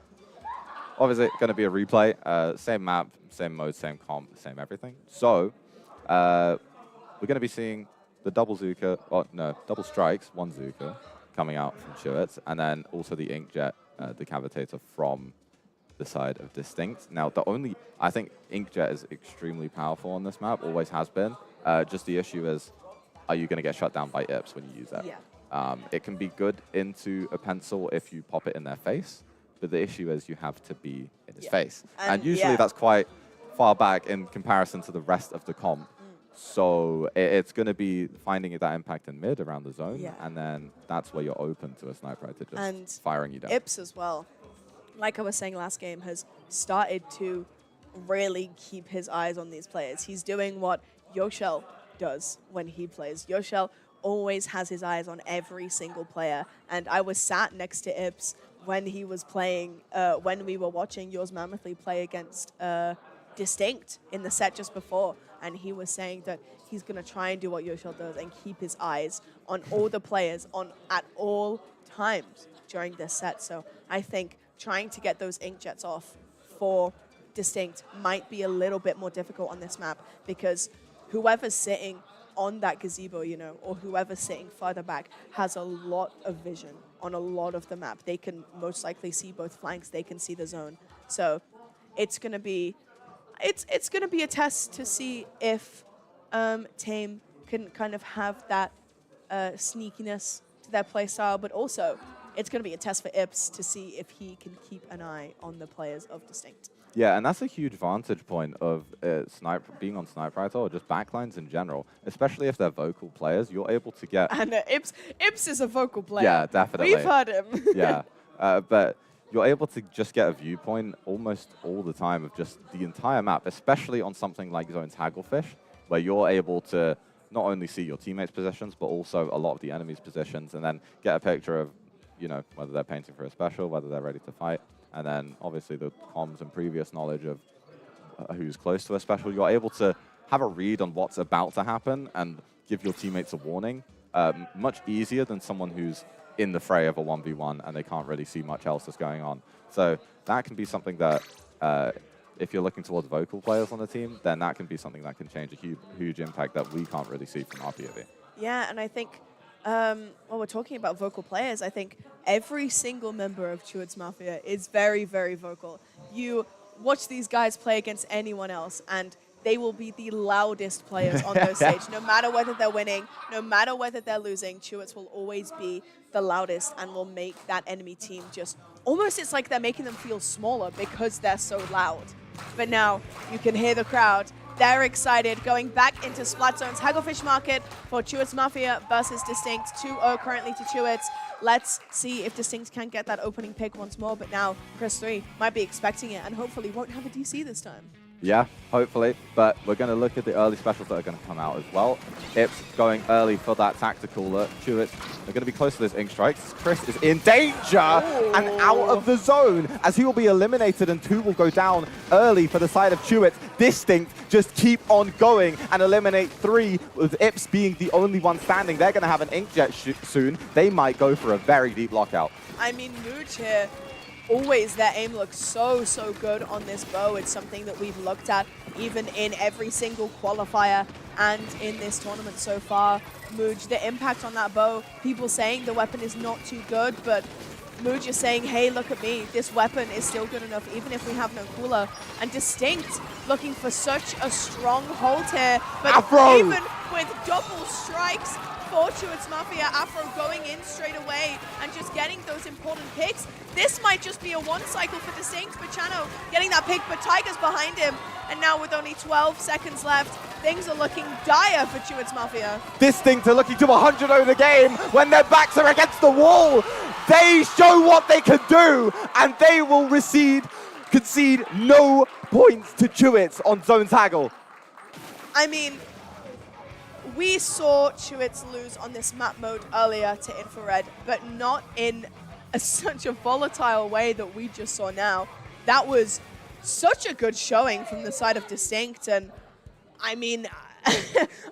Speaker 8: Obviously, going to be a replay. Same map, same mode, same comp, same everything. So we're going to be seeing the double Zuka, double strikes, one Zuka coming out from Chewits, and then also the Inkjet decavitator from the side of Distinct. Now, I think Inkjet is extremely powerful on this map, always has been. Just the issue is, are you going to get shut down by Ips when you use it?
Speaker 2: Yeah.
Speaker 8: It can be good into a pencil if you pop it in their face, but the issue is you have to be in his face. And usually that's quite far back in comparison to the rest of the comp. So it's going to be finding that impact in mid around the zone, and then that's where you're open to a sniper to just firing you down.
Speaker 2: Ips as well, like I was saying last game, has started to really keep his eyes on these players. He's doing what Yoshel does when he plays. Yoshel always has his eyes on every single player, and I was sat next to Ips when he was playing, when we were watching Yours Mammothly play against Distinct in the set just before, and he was saying that he's going to try and do what Yoshel does and keep his eyes on all the players at all times during this set. So I think trying to get those Inkjets off for Distinct might be a little bit more difficult on this map, because whoever's sitting on that gazebo, or whoever's sitting further back has a lot of vision on a lot of the map. They can most likely see both flanks. They can see the zone. So it's going to be a test to see if Tame can kind of have that sneakiness to their playstyle, but also it's going to be a test for Ips to see if he can keep an eye on the players of Distinct.
Speaker 8: Yeah, and that's a huge vantage point of being on Sniper Rifle or just backlines in general, especially if they're vocal players. You're able to get...
Speaker 2: And Ips is a vocal player.
Speaker 8: Yeah, definitely.
Speaker 2: We've heard him.
Speaker 8: Yeah, but you're able to just get a viewpoint almost all the time of just the entire map, especially on something like Zone's Hagglefish, where you're able to not only see your teammates' positions, but also a lot of the enemy's positions, and then get a picture of, whether they're painting for a special, whether they're ready to fight. And then, obviously, the comms and previous knowledge of who's close to a special. You're able to have a read on what's about to happen and give your teammates a warning much easier than someone who's in the fray of a 1v1 and they can't really see much else that's going on. So that can be something that, if you're looking towards vocal players on the team, then that can be something that can change a huge impact that we can't really see from our POV.
Speaker 2: Yeah, and I think, while we're talking about vocal players, I think every single member of Chewits Mafia is very, very vocal. You watch these guys play against anyone else, and they will be the loudest players on those stage. No matter whether they're winning, no matter whether they're losing, Chewits will always be the loudest and will make that enemy team just, almost it's like they're making them feel smaller because they're so loud. But now you can hear the crowd. They're excited, going back into Splat Zone's Hagglefish Market for Chewits Mafia versus Distinct. 2-0 currently to Chewits. Let's see if Distinct can get that opening pick once more, but now Chris 3 might be expecting it and hopefully won't have a DC this time.
Speaker 8: Yeah, hopefully, but we're going to look at the early specials that are going to come out as well. Ips going early for that tactical look. Chewits are going to be close to those ink strikes. Chris is in danger and out of the zone as he will be eliminated, and 2 will go down early for the side of Chewits. Distinct just keep on going and eliminate 3, with Ips being the only one standing. They're going to have an inkjet soon. They might go for a very deep lockout.
Speaker 2: I mean, Mooch here, always their aim looks so, so good on this bow. It's something that we've looked at even in every single qualifier and in this tournament so far. Mooj, the impact on that bow, people saying the weapon is not too good, but Mooj is saying, hey, look at me, this weapon is still good enough even if we have no cooler. And Distinct looking for such a strong hold here, but
Speaker 8: Afro!
Speaker 2: Even with double strikes for Chewits Mafia, Afro going in straight away and just getting those important picks. This might just be a one cycle for Distinct, but Chano getting that pick, but Tiger's behind him. And now with only 12 seconds left, things are looking dire for Chewits Mafia.
Speaker 8: Distinct are looking to 100-0 the game when their backs are against the wall. They show what they can do, and they will concede no points to Chewits on Zone's Haggle.
Speaker 2: I mean, we saw Chewits lose on this map mode earlier to Infrared, but not in such a volatile way that we just saw now. That was such a good showing from the side of Distinct, and I mean,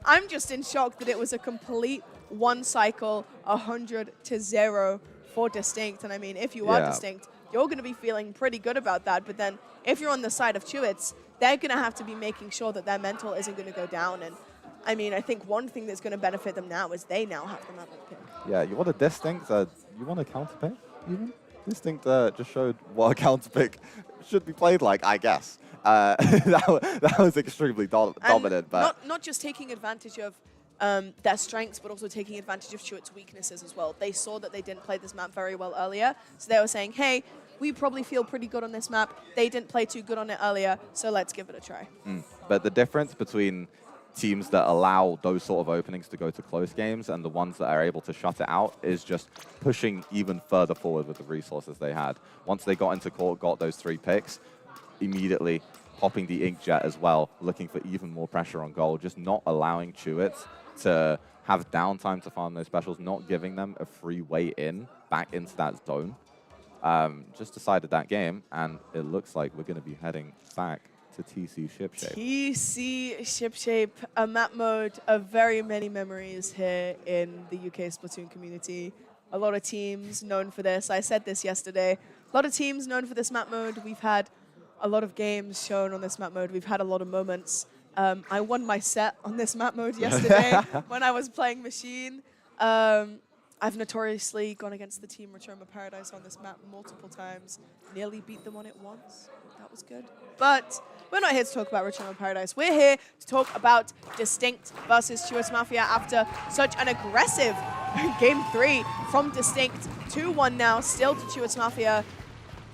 Speaker 2: I'm just in shock that it was a complete one cycle, 100-0 for Distinct. And I mean, if you are Distinct, you're going to be feeling pretty good about that. But then if you're on the side of Chewits, they're going to have to be making sure that their mental isn't going to go down. And I mean, I think one thing that's going to benefit them now is they now have the map pick.
Speaker 8: Yeah, you want a Distinct, you want a counter pick even? Distinct just showed what a counter pick should be played like, I guess. That was extremely dominant. But
Speaker 2: not just taking advantage of their strengths, but also taking advantage of Chewits' weaknesses as well. They saw that they didn't play this map very well earlier, so they were saying, hey, we probably feel pretty good on this map. They didn't play too good on it earlier, so let's give it a try.
Speaker 8: But the difference between teams that allow those sort of openings to go to close games and the ones that are able to shut it out is just pushing even further forward with the resources they had. Once they got into court, got those 3 picks, immediately popping the Inkjet as well, looking for even more pressure on goal, just not allowing Chewits to have downtime to farm those specials, not giving them a free way in, back into that zone. Just decided that game, and it looks like we're going to be heading back to TC Shipshape.
Speaker 2: TC Shipshape, a map mode of very many memories here in the UK Splatoon community. A lot of teams known for this. I said this yesterday. A lot of teams known for this map mode. We've had a lot of games shown on this map mode. We've had a lot of moments. I won my set on this map mode yesterday when I was playing Machine. I've notoriously gone against the team Return of Paradise on this map multiple times. Nearly beat them on it once. That was good. But we're not here to talk about Return of Paradise. We're here to talk about Distinct versus Chewits Mafia after such an aggressive Game 3 from Distinct. 2-1 now, still to Chewits Mafia.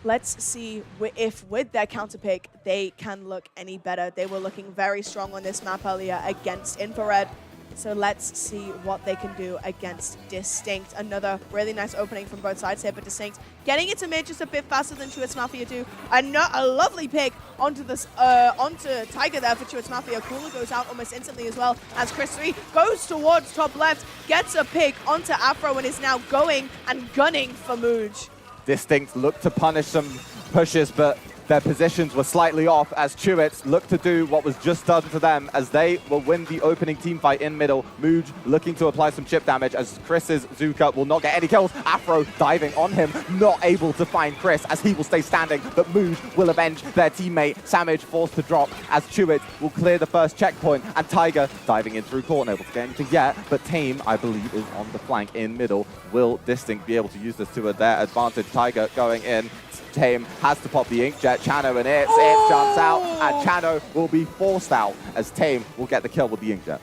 Speaker 2: Let's see if with their counter pick, they can look any better. They were looking very strong on this map earlier against Infrared. So let's see what they can do against Distinct. Another really nice opening from both sides here, but Distinct getting it to mid just a bit faster than Chewits Mafia do. A lovely pick onto this onto Tiger there for Chewits Mafia. Cooler goes out almost instantly as well as Chris3 goes towards top left, gets a pick onto Afro and is now going and gunning for Mooj.
Speaker 8: Distinct looked to punish some pushes, but their positions were slightly off as Chewits looked to do what was just done to them as they will win the opening team fight in middle. Mooj looking to apply some chip damage as Chris's Zuka will not get any kills. Afro diving on him, not able to find Chris as he will stay standing, but Mooj will avenge their teammate. Samage forced to drop as Chewits will clear the first checkpoint, and Tiger diving in through court, unable to get anything yet, but Tame, I believe, is on the flank in middle. Will Distinct be able to use this to their advantage? Tiger going in. Tame has to pop the Inkjet. Chano and Ips. Ips jumps out, and Chano will be forced out as Tame will get the kill with the Inkjet.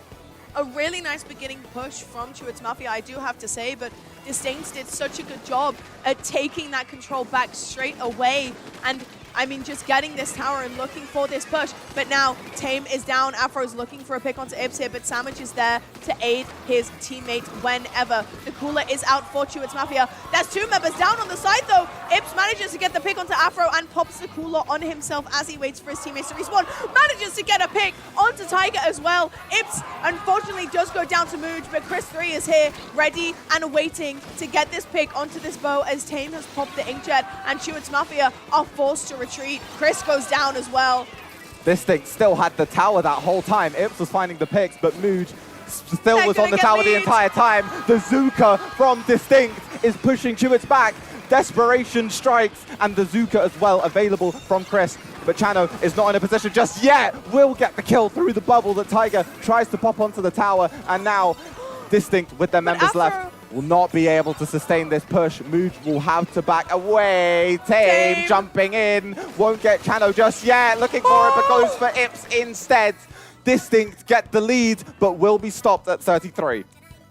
Speaker 2: A really nice beginning push from Chewits Mafia, I do have to say, but Distinct did such a good job at taking that control back straight away. And I mean, just getting this tower and looking for this push. But now Tame is down. Afro's looking for a pick onto Ips here, but Samage is there to aid his teammate whenever. The cooler is out for Chewits Mafia. There's 2 members down on the side, though. Ips manages to get the pick onto Afro and pops the cooler on himself as he waits for his teammates to respawn. Manages to get a pick onto Tiger as well. Ips, unfortunately, does go down to Mooj, but Chris3 is here, ready and waiting to get this pick onto this bow as Tame has popped the Inkjet, and Chewits Mafia are forced to retreat. Chris goes down as well.
Speaker 8: Distinct still had the tower that whole time. Ips was finding the picks, but Mooj still was on the tower the entire time. The Zuka from Distinct is pushing Chewits back. Desperation strikes, and the Zuka as well available from Chris. But Chano is not in a position just yet. Will get the kill through the bubble that Tiger tries to pop onto the tower. And now Distinct with their members left will not be able to sustain this push. Mooj will have to back away. Tame jumping in. Won't get Chano just yet. Looking for it, but goes for Ips instead. Distinct get the lead, but will be stopped at 33.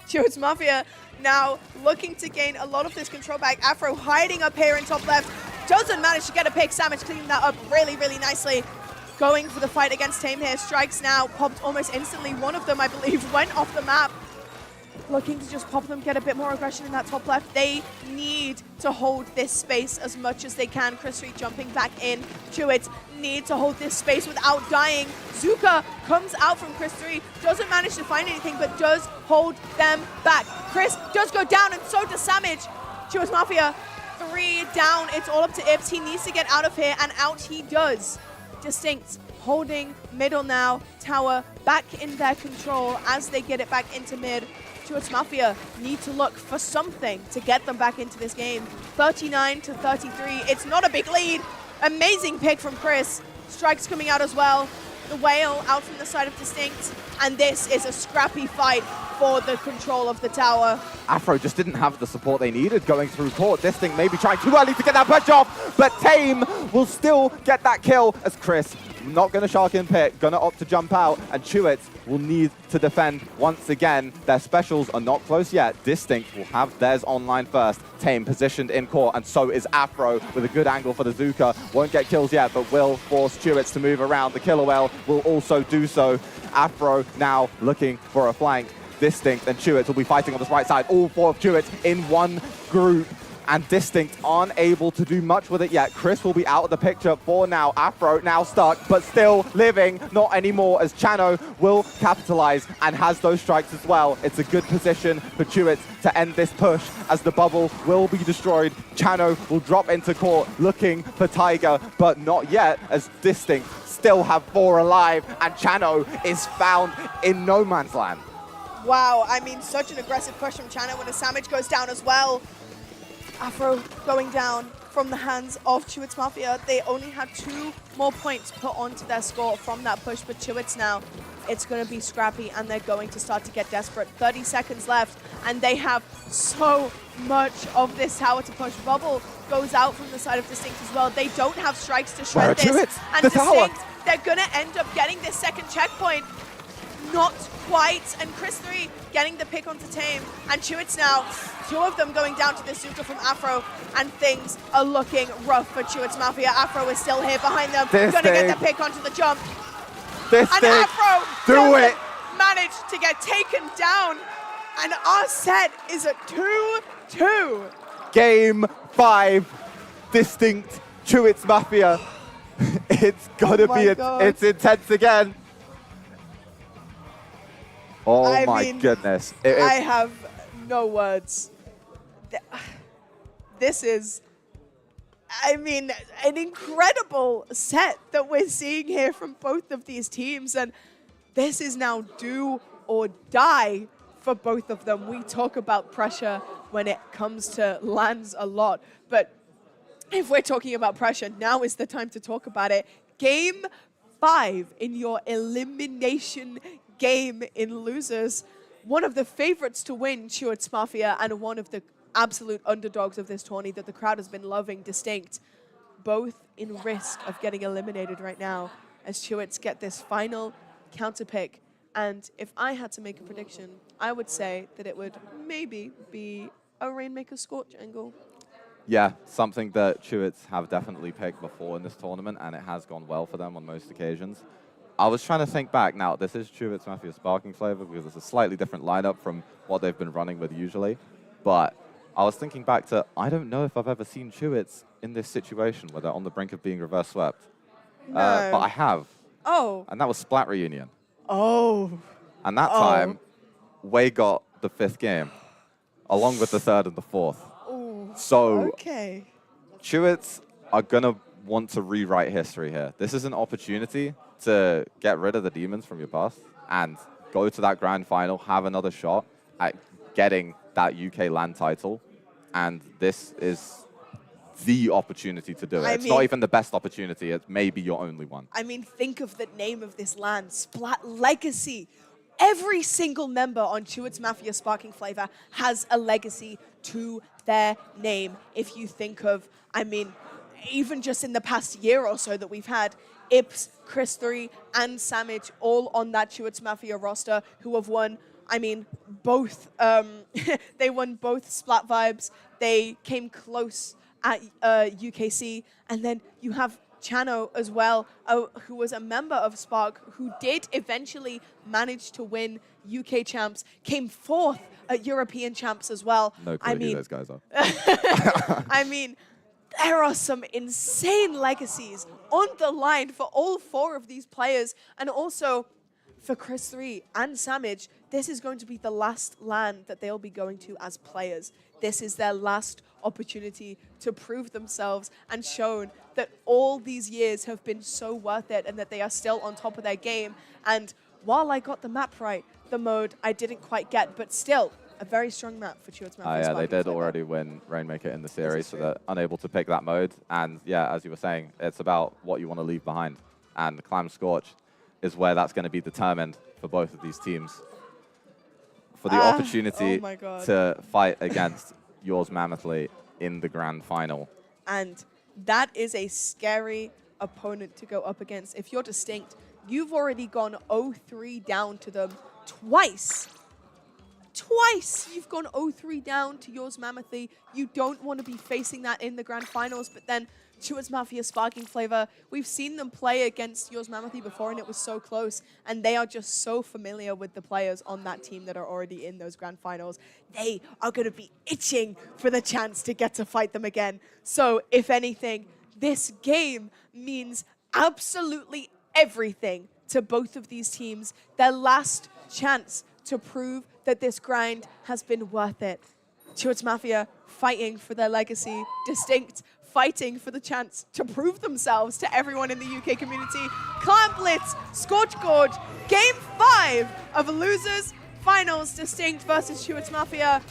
Speaker 2: Chewits Mafia now looking to gain a lot of this control back. Afro hiding up here in top left. Doesn't manage to get a pick. Samage cleaning that up really, really nicely. Going for the fight against Tame here. Strikes now. Popped almost instantly. One of them, I believe, went off the map. looking to just pop them, get a bit more aggression in that top left. They need to hold this space as much as they can. Chris Reed jumping back in. Chewits need to hold this space without dying. Zuka comes out from Chris 3, doesn't manage to find anything, but does hold them back. Chris does go down, and so does Samage. Chewits Mafia 3 down. It's all up to Ibs. He needs to get out of here, and out he does. Distinct holding middle now. Tower back in their control as they get it back into mid. Chewits Mafia need to look for something to get them back into this game. 39 to 33. It's not a big lead. Amazing pick from Chris. Strikes coming out as well. The Whale out from the side of Distinct. And this is a scrappy fight for the control of the tower.
Speaker 8: Afro just didn't have the support they needed going through court. Distinct maybe trying too early to get that push off, but Tame will still get that kill as Chris not going to shark in pit, going to opt to jump out, and Chewits will need to defend once again. Their specials are not close yet. Distinct will have theirs online first. Tame positioned in court, and so is Afro with a good angle for the Zuka. Won't get kills yet, but will force Chewits to move around. The Killer Whale will also do so. Afro now looking for a flank. Distinct and Chewits will be fighting on this right side. All four of Chewits in one group. And Distinct aren't able to do much with it yet. Chris will be out of the picture for now. Afro now stuck, but still living. Not anymore, as Chano will capitalize and has those strikes as well. It's a good position for Chewits to end this push as the bubble will be destroyed. Chano will drop into court looking for Tiger, but not yet, as Distinct still have 4 alive, and Chano is found in no man's land.
Speaker 2: Wow, I mean, such an aggressive push from Chano when a Samage goes down as well. Afro going down from the hands of Chewits Mafia. They only had 2 more points put onto their score from that push, but Chewits now, it's going to be scrappy, and they're going to start to get desperate. 30 seconds left, and they have so much of this tower to push. Bubble goes out from the side of Distinct as well. They don't have strikes to shred this.
Speaker 8: Chewits?
Speaker 2: And
Speaker 8: The
Speaker 2: Distinct,
Speaker 8: tower.
Speaker 2: they're going to end up getting this second checkpoint. Not quite, and Chris 3 getting the pick onto Tame, and Chewits now, 2 of them going down to the Zuka from Afro, and things are looking rough for Chewits Mafia. Afro is still here behind them, gonna get the pick onto the jump, and Afro doesn't manage to get taken down, and our set is a 2-2.
Speaker 8: Game 5, Distinct, Chewits Mafia. It's gotta be, it's intense again. Oh
Speaker 2: I
Speaker 8: my
Speaker 2: mean,
Speaker 8: goodness.
Speaker 2: I have no words. This is, I mean, an incredible set that we're seeing here from both of these teams. And this is now do or die for both of them. We talk about pressure when it comes to LANs a lot. But if we're talking about pressure, now is the time to talk about it. Game 5 in your elimination game in losers. One of the favorites to win, Chewits Mafia, and one of the absolute underdogs of this tourney that the crowd has been loving, Distinct. Both in risk of getting eliminated right now as Chewits get this final counter pick. And if I had to make a prediction, I would say that it would maybe be a Rainmaker Scorch angle.
Speaker 8: Yeah, something that Chewits have definitely picked before in this tournament, and it has gone well for them on most occasions. I was trying to think back. Now, this is Chewits Mafia Sparking Flavor because it's a slightly different lineup from what they've been running with usually. But I was thinking back to, I don't know if I've ever seen Chewits in this situation where they're on the brink of being reverse swept.
Speaker 2: No.
Speaker 8: But I have.
Speaker 2: Oh.
Speaker 8: And that was Splat Reunion.
Speaker 2: Oh.
Speaker 8: And that time, Wei got the 5th game, along with the 3rd and the 4th.
Speaker 2: Ooh.
Speaker 8: So,
Speaker 2: okay.
Speaker 8: Chewits are going to want to rewrite history here. This is an opportunity to get rid of the demons from your past and go to that grand final, have another shot at getting that UK LAN title. And this is the opportunity to do it. It's not even the best opportunity. It's maybe your only one.
Speaker 2: I mean, think of the name of this LAN, Splat Legacy. Every single member on Chewits Mafia Sparking Flavor has a legacy to their name. If you think of, I mean, even just in the past year or so that we've had Ips, Chris 3, and Samage all on that Chewits Mafia roster who have won, I mean, both. They won both Splat Vibes. They came close at UKC. And then you have Chano as well, who was a member of Spark, who did eventually manage to win UK champs, came fourth at European champs as well.
Speaker 8: No clue who those guys are.
Speaker 2: I mean, there are some insane legacies on the line for all 4 of these players. And also for Chris 3 and Samage, this is going to be the last LAN that they'll be going to as players. This is their last opportunity to prove themselves and shown that all these years have been so worth it and that they are still on top of their game. And while I got the map right, the mode I didn't quite get, but still, a very strong map for Chewits Map.
Speaker 8: Yeah, they did already win Rainmaker in the series, so they're unable to pick that mode. And yeah, as you were saying, it's about what you want to leave behind. And Clam Scorch is where that's going to be determined for both of these teams. For the opportunity to fight against Yours Mammothly in the grand final.
Speaker 2: And that is a scary opponent to go up against. If you're Distinct, you've already gone 0-3 down to them twice. Twice you've gone 0-3 down to Yours Mammothly. You don't want to be facing that in the grand finals, but then Chewits Mafia Sparking Flavor, we've seen them play against Yours Mammothly before and it was so close, and they are just so familiar with the players on that team that are already in those grand finals. They are going to be itching for the chance to get to fight them again. So if anything, this game means absolutely everything to both of these teams. Their last chance to prove that this grind has been worth it. Chewits Mafia fighting for their legacy, Distinct fighting for the chance to prove themselves to everyone in the UK community. Clan Blitz, Scorch Gorge, Game 5 of Losers Finals, Distinct versus Chewits Mafia.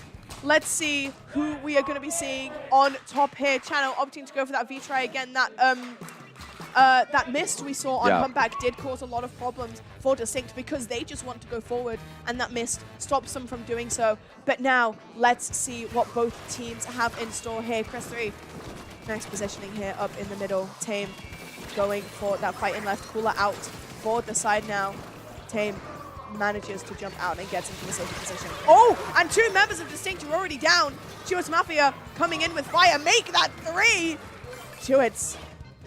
Speaker 2: Let's see who we are going to be seeing on top here. Channel opting to go for that V-try again. That mist we saw on comeback did cause a lot of problems for Distinct because they just want to go forward, and that mist stops them from doing so. But now, let's see what both teams have in store here. Chris 3, nice positioning here up in the middle. Tame going for that fight in left. Cooler out for the side now. Tame manages to jump out and gets into the safety position. Oh, and 2 members of Distinct are already down. Chewits Mafia coming in with fire. Make that 3! Chewits,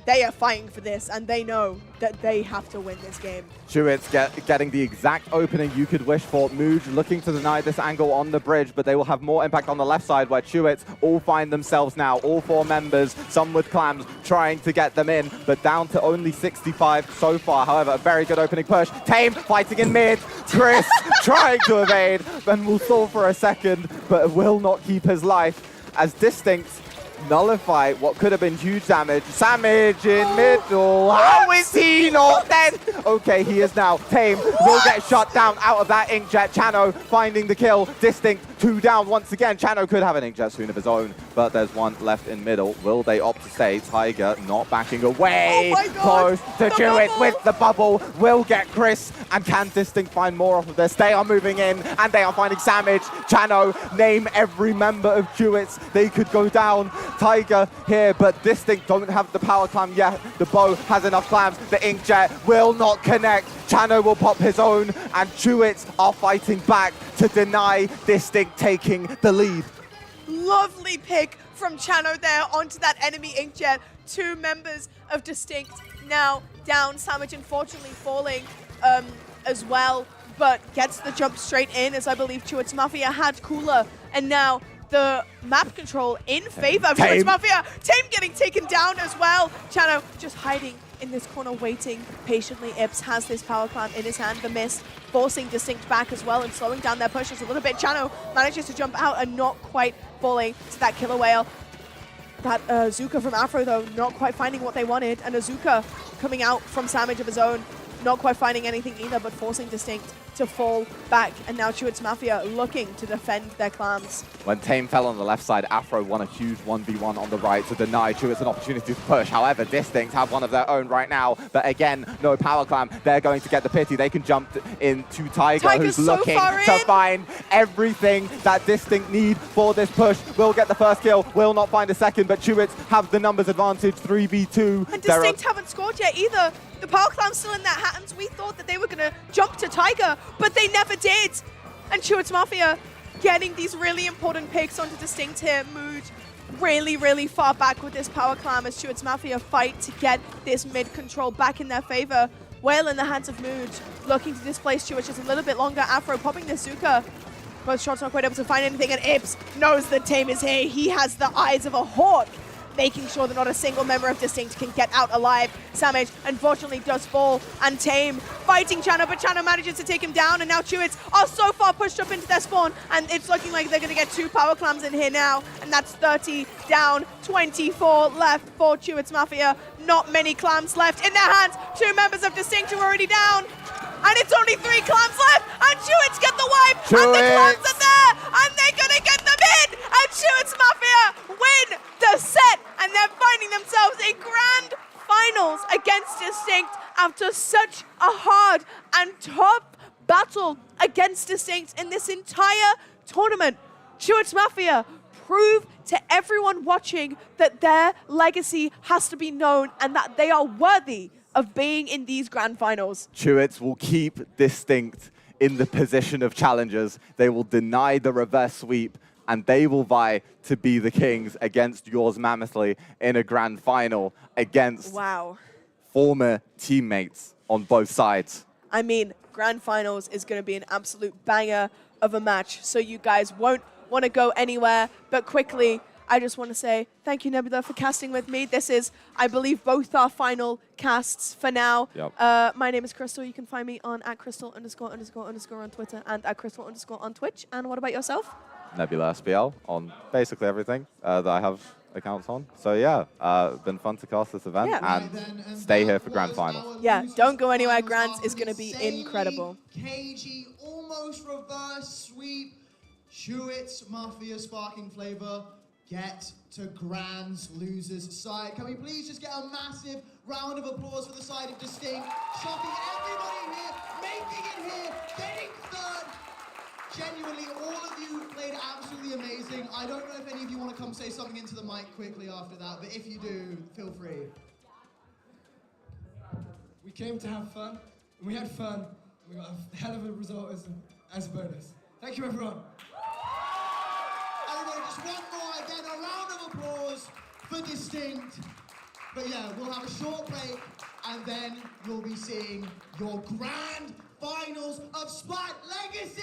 Speaker 2: they are fighting for this, and they know that they have to win this game.
Speaker 8: Chewits getting the exact opening you could wish for. Mooj looking to deny this angle on the bridge, but they will have more impact on the left side where Chewits all find themselves now. All 4 members, some with clams, trying to get them in, but down to only 65 so far. However, a very good opening push. Tame fighting in mid. Chris trying to evade, then will stall for a second, but will not keep his life as Distinct nullify what could have been huge damage. Samage in middle. How is he not dead? Okay, he is now. Tame will get shut down out of that inkjet. Chano finding the kill. Distinct 2 down once again. Chano could have an inkjet soon of his own, but there's one left in middle. Will they opt to stay? Tiger not backing away. Close to Chewits with the bubble. Will get Chris, and can Distinct find more off of this? They are moving in, and they are finding Samage. Chano, name every member of Chewits. They could go down. Tiger here, but Distinct don't have the power clam yet. The bow has enough clams. The inkjet will not connect. Chano will pop his own, and Chewits are fighting back to deny Distinct taking the lead.
Speaker 2: Lovely pick from Chano there onto that enemy inkjet. 2 members of Distinct now down. Samage unfortunately falling as well, but gets the jump straight in, as I believe Chewits Mafia had Cooler, and now the map control in favor of Chewits Mafia. Tame getting taken down as well. Chano just hiding in this corner, waiting patiently. Ips has this power clam in his hand. The mist forcing Distinct back as well and slowing down their pushes a little bit. Chano manages to jump out and not quite falling to that killer whale. That Zuka from Afro, though, not quite finding what they wanted. And Azuka coming out from Samage of his own, not quite finding anything either, but forcing Distinct to fall back. And now Chewits Mafia looking to defend their clams.
Speaker 8: When Tame fell on the left side, Afro won a huge 1v1 on the right to deny Chewits an opportunity to push. However, Distinct have one of their own right now. But again, no power clam. They're going to get the pity. They can jump into Tiger, who's looking to find everything that Distinct need for this push. Will get the first kill, will not find a second, but Chewits have the numbers advantage, 3v2.
Speaker 2: And Distinct haven't scored yet either. The power clam's still in their hands. We thought that they were going to jump to Tiger, but they never did. And Chewits Mafia getting these really important picks onto Distinct here. Mooj really, really far back with this power climb as Stuart's Mafia fight to get this mid control back in their favor. Well in the hands of Mood, looking to displace Stuart just a little bit longer. Afro popping the Zuka. Both shots not quite able to find anything, and Ibs knows the Tame is here. He has the eyes of a hawk, making sure that not a single member of Distinct can get out alive. Samage, unfortunately, does fall, and Tame fighting Chano, but Chano manages to take him down, and now Chewits are so far pushed up into their spawn, and it's looking like they're going to get 2 power clams in here now, and that's 30 down, 24 left for Chewits Mafia. Not many clams left in their hands. 2 members of Distinct are already down, and it's only 3 clams left, and Chewits get the wipe, and the clams are there, and they're going to get them in, and Chewits Mafia win the set, and they're finding themselves in grand finals against Distinct after such a hard and tough battle against Distinct in this entire tournament. Chewits Mafia prove to everyone watching that their legacy has to be known and that they are worthy of being in these grand finals.
Speaker 8: Chewits will keep Distinct in the position of challengers. They will deny the reverse sweep, and they will vie to be the kings against yours mammothly in a grand final against former teammates on both sides.
Speaker 2: I mean, grand finals is going to be an absolute banger of a match, so you guys won't want to go anywhere. But quickly, I just want to say thank you, Nebula, for casting with me. This is, I believe, both our final casts for now.
Speaker 8: Yep.
Speaker 2: My name is Crystal. You can find me on @Crystal___ on Twitter and @Crystal_ on Twitch. And what about yourself?
Speaker 8: Nebula SPL on basically everything that I have accounts on. So yeah, been fun to cast this event and stay here for grand finals.
Speaker 2: Yeah, don't go anywhere. Grands is going to be incredible.
Speaker 3: KG almost reverse sweep. Chewits Mafia Sparking Flavor get to Grand's losers side. Can we please just get a massive round of applause for the side of Distinct? Shocking everybody here, making it here, getting third. Genuinely, all of you played absolutely amazing. I don't know if any of you want to come say something into the mic quickly after that, but if you do, feel free.
Speaker 15: We came to have fun, and we had fun. We got a hell of a result as a bonus. Thank you, everyone.
Speaker 3: Everybody, just one more again, a round of applause for Distinct. But yeah, we'll have a short break, and then you'll be seeing your grand finals of Splat Legacy!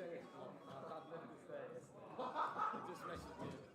Speaker 1: say it. I can't live this day. It just messaged me.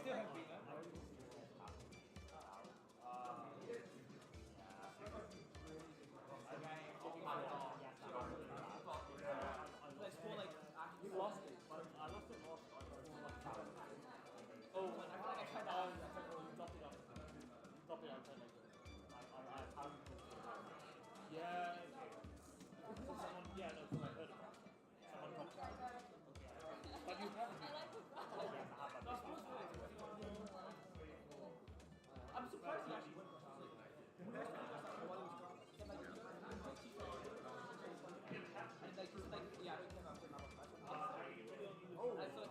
Speaker 1: still have been, Let's go like you lost it, but I lost it last time. Oh, but I feel like I tried that out. You dropped it off. You dropped it out. Yeah. Someone, yeah, no, because I heard about it. Someone dropped it. Okay. But you haven't. I'm surprised you actually went.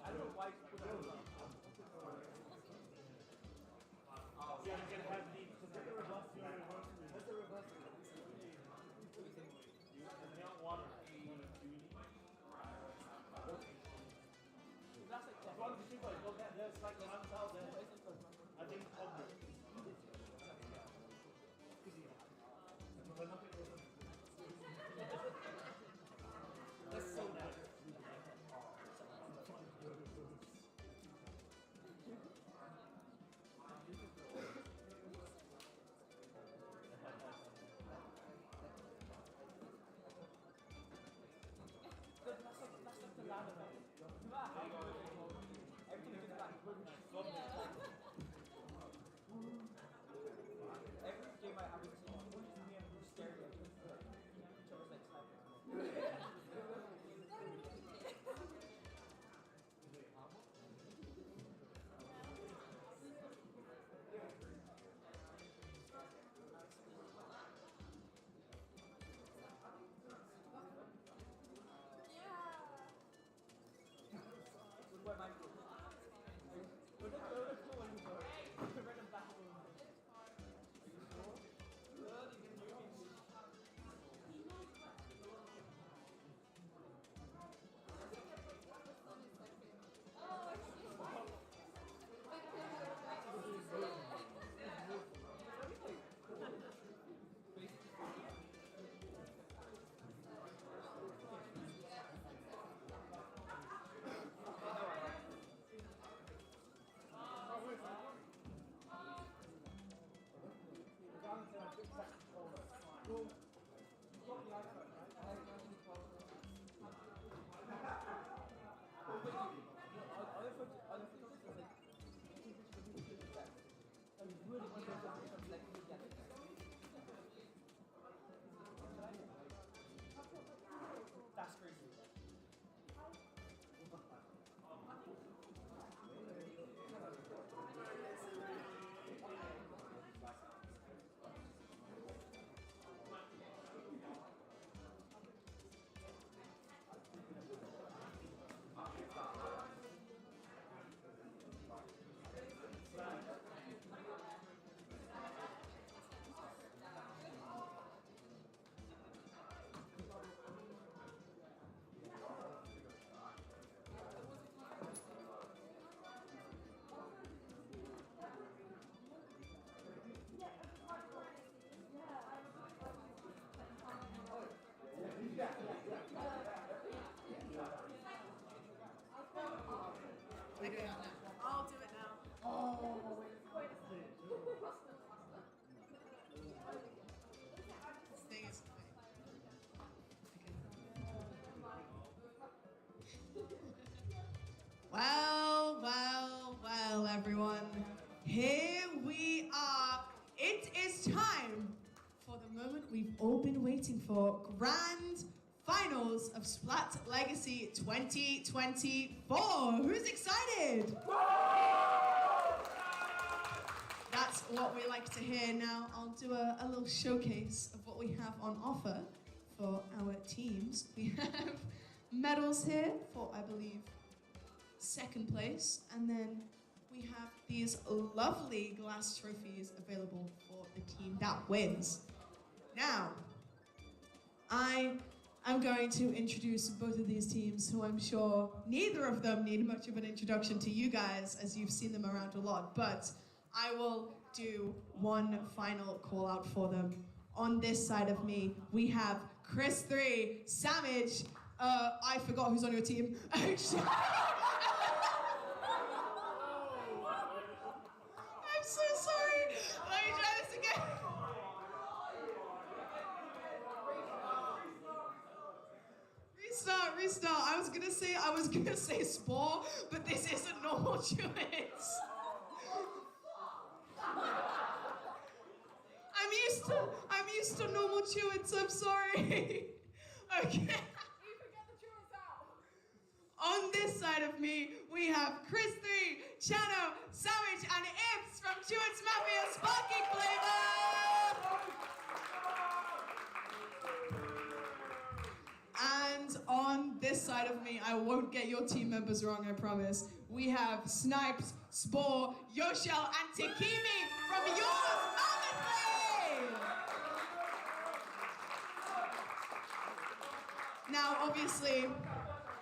Speaker 1: I don't know why you put it on. Yeah, you can have the reverse. What's the reverse? You don't want that's like one of the people go there. There's like one out there. I think that's so nice. Every game I haven't seen, me and Bruce stared at each other's like snipers. That's crazy.
Speaker 2: I'll do it now. Oh. This thing is well, well, well, everyone. Here we are. It is time for the moment we've all been waiting for. Grand Finals of Splat Legacy 2024. Who's excited? That's what we like to hear. Now I'll do a little showcase of what we have on offer for our teams. We have medals here for, I believe, second place, and then we have these lovely glass trophies available for the team that wins. Now, I'm going to introduce both of these teams, who I'm sure neither of them need much of an introduction to you guys, as you've seen them around a lot, but I will do one final call out for them. On this side of me, we have Chris 3, Samage, I forgot who's on your team. start. I was gonna say Spore, but this isn't normal Chewits. I'm used to normal Chewits, I'm sorry. Okay. On this side of me, we have Chris 3, Chano, Savage, and Ibs from Chewits Mafia Sparking Flavor! And on this side of me, I won't get your team members wrong, I promise. We have Snipes, Spore, Yoshel, and Takimi from yours, Mammothly! Now, obviously,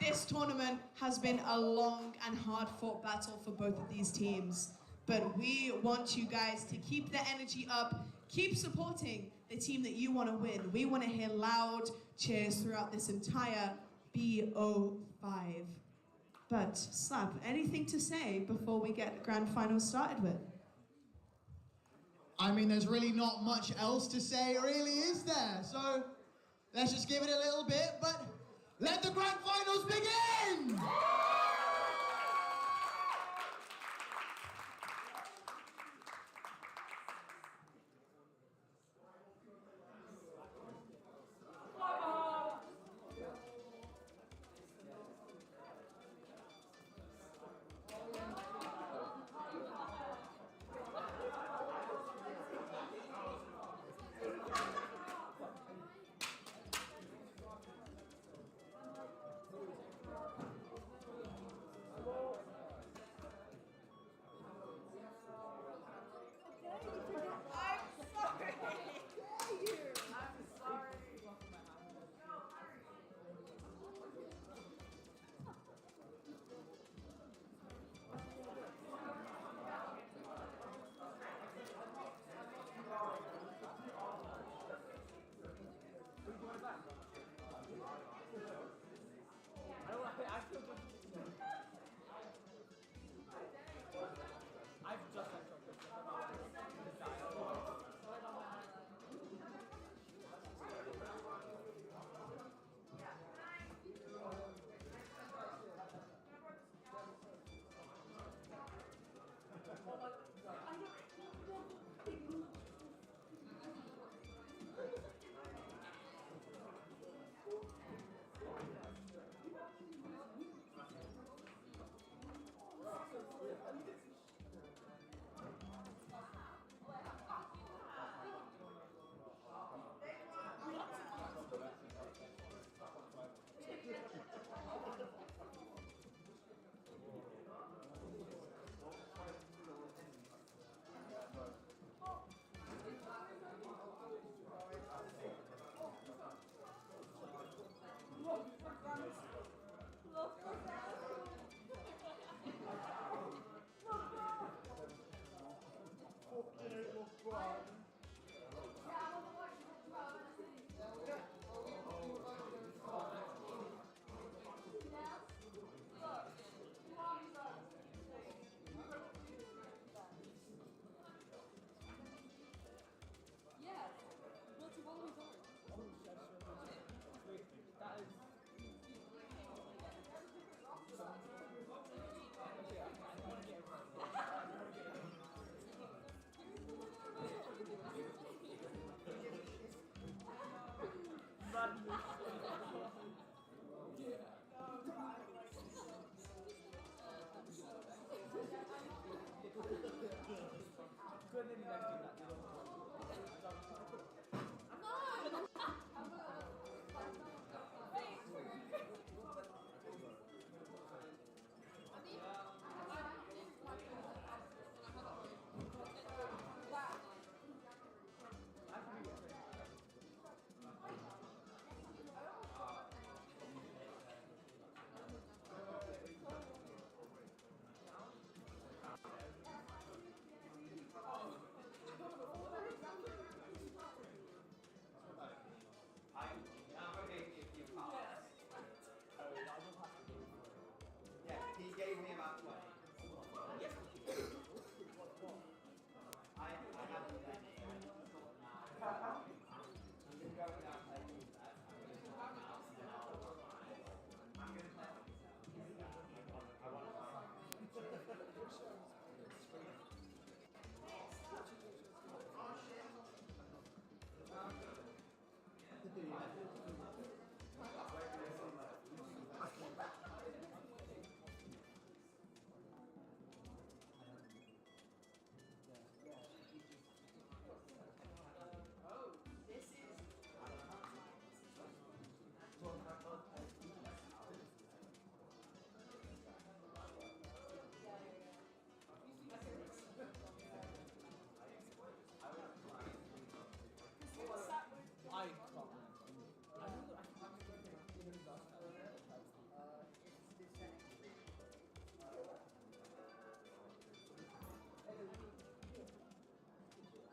Speaker 2: this tournament has been a long and hard-fought battle for both of these teams. But we want you guys to keep the energy up, keep supporting the team that you want to win. We want to hear loud cheers throughout this entire BO5. But Slap, anything to say before we get grand finals started with?
Speaker 3: I mean, there's really not much else to say, really, is there? So let's just give it a little bit, but let the grand finals begin!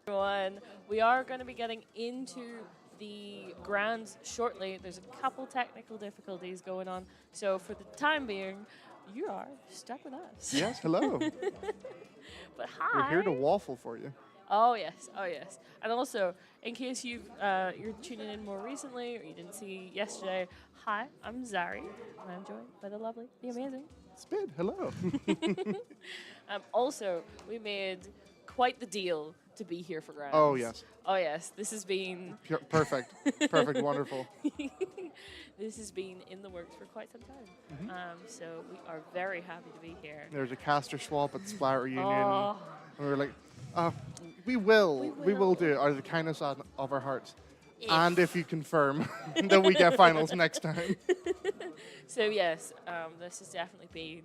Speaker 16: Everyone, we are going to be getting into the grands shortly. There's a couple technical difficulties going on, so for the time being, you are stuck with us.
Speaker 17: Yes, hello.
Speaker 16: But hi.
Speaker 17: We're here to waffle for you.
Speaker 16: Oh yes, oh yes. And also, in case you're tuning in more recently or you didn't see yesterday, hi, I'm Zari, and I'm joined by the lovely, the amazing
Speaker 17: Spid. Hello.
Speaker 16: Also, we made quite the deal to be here for Grands.
Speaker 17: Oh yes.
Speaker 16: Oh yes, this has been
Speaker 17: Perfect. Perfect. Wonderful.
Speaker 16: This has been in the works for quite some time. So we are very happy to be here.
Speaker 17: There's a caster swap at the Splat reunion.
Speaker 16: Oh.
Speaker 17: And we were like, we will do it out of the kindness of our hearts. And if you confirm that we get finals next time.
Speaker 16: So yes, this has definitely been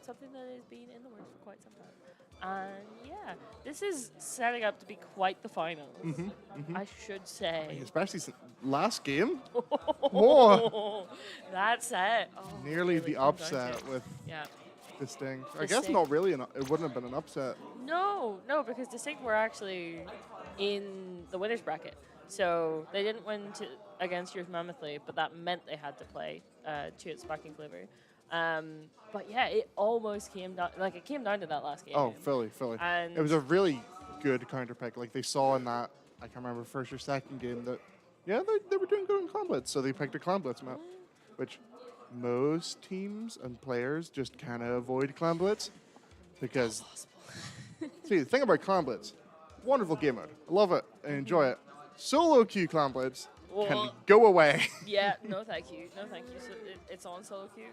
Speaker 16: something that has been in the works for quite some time. And yeah, this is setting up to be quite the finals, I should say.
Speaker 17: Especially since last game.
Speaker 16: Oh, that's it. Oh,
Speaker 17: Nearly
Speaker 16: really
Speaker 17: the upset with Distinct. I guess
Speaker 16: Distinct.
Speaker 17: not really. It wouldn't have been an upset.
Speaker 16: No, because Distinct were actually in the winners bracket. So they didn't win against yours Mammothly, but that meant they had to play Chewits Sparking Flavor. But yeah, it almost came down, it came down to that last game.
Speaker 17: Oh, Philly.
Speaker 16: And
Speaker 17: It was a really good counter pick. Like they saw in that, I can't remember, first or second game that, they were doing good on Clan Blitz, so they picked a Clan Blitz map, which most teams and players just kind of avoid Clan Blitz because, see, the thing about Clan Blitz, wonderful game mode. I love it. I enjoy it. Solo queue Clan Blitz can go away.
Speaker 16: Yeah, no thank you. So it's on solo queue.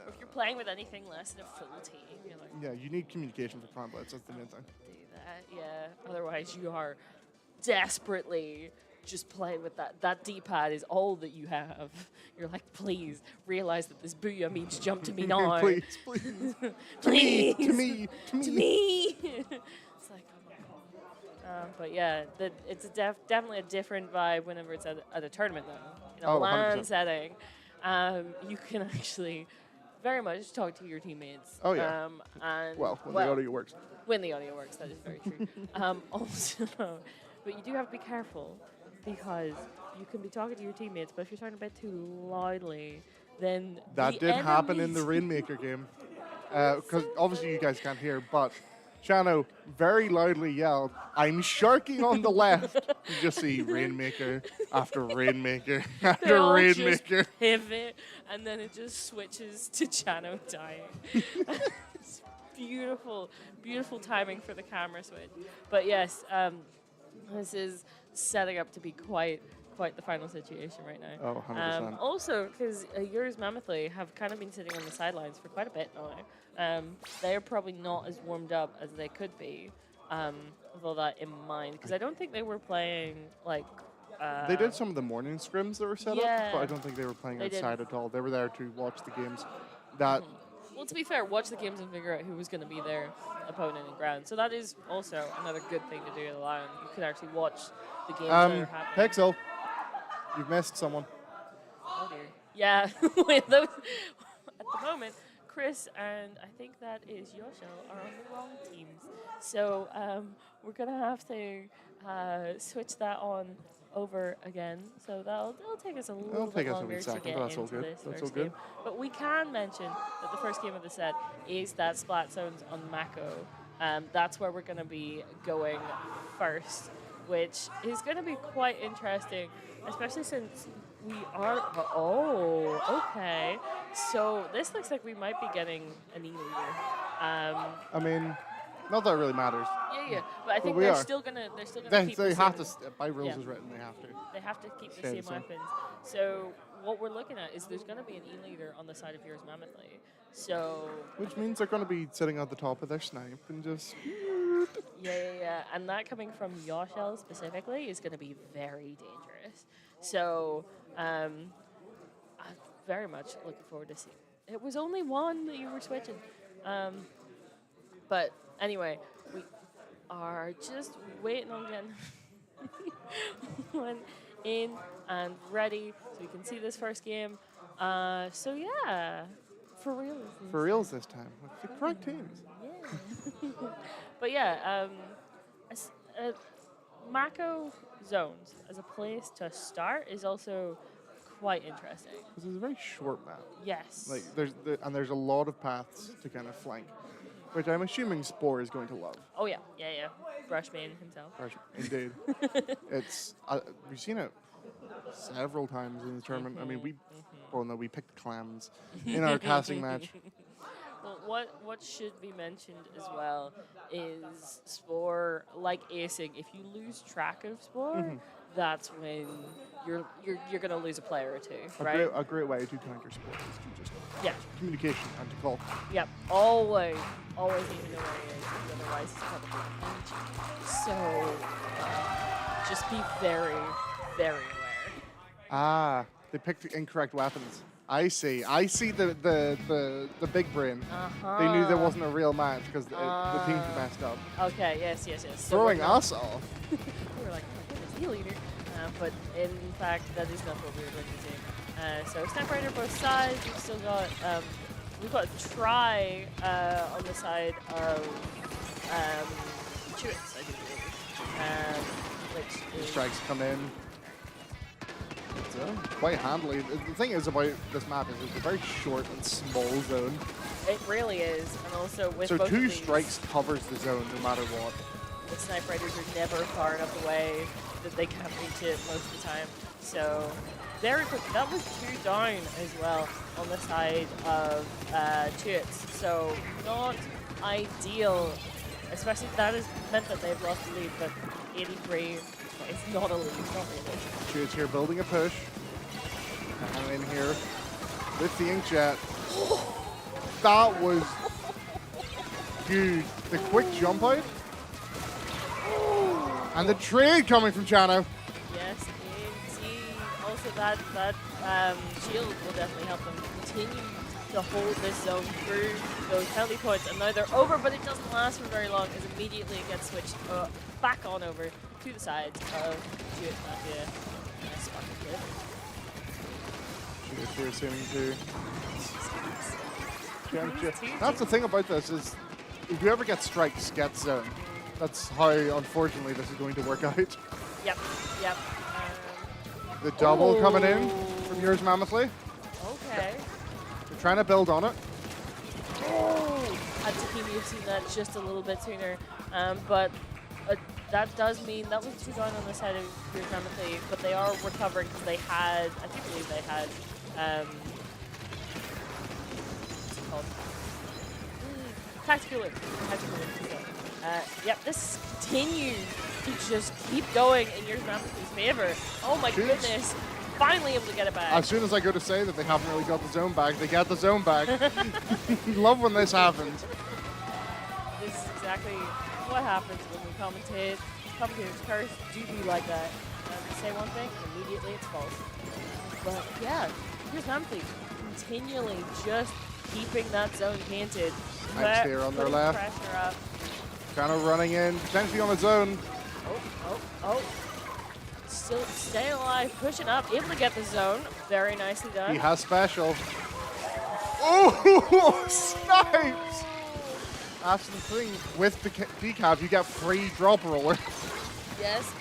Speaker 16: Or if you're playing with anything less than a full team, you're like,
Speaker 17: Yeah, you need communication for Clan Blitz. That's the main thing.
Speaker 16: do that. Yeah. Otherwise, you are desperately just playing with that. That D-pad is all that you have. You're like, please realize that this booyah means jump to me now.
Speaker 17: Please.
Speaker 16: Please.
Speaker 17: To me.
Speaker 16: It's like, oh my god. But yeah, it's definitely a different vibe whenever it's at a tournament, though. In a LAN
Speaker 17: 100%.
Speaker 16: setting, you can actually very much talk to your teammates.
Speaker 17: Oh, yeah.
Speaker 16: And
Speaker 17: When the audio works.
Speaker 16: When the audio works, that is very true. Also, but you do have to be careful because you can be talking to your teammates, but if you're talking a bit too loudly, then
Speaker 17: That did happen in the Rainmaker game. Because obviously you guys can't hear, but Shano very loudly yelled, "I'm sharking on the left." You just see Rainmaker after Rainmaker after
Speaker 16: They all
Speaker 17: Rainmaker.
Speaker 16: just pivot, and then it just switches to Chano dying. It's beautiful, beautiful timing for the camera switch. But yes, this is setting up to be quite the final situation right now.
Speaker 17: Oh, 100%.
Speaker 16: Also, because yours Mammothly have kind of been sitting on the sidelines for quite a bit now. They're probably not as warmed up as they could be, with all that in mind. Because I don't think they were playing,
Speaker 17: They did some of the morning scrims that were set
Speaker 16: Yeah.
Speaker 17: up, but I don't think they were playing
Speaker 16: They
Speaker 17: outside
Speaker 16: didn't.
Speaker 17: at all. They were there to watch the games. That
Speaker 16: Well, to be fair, watch the games and figure out who was going to be their opponent in ground. So that is also another good thing to do at the LAN. You can actually watch the games that are happening.
Speaker 17: Pixel, you've missed someone.
Speaker 16: Oh dear. Yeah, with those, at the moment, Chris and I think that is Yoshio are on the wrong teams. So we're going to have to switch that on over again. So that'll take us a little bit longer to get
Speaker 17: That's all
Speaker 16: into
Speaker 17: good.
Speaker 16: this
Speaker 17: That's all
Speaker 16: first
Speaker 17: good.
Speaker 16: game. But we can mention that the first game of the set is that Splat Zones on Mako. That's where we're going to be going first, which is going to be quite interesting, especially since we are... Oh, okay. So this looks like we might be getting an E-leader.
Speaker 17: I mean, not that it really matters.
Speaker 16: Yeah. But I think
Speaker 17: we
Speaker 16: they're
Speaker 17: are.
Speaker 16: still gonna keep
Speaker 17: They
Speaker 16: the
Speaker 17: have
Speaker 16: same-
Speaker 17: to, by rules
Speaker 16: yeah.
Speaker 17: as written, they have to.
Speaker 16: They have to keep the
Speaker 17: Stay
Speaker 16: same
Speaker 17: the same.
Speaker 16: weapons. So what we're looking at is there's going to be an E-leader on the side of yours Mammothly. So...
Speaker 17: Which means they're going to be sitting at the top of their snipe and just...
Speaker 16: Yeah. And that coming from Yoshel specifically is going to be very dangerous. So I'm very much looking forward to seeing. It was only one that you were switching. But anyway, we are just waiting on getting one in and ready so we can see this first game. So yeah, for real.
Speaker 17: For reals this time, with the correct teams.
Speaker 16: Yeah. But yeah, Mako zones as a place to start is also quite interesting.
Speaker 17: This is a very short map.
Speaker 16: Yes.
Speaker 17: Like there's a lot of paths to kind of flank, which I'm assuming Spore is going to love.
Speaker 16: Oh yeah. Brushman himself.
Speaker 17: Indeed. It's we've seen it several times in the tournament. I mean, we picked clams in our casting match.
Speaker 16: Well, what should be mentioned as well is Spore, like acing. If you lose track of Spore, that's when you're gonna lose a player or two, right?
Speaker 17: A great way to counter Spore is to just communication and to call.
Speaker 16: Yep, always need to know where he is, otherwise he's probably energy. So just be very, very aware.
Speaker 17: They picked the incorrect weapons. I see the big brain. They knew there wasn't a real match because the team messed up.
Speaker 16: Okay, yes.
Speaker 17: Throwing us off.
Speaker 16: We were like, oh my goodness, healer. But in fact, that is not what we were going to do. So Sniper Rider both sides. We've got a try on the side of Chewits, I do believe. Which is
Speaker 17: Strikes come in. Quite handily. The thing is about this map is it's a very short and small zone.
Speaker 16: It really is, and also with
Speaker 17: so
Speaker 16: both
Speaker 17: two
Speaker 16: of these,
Speaker 17: strikes covers the zone no matter what.
Speaker 16: The Sniper Riders are never far enough away that they can't reach it most of the time. So very quick. That was 2 down as well on the side of Chewits. So not ideal, especially that has meant that they've lost the lead, but 83. It's not a lead, not really.
Speaker 17: Chewits here building a push. And in here with the inkjet. That was good. The quick jump out. And the trade coming from Chano.
Speaker 16: Yes, indeed. Also, that shield will definitely help them continue to hold this zone through those penalty points. And now they're over, but it doesn't last for very long, as immediately it gets switched back on over to the sides of Jewett Mafia.
Speaker 17: Here assuming too. That's the thing about this is if you ever get strikes, get zone. That's how, unfortunately, this is going to work out.
Speaker 16: Yep.
Speaker 17: The double coming in from yours mammothly.
Speaker 16: Okay.
Speaker 17: They're trying to build on it.
Speaker 16: At Takimi, you've seen that just a little bit sooner. But that does mean that was 2 down on the side of yours mammothly, but they are recovering because they had, I do believe they had, what's it called? Tactical loop. Yep, this continues to just keep going in your mammothly's favor. Oh my goodness. Finally able to get it back.
Speaker 17: As soon as I go to say that they haven't really got the zone back, they get the zone back. Love when this happens.
Speaker 16: This is exactly what happens when we commentate. Commentators curse do be like that. Say one thing, immediately it's false. But yeah, here's Mammothly continually just keeping that zone painted.
Speaker 17: Nice here on their left.
Speaker 16: Pressure up.
Speaker 17: Kind of running in, potentially on its own.
Speaker 16: Oh. Still staying alive, pushing up, able to get the zone. Very nicely done.
Speaker 17: He has special. Oh, Snipes! That's the thing. With the decaf, you get free drop roller.
Speaker 16: Yes,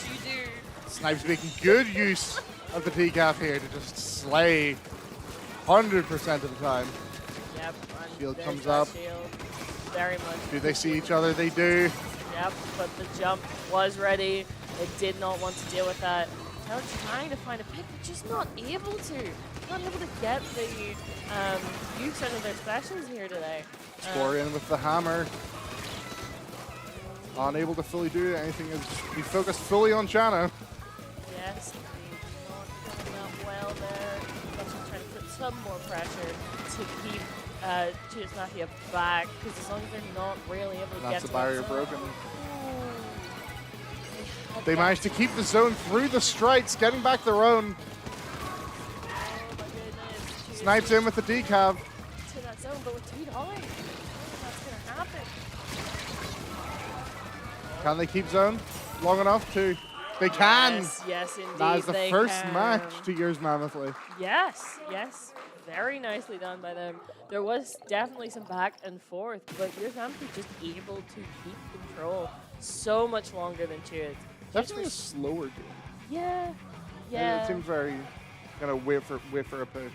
Speaker 16: you do.
Speaker 17: Snipes making good use of the decaf here to just slay 100% of the time.
Speaker 16: Yep.
Speaker 17: Shield comes up.
Speaker 16: Shield. Very much.
Speaker 17: Do they see each other? They do.
Speaker 16: Yep, but the jump was ready. It did not want to deal with that. Now trying to find a pick, but just not able to. Not able to get the use out of their specials here today.
Speaker 17: Score in with the hammer. Unable to fully do anything as we focus fully on Chano.
Speaker 16: Yes, not coming out well there. Just trying to put some more pressure to keep Judas Mafia back, because as long as they're not really able to get
Speaker 17: That's
Speaker 16: to
Speaker 17: the barrier
Speaker 16: that
Speaker 17: broken.
Speaker 16: zone.
Speaker 17: They managed to keep the zone through the strikes, getting back their own.
Speaker 16: Oh my goodness.
Speaker 17: Snipes in with the decav.
Speaker 16: To that zone, but with 2 down. I don't know what's going to happen.
Speaker 17: Can they keep zone long enough to? They can.
Speaker 16: Yes, indeed.
Speaker 17: That is the
Speaker 16: they
Speaker 17: first
Speaker 16: can.
Speaker 17: match to yours mammothly.
Speaker 16: Yes. very nicely done by them. There was definitely some back and forth, but your Family just able to keep control so much longer than Chewits.
Speaker 17: Definitely a slower game.
Speaker 16: Yeah.
Speaker 17: It seemed very kind of wait for a push.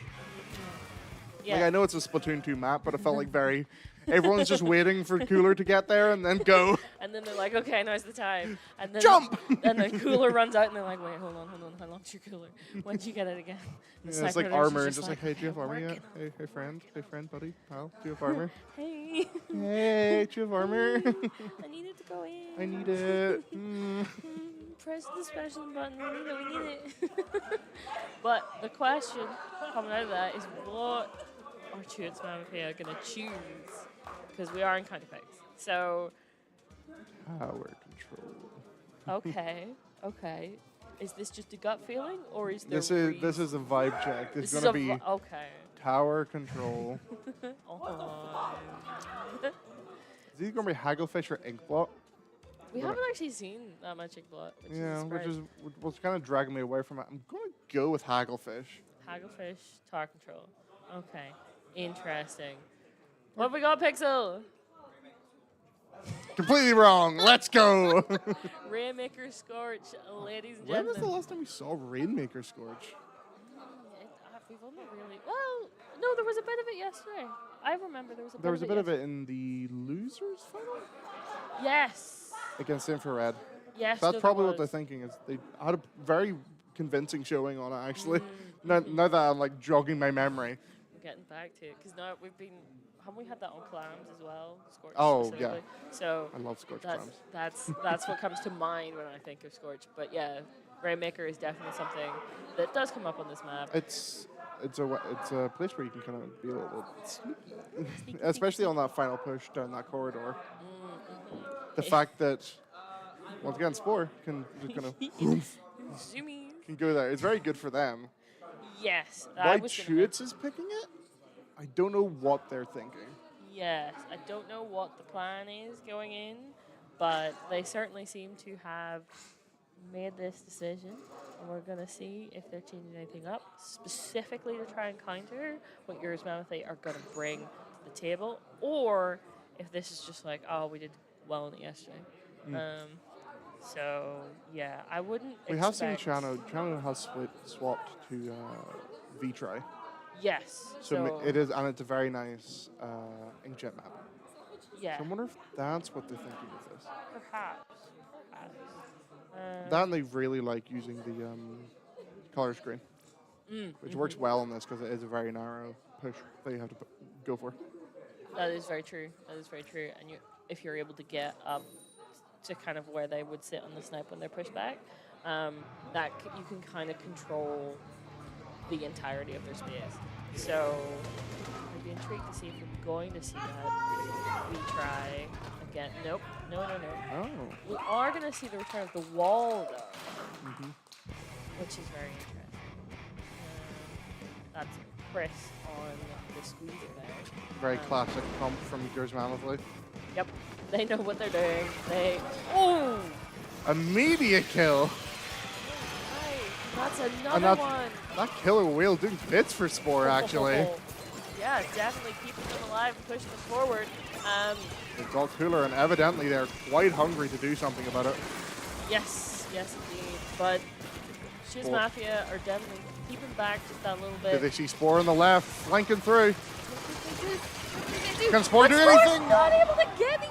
Speaker 16: Yeah.
Speaker 17: Like I know it's a Splatoon 2 map, but it felt like very. Everyone's just waiting for Cooler to get there and then go.
Speaker 16: And then they're like, okay, now's the time. And then
Speaker 17: Jump!
Speaker 16: And then Cooler runs out and they're like, wait, hold on. How long's your Cooler? When do you get it again?
Speaker 17: Yeah, it's like armor, just like, hey, do you have armor yet? Hey, friend, buddy, pal, do you have armor?
Speaker 16: Hey.
Speaker 17: Hey, do you have armor?
Speaker 16: I need it to go in.
Speaker 17: I need it.
Speaker 16: Press the special button. We need it. But the question coming out of that is what are Chewits Mafia going to choose? Because we are in counter picks. So.
Speaker 17: Power control.
Speaker 16: Okay. Is this just a gut feeling, or is there?
Speaker 17: This is a vibe check. It's
Speaker 16: This
Speaker 17: gonna
Speaker 16: is
Speaker 17: be
Speaker 16: okay.
Speaker 17: tower control.
Speaker 16: Oh.
Speaker 17: Is he gonna be Hagglefish or Inkblot?
Speaker 16: We haven't actually seen that much Inkblot, which
Speaker 17: Yeah,
Speaker 16: is
Speaker 17: which
Speaker 16: surprising.
Speaker 17: is what's kind of dragging me away from it. I'm gonna go with Hagglefish.
Speaker 16: Hagglefish, tower control. Okay, interesting. What have we got, Pixel?
Speaker 17: Completely wrong. Let's go.
Speaker 16: Rainmaker Scorch, ladies and
Speaker 17: When
Speaker 16: gentlemen.
Speaker 17: was the last time we saw Rainmaker Scorch?
Speaker 16: We've only really. Well, no, there was a bit of it yesterday. I remember there was a bit
Speaker 17: There was
Speaker 16: of
Speaker 17: a
Speaker 16: it
Speaker 17: bit of it in the losers final
Speaker 16: Yes.
Speaker 17: against Infrared.
Speaker 16: Yes,
Speaker 17: That's
Speaker 16: there
Speaker 17: probably what
Speaker 16: was.
Speaker 17: they're thinking. Is they had a very convincing showing on it actually. Now that I'm like jogging my memory.
Speaker 16: I'm getting back to it because now we've been. Haven't we had that on Clams as well? Scorch
Speaker 17: Oh,
Speaker 16: specifically?
Speaker 17: yeah.
Speaker 16: So
Speaker 17: I love Scorch
Speaker 16: that's what comes to mind when I think of Scorch. But yeah, Rainmaker is definitely something that does come up on this map.
Speaker 17: It's a place where you can kind of be a little bit sneaky. Especially on that final push down that corridor. The fact that once again Spore can just kind of can go there. It's very good for them.
Speaker 16: Yes.
Speaker 17: Why Chewits is picking it? I don't know what they're thinking.
Speaker 16: Yes, I don't know what the plan is going in, but they certainly seem to have made this decision, and we're going to see if they're changing anything up, specifically to try and counter what yours Mammothate are going to bring to the table, or if this is just like, oh, we did well in it yesterday. So, yeah, I wouldn't
Speaker 17: We have seen
Speaker 16: expect-
Speaker 17: Chano. Chano has swapped to V-Try.
Speaker 16: Yes.
Speaker 17: So it is, and it's a very nice inkjet map.
Speaker 16: Yeah.
Speaker 17: So I wonder if that's what they're thinking of this.
Speaker 16: Perhaps.
Speaker 17: That and they really like using the color screen, which works well on this because it is a very narrow push that you have to go for.
Speaker 16: That is very true. That is very true. And if you're able to get up to kind of where they would sit on the snipe when they're pushed back, you can kind of control the entirety of their space. So I'd be intrigued to see if we're going to see that. We try again. Nope. No.
Speaker 17: Oh.
Speaker 16: We are going to see the return of the wall, though, which is very interesting. That's Chris on the squeezer there.
Speaker 17: Very classic comp from Gears Mammothly.
Speaker 16: Yep. They know what they're doing.
Speaker 17: A media kill.
Speaker 16: That's
Speaker 17: And
Speaker 16: another one.
Speaker 17: that killer wheel doing bits for Spore actually.
Speaker 16: Yeah, definitely keeping them alive and pushing them forward.
Speaker 17: It's all cooler, and evidently they're quite hungry to do something about it.
Speaker 16: Yes, indeed. But Chewits
Speaker 17: Spore.
Speaker 16: Mafia are definitely keeping back just that little bit.
Speaker 17: Did they see Spore on the left, flanking through?
Speaker 16: They
Speaker 17: Can Spore do
Speaker 16: Spore's
Speaker 17: anything?
Speaker 16: not able to get me.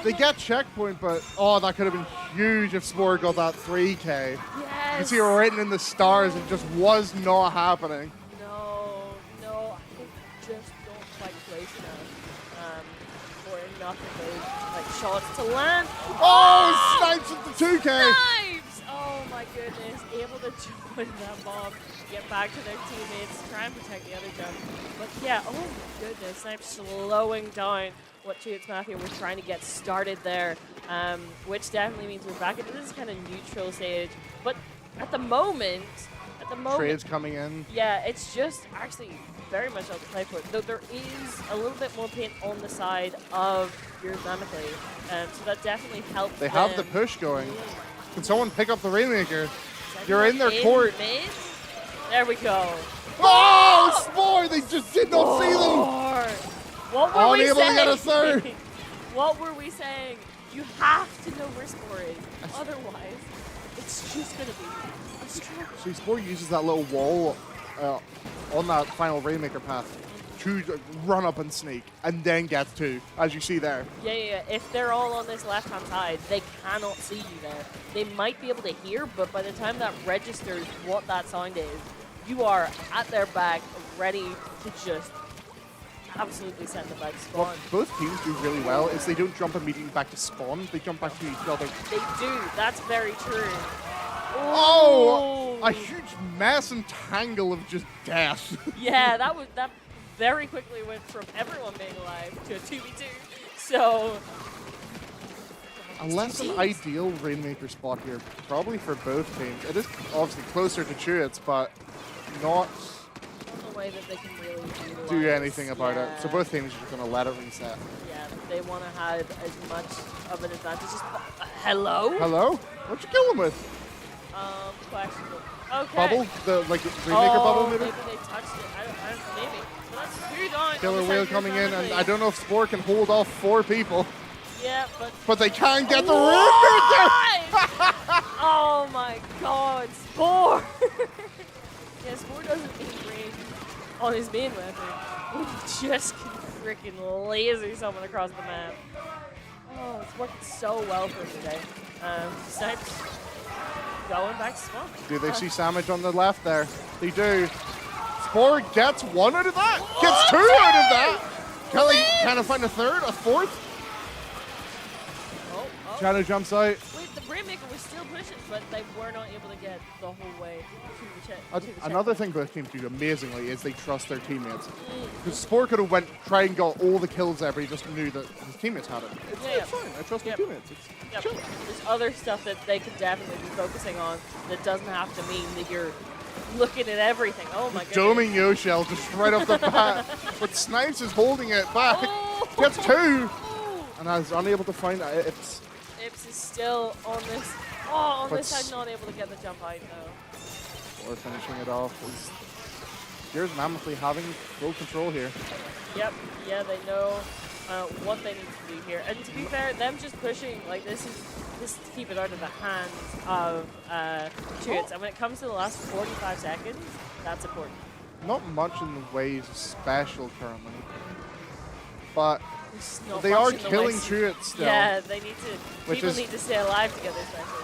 Speaker 17: They get checkpoint, but that could have been huge if Spore got that 3K. You can see it written in the stars, it just was not happening.
Speaker 16: No, I think just don't quite place enough for enough of those shots to land.
Speaker 17: Oh, Snipes with the 2K!
Speaker 16: Snipes! Oh my goodness, able to join that bomb, get back to their teammates, try and protect the other jump. But yeah, oh my goodness, Snipes slowing down what Chewits Mafia was trying to get started there, which definitely means we're back into this kind of neutral stage. But at the moment,
Speaker 17: Trades coming in.
Speaker 16: yeah, it's just actually very much out to play for. Though there is a little bit more paint on the side of your Mammothly, so that definitely helps.
Speaker 17: They have the
Speaker 16: them.
Speaker 17: push going. Can someone pick up the Rainmaker? You're in their court.
Speaker 16: Mid? There we go.
Speaker 17: Oh, Spore! They just did not see them.
Speaker 16: What were we
Speaker 17: Unable to
Speaker 16: saying?
Speaker 17: get a third.
Speaker 16: What were we saying? You have to know where Spore is. Otherwise, it's just going to be a struggle.
Speaker 17: So Spore uses that little wall on that final Rainmaker path to run up and sneak, and then gets two, as you see there.
Speaker 16: Yeah. If they're all on this left-hand side, they cannot see you there. They might be able to hear, but by the time that registers what that sound is, you are at their back, ready to just absolutely send them back to spawn.
Speaker 17: What both teams do really well is they don't jump immediately back to spawn, they jump back to each other.
Speaker 16: They do. That's very true.
Speaker 17: Oh! A huge mass and tangle of just death.
Speaker 16: Yeah, that very quickly went from everyone being alive to a 2v2. So
Speaker 17: A less than ideal Rainmaker spot here, probably for both teams. It is obviously closer to Chewits, but not
Speaker 16: a way that they can really
Speaker 17: do anything about it. So both teams are just going to let it reset.
Speaker 16: Yeah, they want to have as much of an advantage as hello?
Speaker 17: Hello? What'd you kill him with?
Speaker 16: Questionable. Okay.
Speaker 17: Bubble? The Rainmaker bubble maybe?
Speaker 16: Maybe they touched it. I don't maybe. But that's two down.
Speaker 17: Killer Whale coming in, and I don't know if Spore can hold off 4 people.
Speaker 16: Yeah,
Speaker 17: but they can get the Rainmaker!
Speaker 16: Oh my god, Spore! Yeah, Spore doesn't need range on his main weapon. He just can freaking laser someone across the map. Oh, it's working so well for him today. Snipes going back to spawn.
Speaker 17: Do they see Samage on the left there? They do. Spore gets 1 out of that. Gets 2 out of that. Can they find a third, a fourth? Shadow jumps out.
Speaker 16: Wait, the Rainmaker was still pushing, but they were not able to get the whole way to the check.
Speaker 17: Another thing both teams do amazingly is they trust their teammates. Because Spore could have went and got all the kills there, but he just knew that his teammates had it. It's fine. I trust my teammates. It's chill.
Speaker 16: There's other stuff that they could definitely be focusing on that doesn't have to mean that you're looking at everything. Oh my goodness.
Speaker 17: Doming Yoshell just right off the bat. But Snipes is holding it back. Gets 2. And I was unable to find that.
Speaker 16: Ips is still on this. Oh, on this side, not able to get the jump out though.
Speaker 17: Or finishing it off. Here's Mammothly having full control here.
Speaker 16: Yep. Yeah, they know what they need to do here. And to be fair, them just pushing like this is to keep it out of the hands of Chewits. And when it comes to the last 45 seconds, that's important.
Speaker 17: Not much in the ways of special currently, but
Speaker 16: Not
Speaker 17: they
Speaker 16: much
Speaker 17: are
Speaker 16: in the
Speaker 17: killing
Speaker 16: ways-
Speaker 17: Chewits still.
Speaker 16: Yeah, they need to. People need to stay alive together, especially.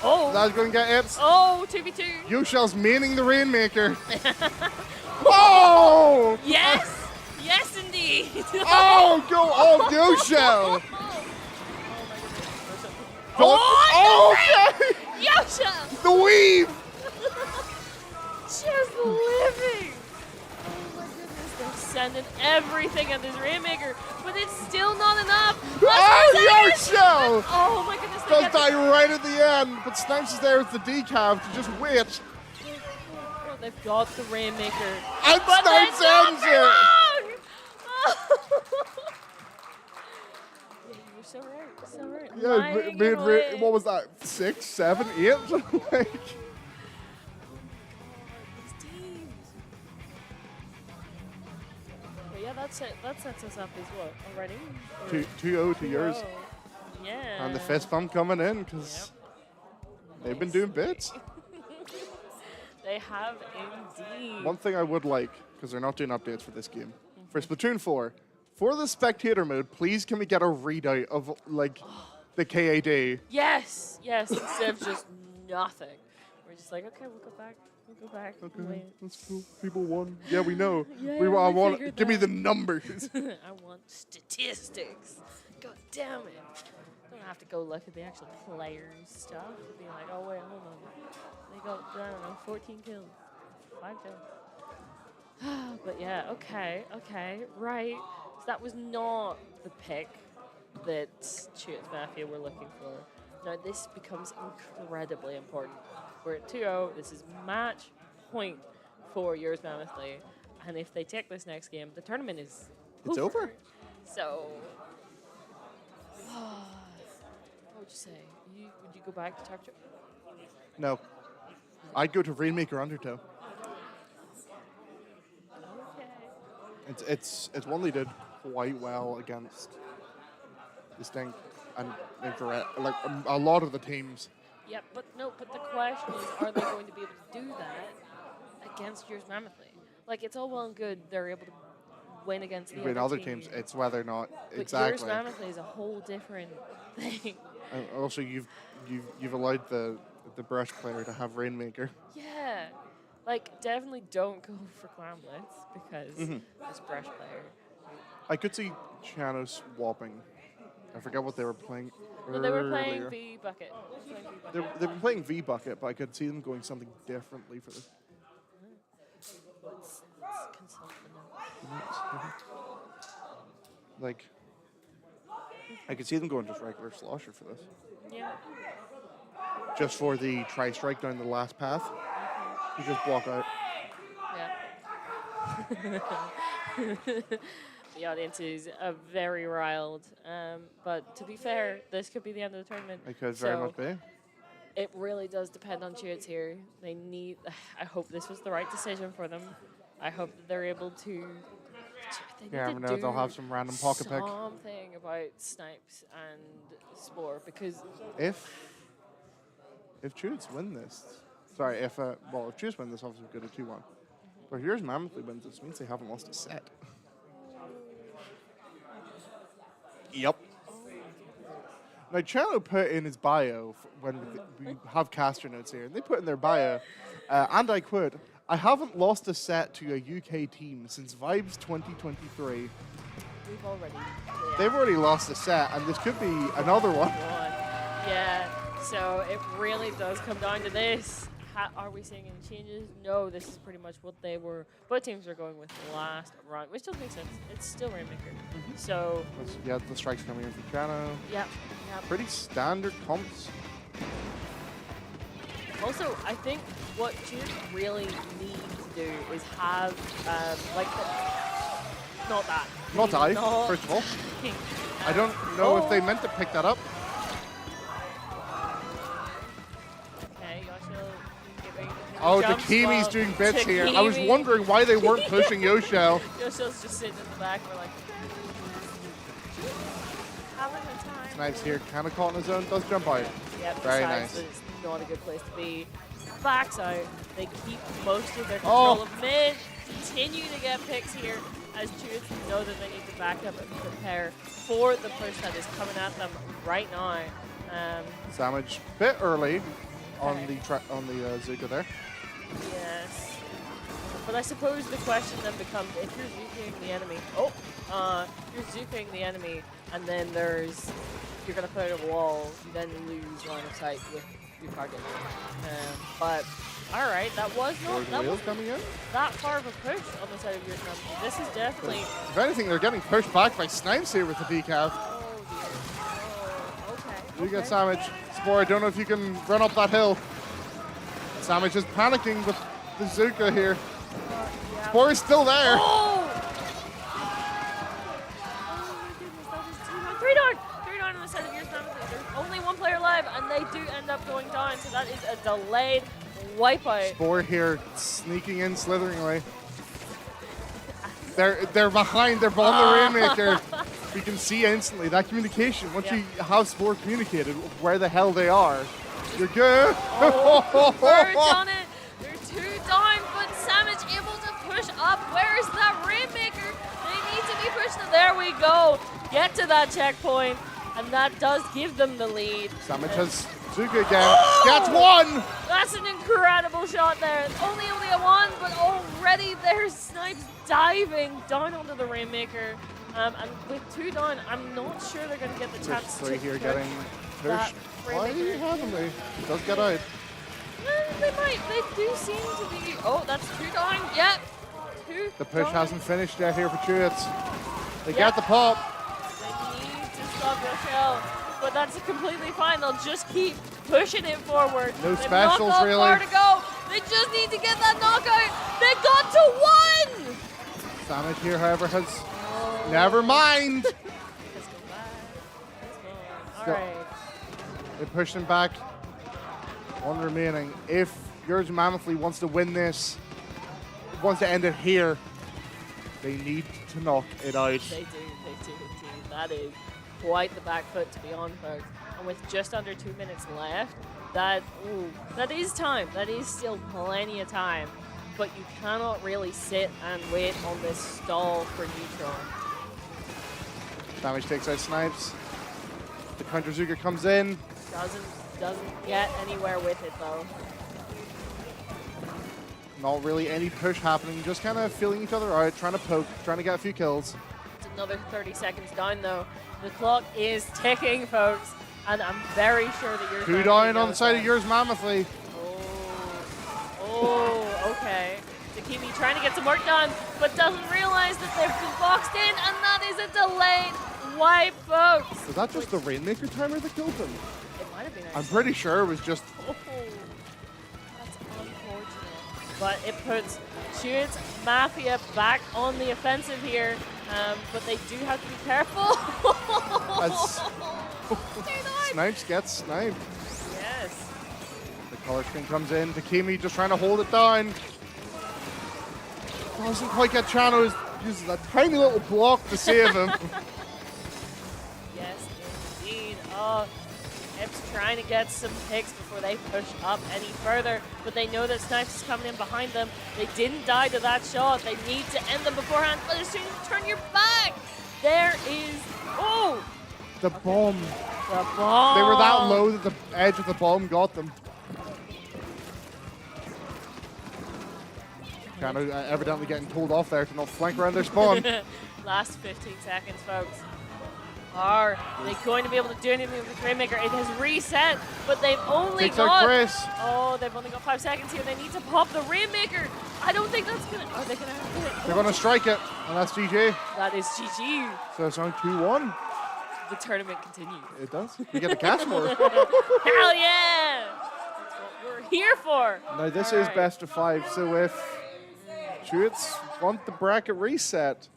Speaker 16: Oh.
Speaker 17: That's going to get Ips.
Speaker 16: Oh, 2v2.
Speaker 17: Yoshell's maining the Rainmaker. Oh!
Speaker 16: Yes! Yes, indeed!
Speaker 17: Oh, go on, Yoshell!
Speaker 16: Oh,
Speaker 17: okay!
Speaker 16: Yoshell!
Speaker 17: The weave!
Speaker 16: Just living! Oh my goodness, they're sending everything at this Rainmaker, but it's still not enough!
Speaker 17: Oh, Yoshell!
Speaker 16: Oh my goodness, they
Speaker 17: Does
Speaker 16: get
Speaker 17: die right at the end, but Snipes is there with the decav to just wait.
Speaker 16: Oh, they've got the Rainmaker.
Speaker 17: And
Speaker 16: But
Speaker 17: Snipes
Speaker 16: they're not
Speaker 17: ends
Speaker 16: for
Speaker 17: it!
Speaker 16: long! Yeah, you were so right, so right.
Speaker 17: Yeah,
Speaker 16: Lying in away.
Speaker 17: what was that? 6, 7, 8? Like,
Speaker 16: But yeah, that sets us up as what, already?
Speaker 17: 2-0 to yours.
Speaker 16: Yeah.
Speaker 17: And the fist bump coming in because they've been doing bits.
Speaker 16: They have indeed.
Speaker 17: One thing I would like, because they're not doing updates for this game, for Splatoon 4, for the spectator mode, please can we get a readout of like the KAD?
Speaker 16: Yes, instead of just nothing. We're just like, okay, we'll go back.
Speaker 17: Okay,
Speaker 16: Wait.
Speaker 17: that's cool. People won. Yeah, we know.
Speaker 16: Yeah,
Speaker 17: I
Speaker 16: we
Speaker 17: want.
Speaker 16: figured
Speaker 17: Give me
Speaker 16: that.
Speaker 17: the numbers.
Speaker 16: I want statistics. God damn it. Don't have to go look at the actual players stuff. Be like, oh wait, hold on. They got, I don't know, 14 kills. 5 kills. But yeah, okay, right. So that was not the pick that Chewits Mafia were looking for. Now this becomes incredibly important. We're at 2-0. This is match point for yours Mammothly. And if they take this next game, the tournament is
Speaker 17: It's over.
Speaker 16: So, what would you say? Would you go back to talk to?
Speaker 17: No. I'd go to Rainmaker Undertow.
Speaker 16: Okay.
Speaker 17: It's one they did quite well against Distinct and Infrared, like a lot of the teams.
Speaker 16: Yeah, but the question is, are they going to be able to do that against yours Mammothly? Like, it's all well and good they're able to win against the
Speaker 17: other teams. It's whether or not
Speaker 16: but
Speaker 17: exactly.
Speaker 16: yours Mammothly is a whole different thing.
Speaker 17: And also, you've allowed the brush player to have Rainmaker.
Speaker 16: Yeah, like definitely don't go for Clamblitz because this brush player.
Speaker 17: I could see Chano swapping. I forget what they were playing.
Speaker 16: No, they were playing
Speaker 17: earlier.
Speaker 16: V Bucket.
Speaker 17: They were playing V Bucket, but I could see them going something differently for this.
Speaker 16: Let's consult the notes.
Speaker 17: Like, I could see them going just regular slosher for this.
Speaker 16: Yeah.
Speaker 17: Just for the tri-strike down the last path. You just block out.
Speaker 16: Yeah. The audience is very riled. But to be fair, this could be the end of the tournament.
Speaker 17: It could very much be.
Speaker 16: It really does depend on Chutes here. They need. I hope this was the right decision for them. I hope that they're able to.
Speaker 17: Yeah, I know they'll have some random pocket pick.
Speaker 16: Something about Snipes and Spore because
Speaker 17: If Chutes win this, sorry, if Chutes win this, obviously we're good at 2-1. But if yours Mammothly wins, this means they haven't lost a set. Yep. Now, Chano put in his bio when we have caster notes here, and they put in their bio, and I quote, "I haven't lost a set to a UK team since Vibes 2023.
Speaker 16: we've already.
Speaker 17: They've already lost a set, and this could be another one.
Speaker 16: Yeah, so it really does come down to this. Are we seeing any changes? No, this is pretty much what they were. Both teams are going with last round, which does make sense. It's still Rainmaker. So.
Speaker 17: Yeah, the strike's coming in from Chano.
Speaker 16: Yeah.
Speaker 17: Pretty standard comps.
Speaker 16: Also, I think what you really need to do is have, not that.
Speaker 17: Not die,
Speaker 16: Not
Speaker 17: first of all. I don't know if they meant to pick that up.
Speaker 16: Okay, Yoshio giving
Speaker 17: Oh, the
Speaker 16: jump
Speaker 17: Kimi's
Speaker 16: swap
Speaker 17: doing bits
Speaker 16: to
Speaker 17: here. I was
Speaker 16: Kimi.
Speaker 17: wondering why they weren't pushing Yoshio.
Speaker 16: Yoshio's just sitting in the back. We're like, having a time.
Speaker 17: Snipes here, kind of caught in his own, does jump out.
Speaker 16: Yep,
Speaker 17: Very
Speaker 16: decides
Speaker 17: nice.
Speaker 16: that it's not a good place to be. Backs out. They keep most of their control of mid. Continue to get picks here as Chutes know that they need to back up and prepare for the push that is coming at them right now.
Speaker 17: Sandwich bit early on the Zuka there.
Speaker 16: Yes. But I suppose the question then becomes, if you're Zuking the enemy, you're Zuking the enemy, and then you're going to put out a wall, you then lose line of sight with your target. But, alright, that was not
Speaker 17: coming in?
Speaker 16: that far of a push on the side of your team. This is definitely...
Speaker 17: If anything, they're getting pushed back by Snipes here with the decav. You get Sandwich. Spore, I don't know if you can run up that hill. Sandwich is panicking with the Zuka here. Spore is still there.
Speaker 16: Three down on the side of your team. There's only one player alive, and they do end up going down, so that is a delayed wipeout.
Speaker 17: Spore here, sneaking in, slithering away. They're behind, they're on the Rainmaker. You can see instantly that communication. Once you have Spore communicated where the hell they are, you're good.
Speaker 16: Birds on it. They're two down, but Sandwich able to push up. Where is that Rainmaker? They need to be pushed. There we go. Get to that checkpoint, and that does give them the lead.
Speaker 17: Sandwich has Zuka again. Gets one.
Speaker 16: That's an incredible shot there. Only a one, but already there's Snipes diving down onto the Rainmaker. And with two down, I'm not sure they're going to get the chance to
Speaker 17: Three here
Speaker 16: push
Speaker 17: getting
Speaker 16: that
Speaker 17: pushed. Why haven't they? Does get out.
Speaker 16: They might. They do seem to be. Oh, that's two down. Yep. Two.
Speaker 17: The push
Speaker 16: down.
Speaker 17: hasn't finished yet here for Chutes. They get the pop.
Speaker 16: They need to stop your shell, but that's completely fine. They'll just keep pushing it forward.
Speaker 17: No
Speaker 16: They've
Speaker 17: specials,
Speaker 16: not got
Speaker 17: really.
Speaker 16: far to go. They just need to get that knockout. They got to one.
Speaker 17: Sandwich here, however, has. Never mind.
Speaker 16: All right.
Speaker 17: They pushed him back. One remaining. If Yours Mammothly wants to win this, wants to end it here. They need to knock it out.
Speaker 16: They do indeed. That is quite the back foot to be on, folks. And with just under 2 minutes left, that is time. That is still plenty of time. But you cannot really sit and wait on this stall for neutral.
Speaker 17: Damage takes out Snipes. The counter Zuger comes in.
Speaker 16: Doesn't get anywhere with it though.
Speaker 17: Not really any push happening, just kind of feeling each other out, trying to poke, trying to get a few kills.
Speaker 16: It's another 30 seconds down though. The clock is ticking, folks, and I'm very sure that you're
Speaker 17: 2 down on the side of yours Mammothly.
Speaker 16: Oh, okay. Takimi trying to get some work done, but doesn't realize that they've been boxed in, and that is a delayed wipe, folks.
Speaker 17: Was that just the Rainmaker timer that killed them?
Speaker 16: It might have been.
Speaker 17: I'm pretty sure it was just...
Speaker 16: Oh, that's unfortunate. But it puts Stuart's Mafia back on the offensive here, but they do have to be careful.
Speaker 17: Snipes gets sniped.
Speaker 16: Yes.
Speaker 17: The color screen comes in. Takimi just trying to hold it down. Doesn't quite get Chano. Uses a tiny little block to save him.
Speaker 16: Yes, indeed. Oh, Ep's trying to get some picks before they push up any further, but they know that Snipes is coming in behind them. They didn't die to that shot. They need to end them beforehand, but as soon as you turn your back, there is... Oh!
Speaker 17: The bomb.
Speaker 16: The bomb.
Speaker 17: They were that low that the edge of the bomb got them. Chano evidently getting told off there to not flank around their spawn.
Speaker 16: Last 15 seconds, folks. Are they going to be able to do anything with the Rainmaker? It has reset, but they've only
Speaker 17: Takes out Chris.
Speaker 16: Oh, they've only got 5 seconds here. They need to pop the Rainmaker. I don't think that's gonna. Are they gonna have to hit?
Speaker 17: They're going to strike it, and that's GG.
Speaker 16: That is GG.
Speaker 17: So it's on 2-1.
Speaker 16: The tournament continues.
Speaker 17: It does. We get the cash for it.
Speaker 16: Hell yeah! That's what we're here for.
Speaker 17: Now this is best of 5, so if Shoots want the bracket reset,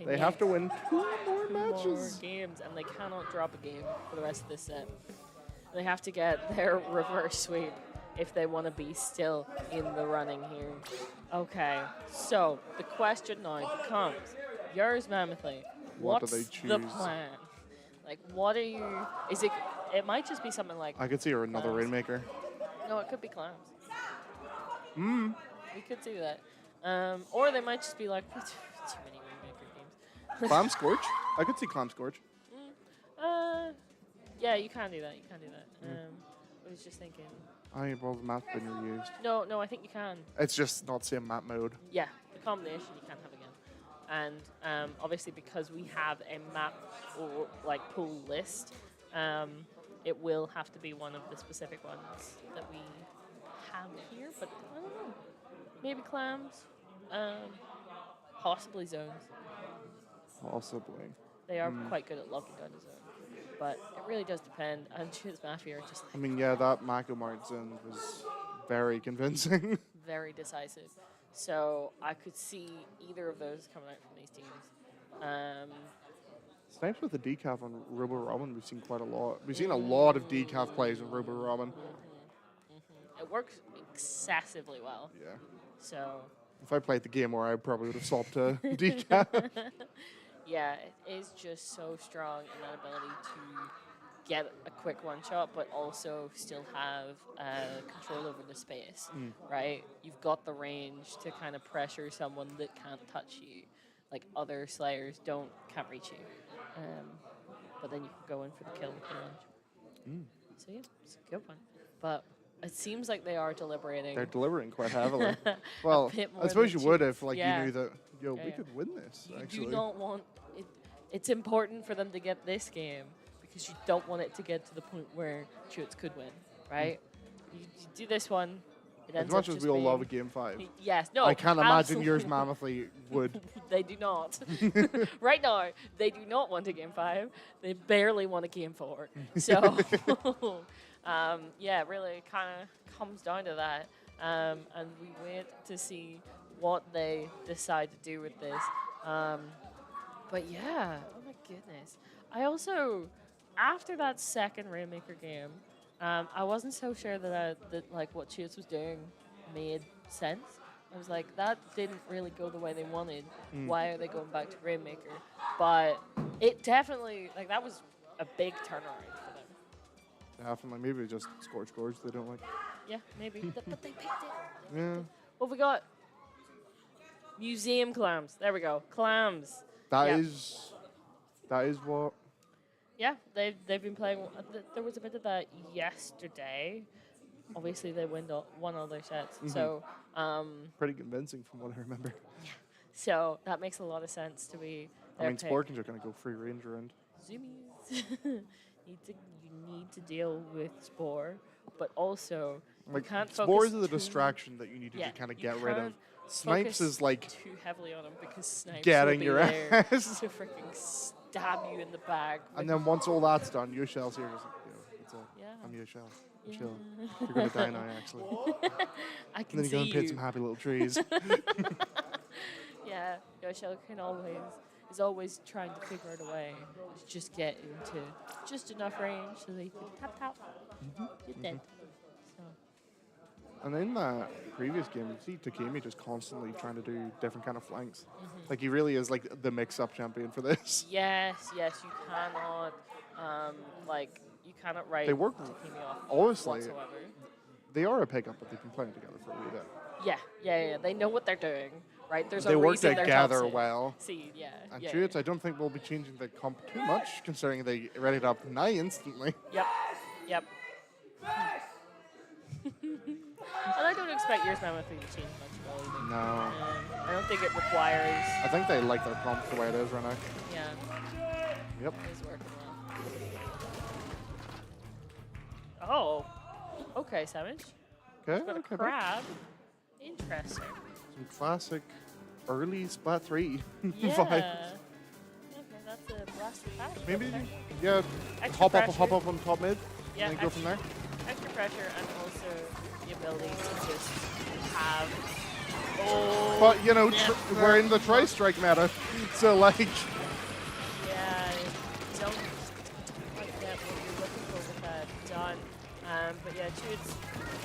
Speaker 17: they have to win 2 more matches.
Speaker 16: More games, and they cannot drop a game for the rest of this set. They have to get their reverse sweep if they want to be still in the running here. Okay, so the question now becomes, yours Mammothly,
Speaker 17: What do
Speaker 16: what's
Speaker 17: they
Speaker 16: the
Speaker 17: choose?
Speaker 16: plan? Like, what are you, is it, it might just be something like,
Speaker 17: I could see her another
Speaker 16: Clams.
Speaker 17: Rainmaker.
Speaker 16: No, it could be Clams.
Speaker 17: Hmm.
Speaker 16: We could do that. Or they might just be like, too many Rainmaker games.
Speaker 17: Clam Scorch? I could see Clam Scorch.
Speaker 16: Yeah, you can do that. You can do that. I was just thinking.
Speaker 17: I think all the map's been reused.
Speaker 16: No, I think you can.
Speaker 17: It's just not same map mode.
Speaker 16: Yeah, the combination you can have again. And obviously because we have a map or like pool list, it will have to be one of the specific ones that we have here. But I don't know. Maybe Clams. Possibly Zones.
Speaker 17: Possibly.
Speaker 16: They are quite good at locking down a zone. But it really does depend. And Choose Mafia are just
Speaker 17: I mean, yeah, that Mako Mart zone was very convincing.
Speaker 16: very decisive. So I could see either of those coming out from these teams.
Speaker 17: Snipes with the decaf on Robo Ramen, we've seen quite a lot. We've seen a lot of decaf plays on Robo Ramen.
Speaker 16: It works excessively well.
Speaker 17: Yeah.
Speaker 16: So.
Speaker 17: If I played the game more, I probably would have swapped to decaf.
Speaker 16: Yeah, it is just so strong in that ability to get a quick one shot, but also still have control over the space, right? You've got the range to kind of pressure someone that can't touch you, like other Slayers can't reach you. But then you can go in for the kill with the range. So yeah, it's a good one. But it seems like they are deliberating.
Speaker 17: They're delivering quite heavily. Well,
Speaker 16: bit more
Speaker 17: I suppose
Speaker 16: than
Speaker 17: you would
Speaker 16: two.
Speaker 17: if like
Speaker 16: Yeah.
Speaker 17: you knew that, yo, we
Speaker 16: Yeah.
Speaker 17: could win this,
Speaker 16: You
Speaker 17: actually.
Speaker 16: do not want it. It's important for them to get this game because you don't want it to get to the point where Chutes could win, right? You do this one. It
Speaker 17: As
Speaker 16: ends
Speaker 17: much
Speaker 16: up
Speaker 17: as
Speaker 16: just
Speaker 17: we all love a
Speaker 16: being-
Speaker 17: game 5.
Speaker 16: Yes, no.
Speaker 17: I can't imagine yours
Speaker 16: absolutely.
Speaker 17: Mammothly would.
Speaker 16: They do not. Right now, they do not want a game 5. They barely want a game 4. So, yeah, really kind of comes down to that. And we wait to see what they decide to do with this. But yeah, oh my goodness. I also, after that second Rainmaker game, I wasn't so sure that like what Chutes was doing made sense. I was like, that didn't really go the way they wanted. Why are they going back to Rainmaker? But it definitely, like, that was a big turnaround for them.
Speaker 17: Definitely. Maybe just Scorch Gorge they don't like.
Speaker 16: Yeah, maybe. But they picked it.
Speaker 17: Yeah.
Speaker 16: What have we got? Museum clams. There we go. Clams.
Speaker 17: That
Speaker 16: Yeah.
Speaker 17: is what.
Speaker 16: Yeah, they've been playing. There was a bit of that yesterday. Obviously, they won all their sets. So,
Speaker 17: Pretty convincing from what I remember.
Speaker 16: so that makes a lot of sense to be.
Speaker 17: I mean,
Speaker 16: pick.
Speaker 17: Sporkins are going to go free range around.
Speaker 16: Zoomies. you need to deal with Spore, but also you
Speaker 17: Like,
Speaker 16: can't
Speaker 17: Spores
Speaker 16: focus
Speaker 17: is a
Speaker 16: too-
Speaker 17: distraction that you need to
Speaker 16: Yeah,
Speaker 17: kind of
Speaker 16: you
Speaker 17: get rid of.
Speaker 16: can't
Speaker 17: Snipes
Speaker 16: focus
Speaker 17: is like
Speaker 16: too heavily on him because Snipes
Speaker 17: getting
Speaker 16: will be
Speaker 17: your
Speaker 16: there
Speaker 17: ass.
Speaker 16: to freaking stab you in the back.
Speaker 17: And then once all that's done, Yoshel's here. Just, it's a,
Speaker 16: Yeah.
Speaker 17: I'm Yoshel.
Speaker 16: Yeah.
Speaker 17: Chill. You're going to die now, actually.
Speaker 16: I can
Speaker 17: And then
Speaker 16: see
Speaker 17: you're going to plant
Speaker 16: you.
Speaker 17: some happy little trees.
Speaker 16: Yeah, Yoshel is always trying to figure out a way to just get into just enough range so they can tap. You're dead. So.
Speaker 17: And in that previous game, you see Takemi just constantly trying to do different kind of flanks. Like, he really is like the mix-up champion for this.
Speaker 16: Yes, you cannot, you cannot write
Speaker 17: They work,
Speaker 16: Takemi off
Speaker 17: honestly,
Speaker 16: whatsoever.
Speaker 17: they are a pickup, but they've been playing together for a wee bit.
Speaker 16: Yeah. They know what they're doing, right? There's
Speaker 17: They
Speaker 16: a
Speaker 17: work
Speaker 16: reason they're
Speaker 17: together
Speaker 16: top seed.
Speaker 17: well.
Speaker 16: See, yeah.
Speaker 17: And
Speaker 16: yeah.
Speaker 17: Chutes, I don't think we'll be changing the comp too much, considering they read it up nigh instantly.
Speaker 16: Yep. And I don't expect yours Mammothly to change much at all either.
Speaker 17: No.
Speaker 16: I don't think it requires.
Speaker 17: I think they like their comp the way it is right now.
Speaker 16: Yeah.
Speaker 17: Yep.
Speaker 16: It is working well. Oh. Okay, Savage.
Speaker 17: Okay.
Speaker 16: Got a
Speaker 17: okay,
Speaker 16: crab. Interesting.
Speaker 17: Some classic early Splat 3
Speaker 16: Yeah.
Speaker 17: vibes.
Speaker 16: Okay, that's a blasted pack.
Speaker 17: Maybe,
Speaker 16: Okay.
Speaker 17: yeah,
Speaker 16: Extra
Speaker 17: hop
Speaker 16: pressure.
Speaker 17: up on top mid,
Speaker 16: Yeah,
Speaker 17: and then go from there.
Speaker 16: Extra pressure and also the ability to just have. Oh.
Speaker 17: But, you know,
Speaker 16: never
Speaker 17: we're in the tri-strike meta, so, like...
Speaker 16: Yeah, don't quite get what you're looking for with that done. But yeah, Chew's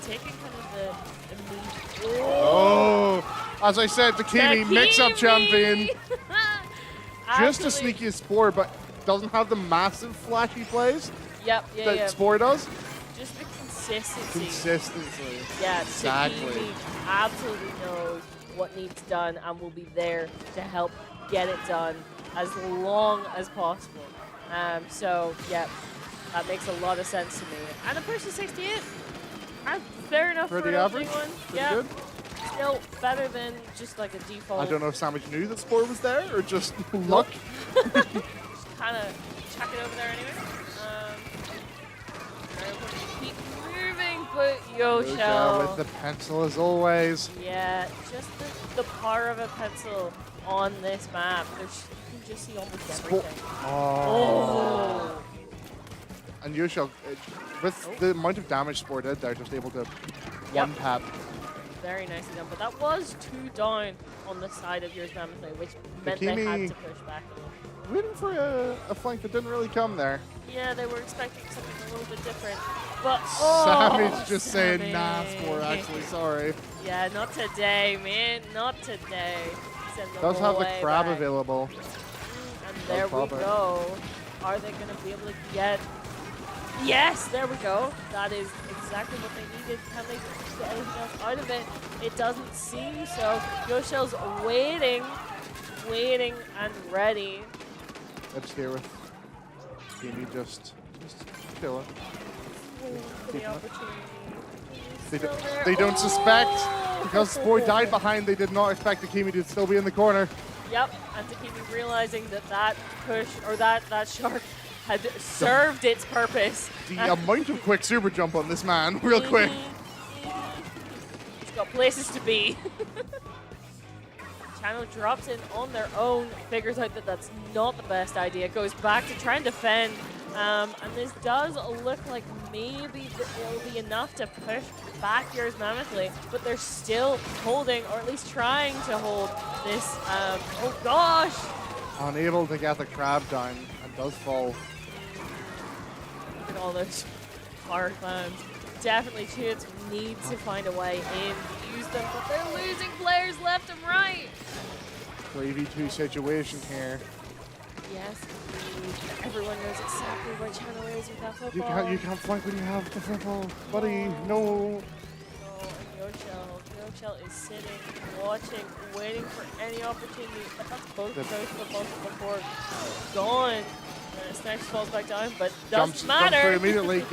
Speaker 16: taking kind of the immediate.
Speaker 17: Oh! As I said, Takemi, mix-up champion. Just as
Speaker 16: Actually-
Speaker 17: sneaky as Spore, but doesn't have the massive flashy plays
Speaker 16: Yep,
Speaker 17: that
Speaker 16: yeah.
Speaker 17: Spore does.
Speaker 16: Just the consistency.
Speaker 17: Consistency.
Speaker 16: Yeah,
Speaker 17: Exactly.
Speaker 16: Takemi absolutely knows what needs done and will be there to help get it done as long as possible. So, yeah, that makes a lot of sense to me. And a push to 68. Fair enough
Speaker 17: Pretty
Speaker 16: for an
Speaker 17: average.
Speaker 16: opening one.
Speaker 17: Pretty
Speaker 16: Yeah.
Speaker 17: good.
Speaker 16: Still better than just like a default.
Speaker 17: I don't know if Sandwich knew that Spore was there, or just luck.
Speaker 16: Kind of chuck it over there anyway. Keep moving, but
Speaker 17: Yoshel with
Speaker 16: Yoshel.
Speaker 17: the pencil as always.
Speaker 16: Yeah, just the power of a pencil on this map. You can just see almost everything.
Speaker 17: Oh. And Yoshel, with the amount of damage Spore did, they're just able to one tap.
Speaker 16: Very nicely done, but that was 2 down on the side of yours Mammothly, which meant they had
Speaker 17: Takemi-
Speaker 16: to push back a little.
Speaker 17: Waiting for a flank that didn't really come there.
Speaker 16: Yeah, they were expecting something a little bit different, but
Speaker 17: Savage just saying, nah,
Speaker 16: Savage.
Speaker 17: Spore, actually, sorry.
Speaker 16: Yeah, not today, man, not today. Send them
Speaker 17: Does have the
Speaker 16: way
Speaker 17: crab
Speaker 16: back.
Speaker 17: available.
Speaker 16: And there we
Speaker 17: pop it.
Speaker 16: go. Are they going to be able to get... Yes, there we go. That is exactly what they needed. Can they get anything else out of it? It doesn't seem so. Yoshel's waiting and ready.
Speaker 17: Let's hear with Jamie just chilling.
Speaker 16: For the opportunity.
Speaker 17: They don't suspect, because Spore died behind, they did not expect Takemi to still be in the corner.
Speaker 16: Yep, and Takemi realizing that push, or that shark had served its purpose.
Speaker 17: The amount of quick super jump on this man, real quick.
Speaker 16: He's got places to be. Channel drops in on their own, figures out that that's not the best idea, goes back to try and defend, and this does look like maybe it'll be enough to push back yours Mammothly, but they're still holding, or at least trying to hold this, oh gosh!
Speaker 17: Unable to get the crab down, and does fall.
Speaker 16: Look at all those power clans. Definitely Chutes need to find a way in. use them, but they're losing players left and right.
Speaker 17: 3v2 situation here.
Speaker 16: Yes, indeed. Everyone knows exactly where Channel is with that football.
Speaker 17: You can't flank when you have the football, buddy. No.
Speaker 16: Yoshel is sitting, watching, waiting for any opportunity. But that's both of those footballs before gone. Snipes falls back down, but doesn't matter.
Speaker 17: Jumps through immediately.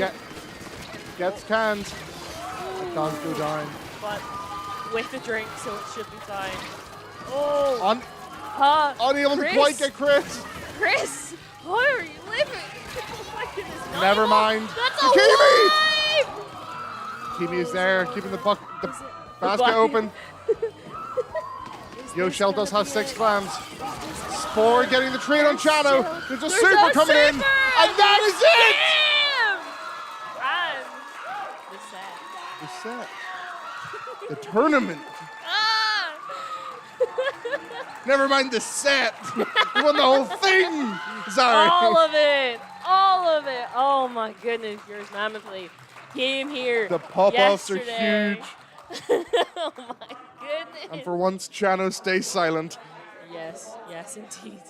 Speaker 17: Gets canned. It does go down.
Speaker 16: But with the drink, so it should be fine. Oh!
Speaker 17: Unable to quite get Chris.
Speaker 16: Chris, how are you living? Oh my goodness.
Speaker 17: Never mind.
Speaker 16: That's
Speaker 17: Kimi!
Speaker 16: a
Speaker 17: Kimi is there, keeping the basket open. Yoshel does have 6 clams. Spore getting the trade on Chano. There's a super coming in. And that is it!
Speaker 16: And
Speaker 17: the set. The tournament. Never mind the set. You won the whole thing. Sorry.
Speaker 16: All of it. All of it. Oh my goodness, yours mammothly came here.
Speaker 17: The pop-offs are
Speaker 16: yesterday.
Speaker 17: huge.
Speaker 16: Oh my goodness.
Speaker 17: And for once, Chano stays silent.
Speaker 16: Yes, yes indeed.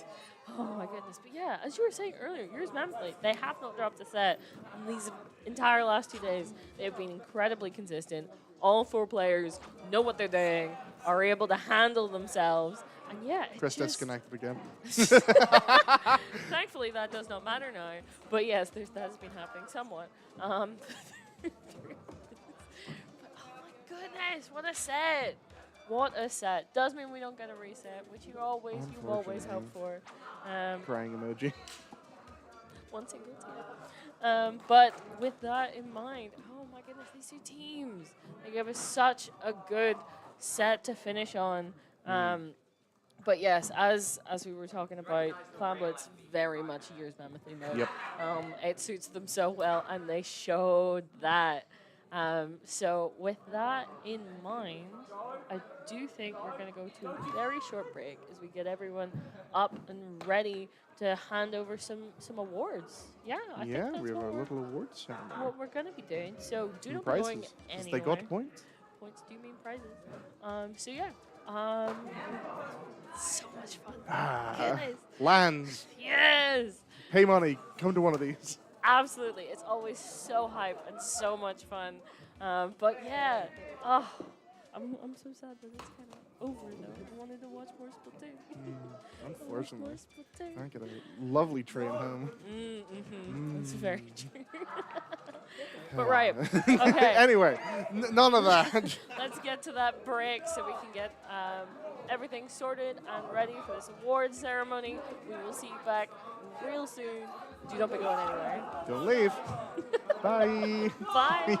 Speaker 16: Oh my goodness. But yeah, as you were saying earlier, yours mammothly, they have not dropped a set in these entire last 2 days. They have been incredibly consistent. All 4 players know what they're doing, are able to handle themselves. And yeah,
Speaker 17: Chris disconnected again.
Speaker 16: Thankfully, that does not matter now. But yes, that has been happening somewhat. But, oh my goodness, what a set! What a set! Does mean we don't get a reset, which you always hope for.
Speaker 17: Crying emoji.
Speaker 16: One single tear. But with that in mind, oh my goodness, these 2 teams, they gave us such a good set to finish on. But yes, as we were talking about, Clamblitz very much years mammothly mode.
Speaker 17: Yep.
Speaker 16: It suits them so well, and they showed that. So with that in mind, I do think we're going to go to a very short break as we get everyone up and ready to hand over some awards. Yeah, I think that's
Speaker 17: we have a little awards ceremony.
Speaker 16: what we're going to be doing. So do not be
Speaker 17: prizes.
Speaker 16: going
Speaker 17: Because
Speaker 16: anywhere.
Speaker 17: they got points.
Speaker 16: Points do mean prizes. So yeah. So much fun. Goodness.
Speaker 17: Lands.
Speaker 16: Yes.
Speaker 17: Pay money. Come to one of these.
Speaker 16: Absolutely. It's always so hype and so much fun. But yeah. Oh, I'm so sad that it's kind of over though. I wanted to watch more Splatoon.
Speaker 17: Unfortunately. I get a lovely train home.
Speaker 16: That's very true. But right. Okay.
Speaker 17: Anyway, none of that.
Speaker 16: Let's get to that break so we can get everything sorted and ready for this awards ceremony. We will see you back real soon. Do not be going anywhere.
Speaker 17: Don't leave. Bye.
Speaker 16: Bye.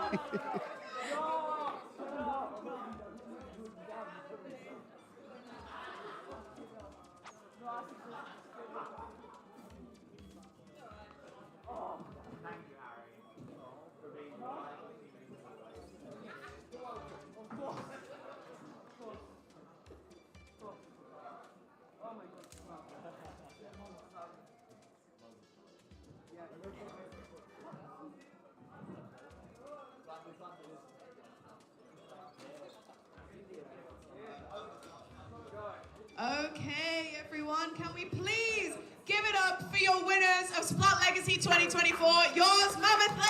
Speaker 2: Okay, everyone, can we please give it up for your winners of Splat Legacy 2024, yours mammothly!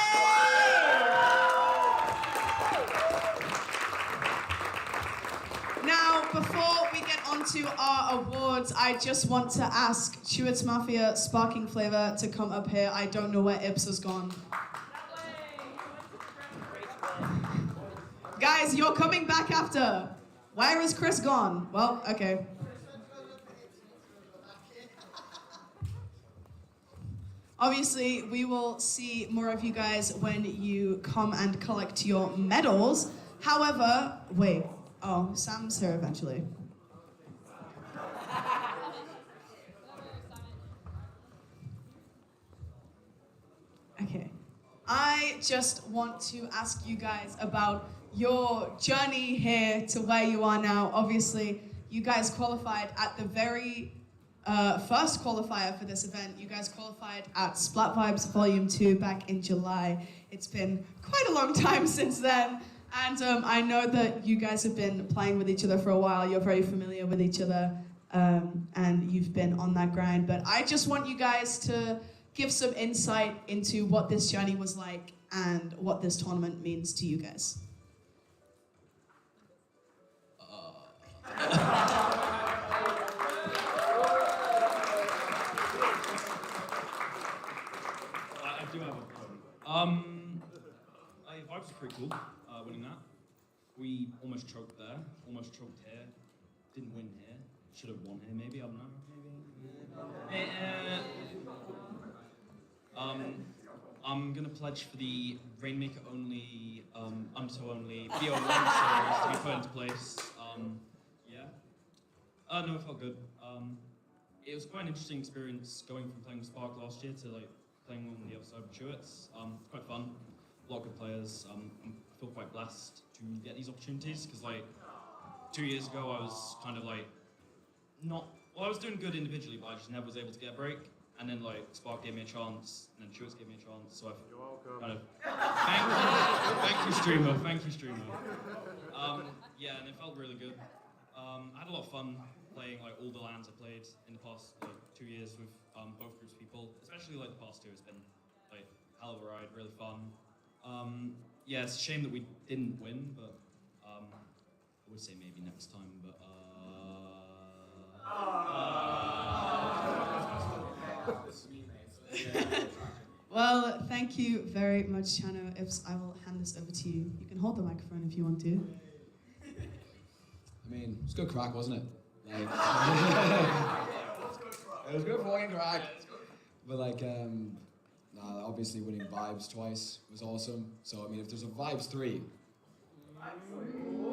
Speaker 2: Now, before we get onto our awards, I just want to ask Chewits Mafia Sparking Flavor to come up here. I don't know where Ibs has gone. Guys, you're coming back after. Where is Chris gone? Well, okay. Obviously, we will see more of you guys when you come and collect your medals. However, wait. Oh, Sam's here eventually. Okay. I just want to ask you guys about your journey here to where you are now. Obviously, you guys qualified at the very first qualifier for this event. You guys qualified at Splat Vibes Volume 2 back in July. It's been quite a long time since then. And I know that you guys have been playing with each other for a while. You're very familiar with each other, and you've been on that grind. But I just want you guys to give some insight into what this journey was like and what this tournament means to you guys.
Speaker 4: I do have a problem. Vibes was pretty cool, winning that. We almost choked there, almost choked here, didn't win here. Should have won here, maybe, I don't know. I'm gonna pledge for the Rainmaker only, Unto only, BO1 series to be put into place. Yeah. No, it felt good. It was quite an interesting experience going from playing with Spark last year to like playing on the other side of Chewits. It's quite fun. A lot of good players. I feel quite blessed to get these opportunities because like 2 years ago I was kind of like I was doing good individually, but I just never was able to get a break. And then like Spark gave me a chance, and then Chewits gave me a chance. So I've kind of thank you streamer. Yeah, and it felt really good. I had a lot of fun playing like all the LANs I played in the past like 2 years with both groups of people, especially like the past two. It's been like hell of a ride, really fun. Yeah, it's a shame that we didn't win, but I would say maybe next time. But
Speaker 2: Well, thank you very much, Chano. I will hand this over to you. You can hold the microphone if you want to.
Speaker 12: I mean, it was good crack, wasn't it? Like, it was good fucking crack. But like, obviously winning Vibes twice was awesome. So I mean, if there's a Vibes 3, you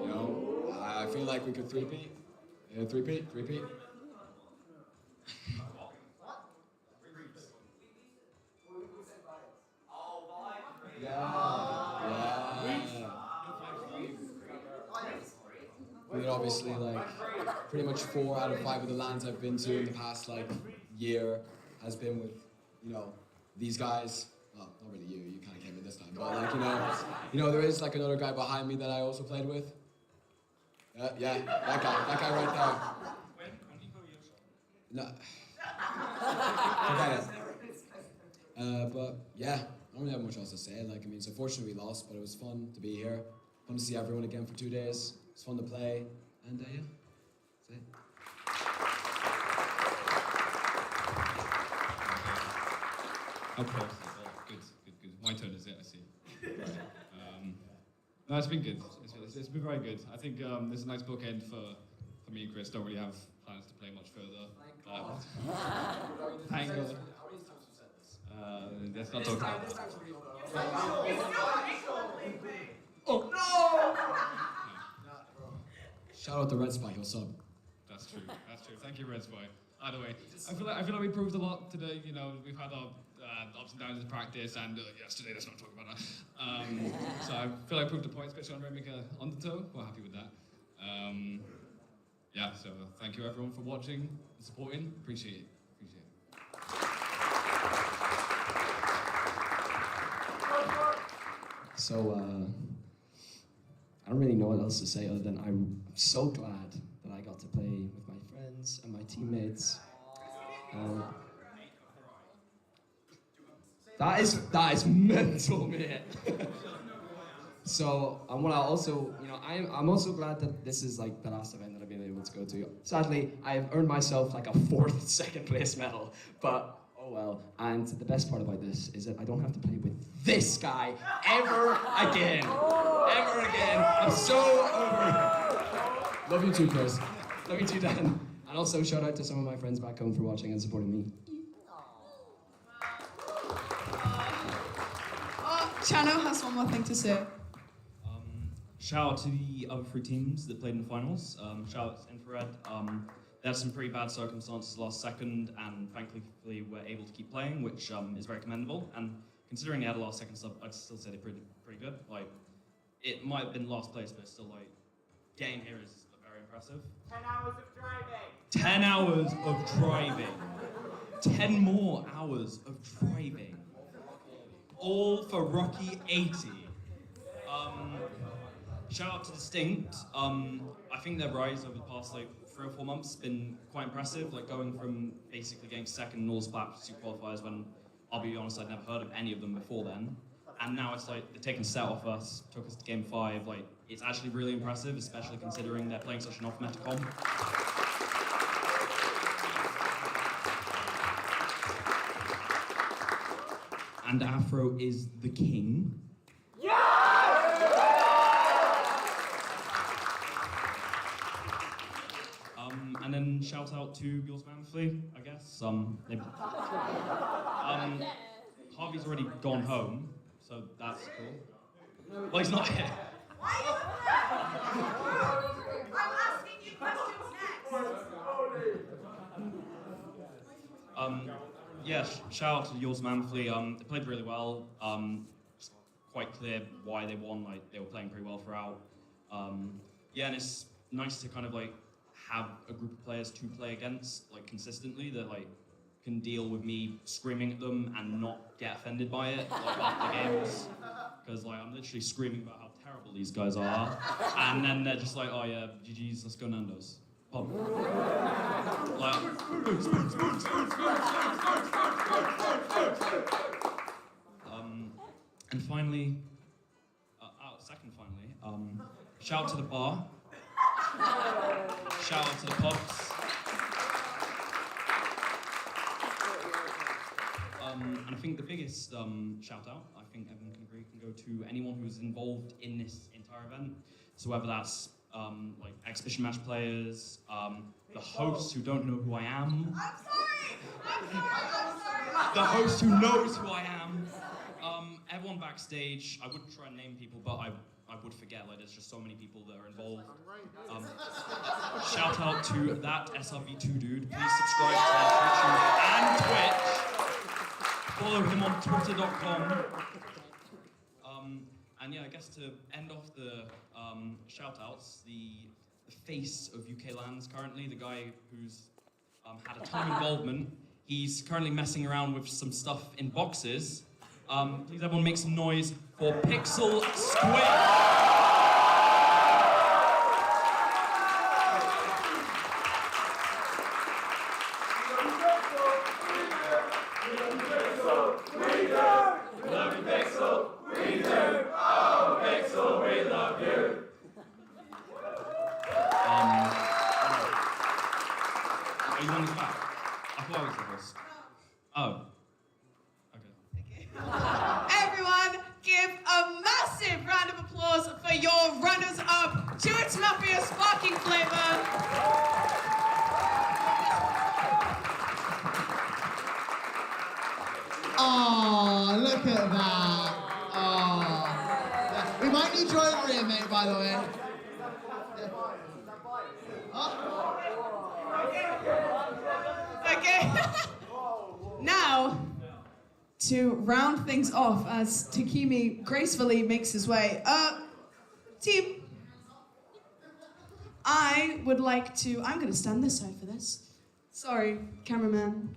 Speaker 12: know, I feel like we could three-peat. Three-peat. I mean, obviously, like, pretty much 4 out of 5 of the LANs I've been to in the past, like, year has been with, you know, these guys. Well, not really you kind of came in this time, but, like, you know, there is, like, another guy behind me that I also played with. Yeah, that guy right there. No. Forget it. But, yeah, I don't really have much else to say. Like, I mean, it's unfortunate we lost, but it was fun to be here. Fun to see everyone again for 2 days. It's fun to play, and yeah, that's it.
Speaker 18: Okay, well, good. My turn is it, I see. Right. No, it's been good. It's been very good. I think there's a nice bookend for me and Chris. Don't really have plans to play much further. Thank God. Let's not talk about that.
Speaker 12: Oh no! Shout out to Red Spy, he'll sub.
Speaker 18: That's true. Thank you, Red Spy. Either way, I feel like we proved a lot today. You know, we've had our ups and downs in practice, and yesterday, let's not talk about that. So I feel like I proved a point, especially on Rainmaker on the toe. We're happy with that. Yeah, so thank you everyone for watching and supporting. Appreciate it.
Speaker 19: So, I don't really know what else to say other than I'm so glad that I got to play with my friends and my teammates. That is mental, man. So, what I also, you know, I'm also glad that this is like the last event that I've been able to go to. Sadly, I've earned myself like a 4th second place medal, but oh well. And the best part about this is that I don't have to play with this guy ever again. I'm so over it. Love you too, Chris. Love you too, Dan. And also shout out to some of my friends back home for watching and supporting me.
Speaker 2: Chano has one more thing to say.
Speaker 4: Shout out to the other 3 teams that played in the finals. Shout out to Infrared. They had some pretty bad circumstances last second, and thankfully were able to keep playing, which is very commendable. And considering they had a last second sub, I'd still say they're pretty good. Like, it might have been last place, but still, like, getting here is very impressive.
Speaker 1: 10 hours of driving.
Speaker 4: 10 hours of driving. 10 more hours of driving. All for Rocky 80. shout out to Distinct. I think their rise over the past like 3 or 4 months has been quite impressive. Like going from basically getting second in all Splat qualifiers when, I'll be honest, I'd never heard of any of them before then. And now it's like they're taking a set off us, took us to game 5. Like it's actually really impressive, especially considering they're playing such an off-meta comp. And Afro is the king. And then shout out to Yours Manfully, I guess. Harvey's already gone home, so that's cool. Well, he's not here.
Speaker 2: I'm asking you questions next.
Speaker 4: Yeah, shout out to Yours Manfully. They played really well. It's quite clear why they won. Like they were playing pretty well throughout. Yeah, and it's nice to kind of like have a group of players to play against like consistently that like can deal with me screaming at them and not get offended by it like after games. Because like I'm literally screaming about how terrible these guys are, and then they're just like, oh yeah, GG's, let's go Nando's. Pub. Like, and finally, second finally, shout out to the bar. Shout out to the pubs. And I think the biggest shout out, I think everyone can agree, can go to anyone who's involved in this entire event. So whether that's like exhibition match players, the hosts who don't know who I am. I'm sorry. The host who knows who I am. Everyone backstage. I wouldn't try and name people, but I would forget. Like there's just so many people that are involved. Shout out to that SRV2 dude. Please subscribe to his YouTube and Twitch. Follow him on twitter.com. And yeah, I guess to end off the shout-outs, the face of UK LANs currently, the guy who's had a ton of involvement, he's currently messing around with some stuff in boxes. Please everyone make some noise for Pixel Squid. Are you on his back? I thought I was the host. Oh.
Speaker 2: Everyone, give a massive round of applause for your runners-up, Jewett Mafia Sparking Flavor.
Speaker 3: Oh, look at that. Oh. We might need joinery here, mate, by the way.
Speaker 2: Okay. Now, to round things off as Takimi gracefully makes his way. Team, I would like to, I'm gonna stand this side for this. Sorry, cameraman.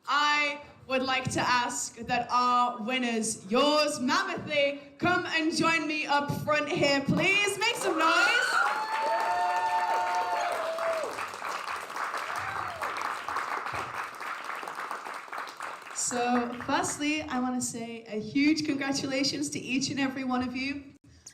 Speaker 2: I would like to ask that our winners, Yours Mammothly, come and join me up front here, please. Make some noise. So, firstly, I want to say a huge congratulations to each and every one of you.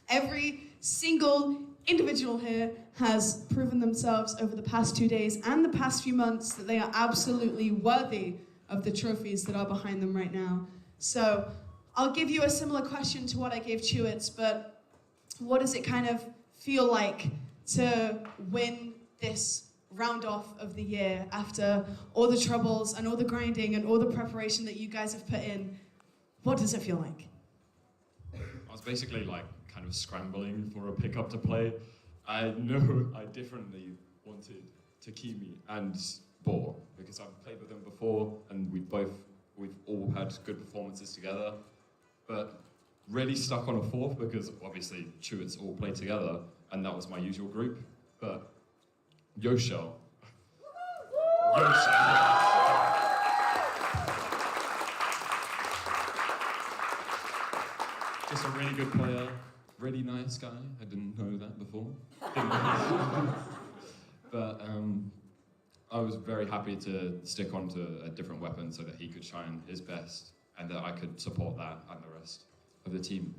Speaker 2: Every single individual here has proven themselves over the past 2 days and the past few months that they are absolutely worthy of the trophies that are behind them right now. So, I'll give you a similar question to what I gave Chewits, but what does it kind of feel like to win this round off of the year after all the troubles and all the grinding and all the preparation that you guys have put in? What does it feel like?
Speaker 6: I was basically like kind of scrambling for a pickup to play. I know I differently wanted Takimi and Boar because I've played with them before and we've all had good performances together, but really stuck on a fourth because obviously Chewits all play together and that was my usual group, but Yoshel. Just a really good player, really nice guy. I didn't know that before. But I was very happy to stick on to a different weapon so that he could shine his best and that I could support that and the rest of the team.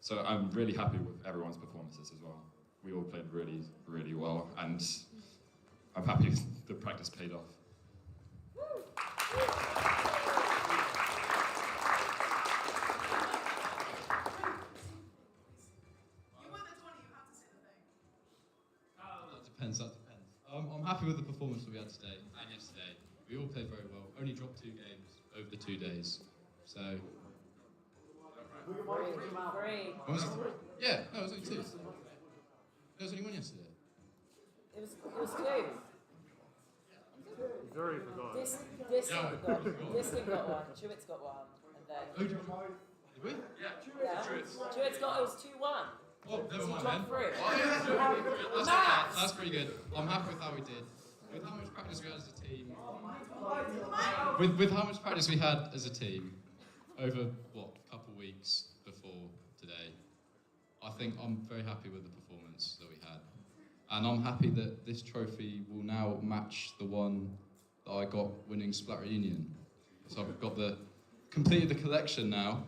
Speaker 6: So I'm really happy with everyone's performances as well. We all played really, really well, and I'm happy the practice paid off.
Speaker 12: That depends. I'm happy with the performance that we had today and yesterday. We all played very well. Only dropped 2 games over the 2 days. So.
Speaker 16: Three.
Speaker 12: Was it? Yeah, no, it was only 2. There was only 1 yesterday.
Speaker 16: It was 2.
Speaker 1: Zuri forgot.
Speaker 16: Distin got 1, Chewits got 1, and then...
Speaker 12: Oh, did we?
Speaker 16: Yeah. Chewits got, it was 2-1.
Speaker 12: Oh, never mind
Speaker 16: Top
Speaker 12: then.
Speaker 16: 3.
Speaker 12: Oh, yeah, that's pretty good. I'm happy with how we did. With how much practice we had as a team. With how much practice we had as a team over, a couple weeks before today, I think I'm very happy with the performance that we had. And I'm happy that this trophy will now match the one that I got winning Splat Reunion. So I've got completed the collection now,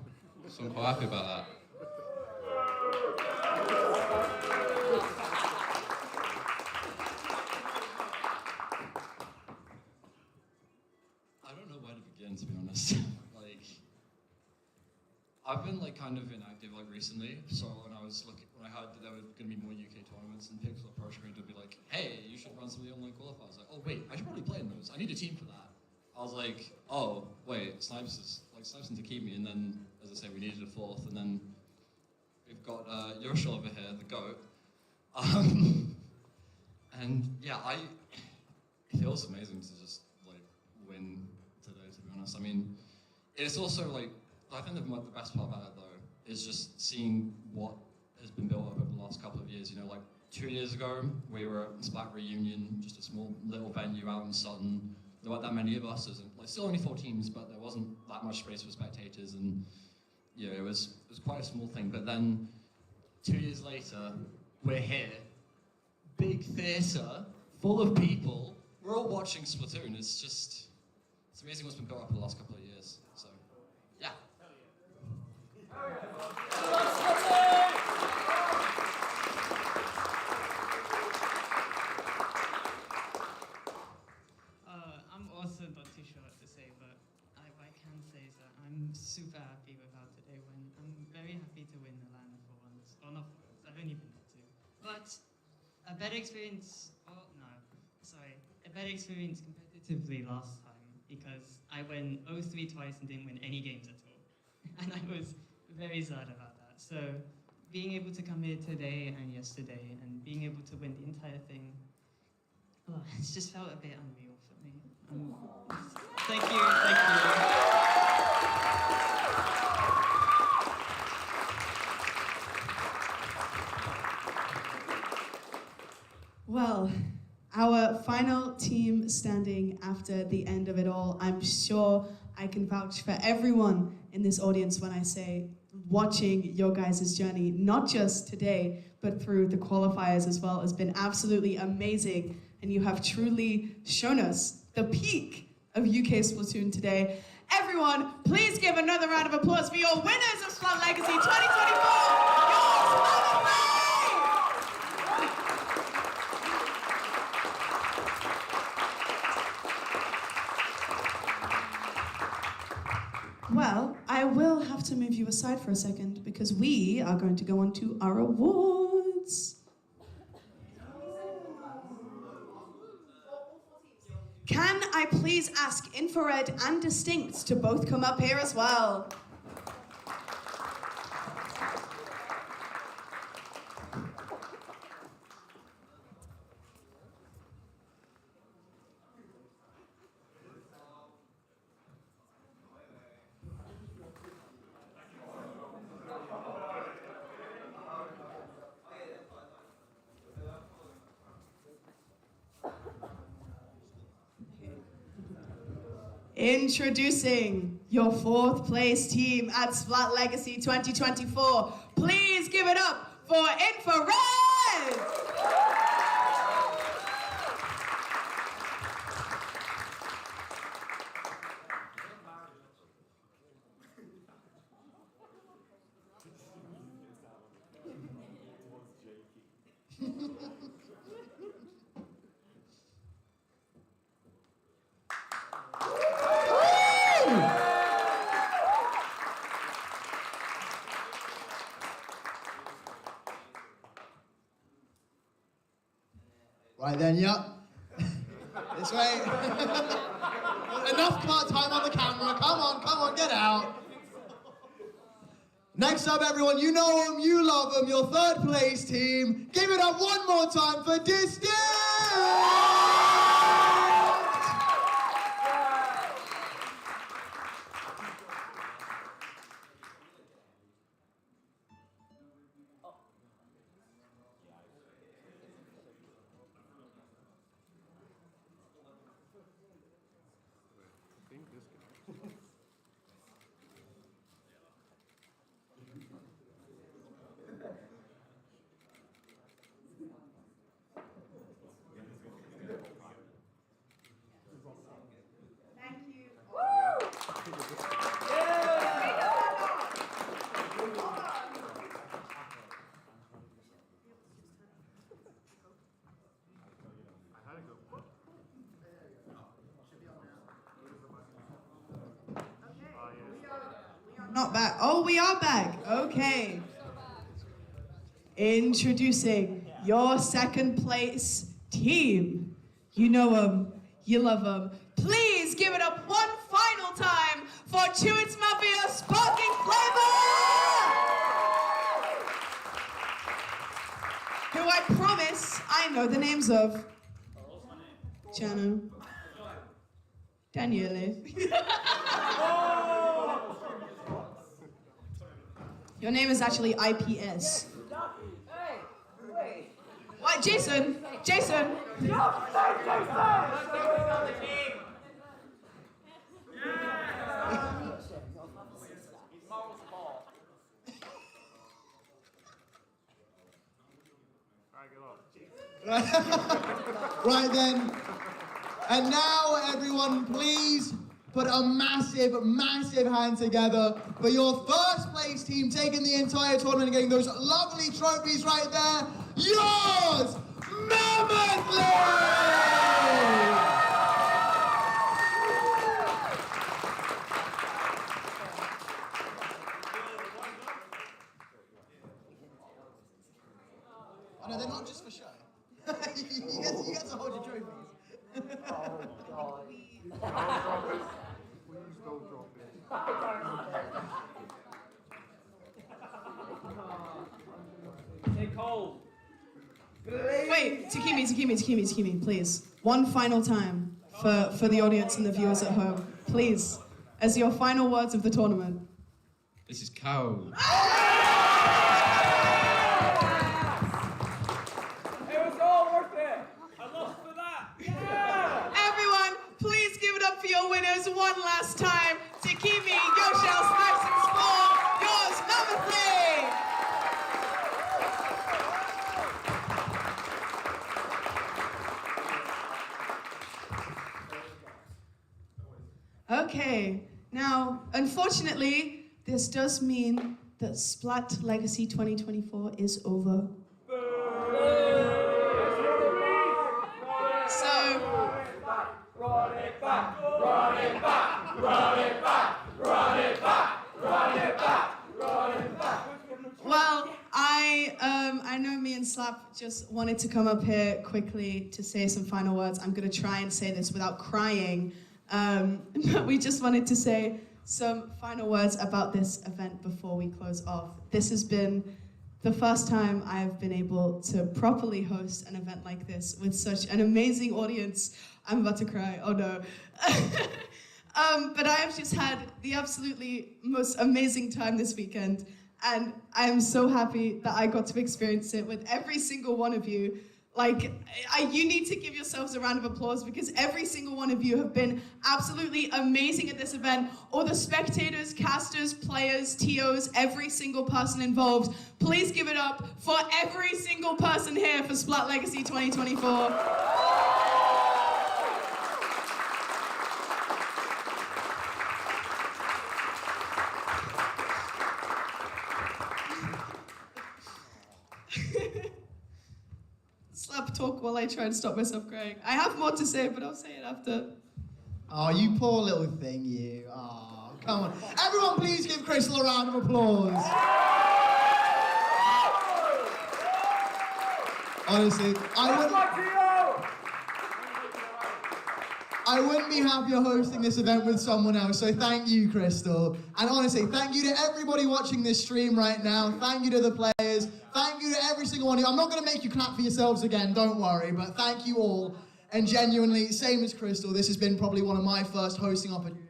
Speaker 12: so I'm quite happy about that.
Speaker 18: I don't know where to begin, to be honest. I've been kind of inactive recently. So when I heard that there were going to be more UK tournaments, and people approached me to be like, "Hey, you should run some of the online qualifiers." I was like, "Oh wait, I should probably play in those. I need a team for that." I was like, "Oh wait, Snipes and Takimi," and then as I say, we needed a 4th, and then we've got Yoshil over here, the GOAT. And yeah, it feels amazing to just win today, to be honest. I mean, it's also I think the best part about it though is just seeing what has been built up over the last couple of years. 2 years ago we were at Splat Reunion, just a small little venue out in Sutton. There weren't that many of us, still only 4 teams, but there wasn't that much space for spectators, and yeah, it was quite a small thing. But then 2 years later, we're here, big theatre, full of people. We're all watching Splatoon. It's amazing what's been built up in the last couple of years. So, yeah.
Speaker 20: I'm also not too sure what to say, but what I can say is that I'm super happy with how today went. I'm very happy to win the LAN for once. Or not for once, I've only been there 2. But a better experience, a better experience competitively last time, because I went 0-3 twice and didn't win any games at all. And I was very sad about that. So being able to come here today and yesterday and being able to win the entire thing, it's just felt a bit unreal for me. Thank you.
Speaker 2: Well, our final team standing after the end of it all, I'm sure I can vouch for everyone in this audience when I say watching your guys' journey, not just today, but through the qualifiers as well, has been absolutely amazing. And you have truly shown us the peak of UK Splatoon today. Everyone, please give another round of applause for your winners of Splat Legacy 2024! Well, I will have to move you aside for a second because we are going to go on to our awards. Can I please ask Infrared and Distinct to both come up here as well? Introducing your 4th place team at Splat Legacy 2024. Please give it up for Infrared!
Speaker 3: Right then, yep. This way. Enough time on the camera. Come on, get out. Next up, everyone, you know them, you love them, your 3rd place team. Give it up one more time for Distinct!
Speaker 2: Not back. Oh, we are back. Okay. Introducing your 2nd place team. You know them, you love them. Please give it up one final time for Chewits Mafia Sparking Flavor! Who I promise I know the names of. Jana. Daniele. Your name is actually IPS.
Speaker 1: Hey, wait.
Speaker 2: What, Jason? Jason?
Speaker 3: Right then. And now, everyone, please put a massive, massive hand together for your 1st place team taking the entire tournament and getting those lovely trophies right there. Yours, Mammothly! Oh, no, they're not just for show. you get to hold your trophies.
Speaker 1: Oh, God.
Speaker 17: Please don't drop it.
Speaker 1: Take hold.
Speaker 2: Wait, Takimi, please. One final time for the audience and the viewers at home. Please, as your final words of the tournament.
Speaker 18: This is cow.
Speaker 1: It was all worth it. I lost for that. Yeah!
Speaker 2: Everyone, please give it up for your winners one last time. Takimi, Yoshel, Snipes, and Spore, yours, Mammothly! Okay, now, unfortunately, this does mean that Splat Legacy 2024 is over. So,
Speaker 1: Run it back, run it back, run it back, run it back, run it back, run it back.
Speaker 2: well, I know me and Slap just wanted to come up here quickly to say some final words. I'm going to try and say this without crying. But we just wanted to say some final words about this event before we close off. This has been the first time I've been able to properly host an event like this with such an amazing audience. I'm about to cry, oh no. But I have just had the absolutely most amazing time this weekend, and I am so happy that I got to experience it with every single one of you. You need to give yourselves a round of applause because every single one of you have been absolutely amazing at this event. All the spectators, casters, players, TOs, every single person involved. Please give it up for every single person here for Splat Legacy 2024. Slap talk while I try and stop myself crying. I have more to say, but I'll say it after.
Speaker 3: Oh, you poor little thing, you. Oh, come on. Everyone please give Crystal a round of applause. Honestly, I wouldn't be happier hosting this event with someone else, so thank you, Crystal. And honestly, thank you to everybody watching this stream right now. Thank you to the players. Thank you to every single one of you. I'm not going to make you clap for yourselves again, don't worry, but thank you all. And genuinely, same as Crystal, this has been probably one of my first hosting opportunities.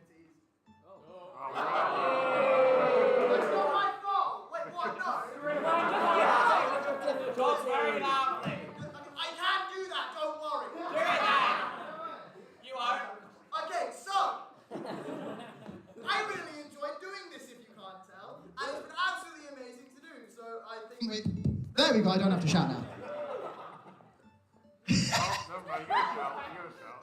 Speaker 3: There we go, I don't have to shout now.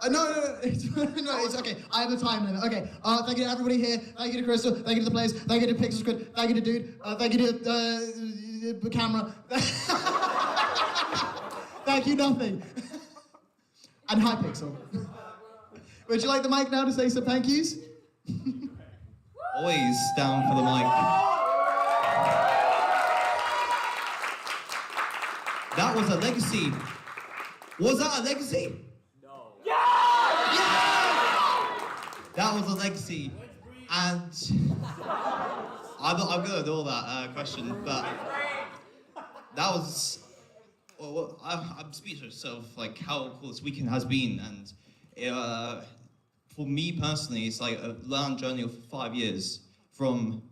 Speaker 3: No, it's okay. I have a time limit. Okay, thank you to everybody here. Thank you to Crystal. Thank you to the players. Thank you to Pixel Squid. Thank you to Dude. Thank you to the camera. Thank you, nothing. And hi, Pixel. Would you like the mic now to say some thank yous?
Speaker 21: Always down for the mic. That was a legacy. Was that a legacy? No. Yeah! That was a legacy. And I'm going to ignore that question, but that was. Well, I'm speechless of like how cool this weekend has been, and for me personally, it's like a LAN journey of 5 years from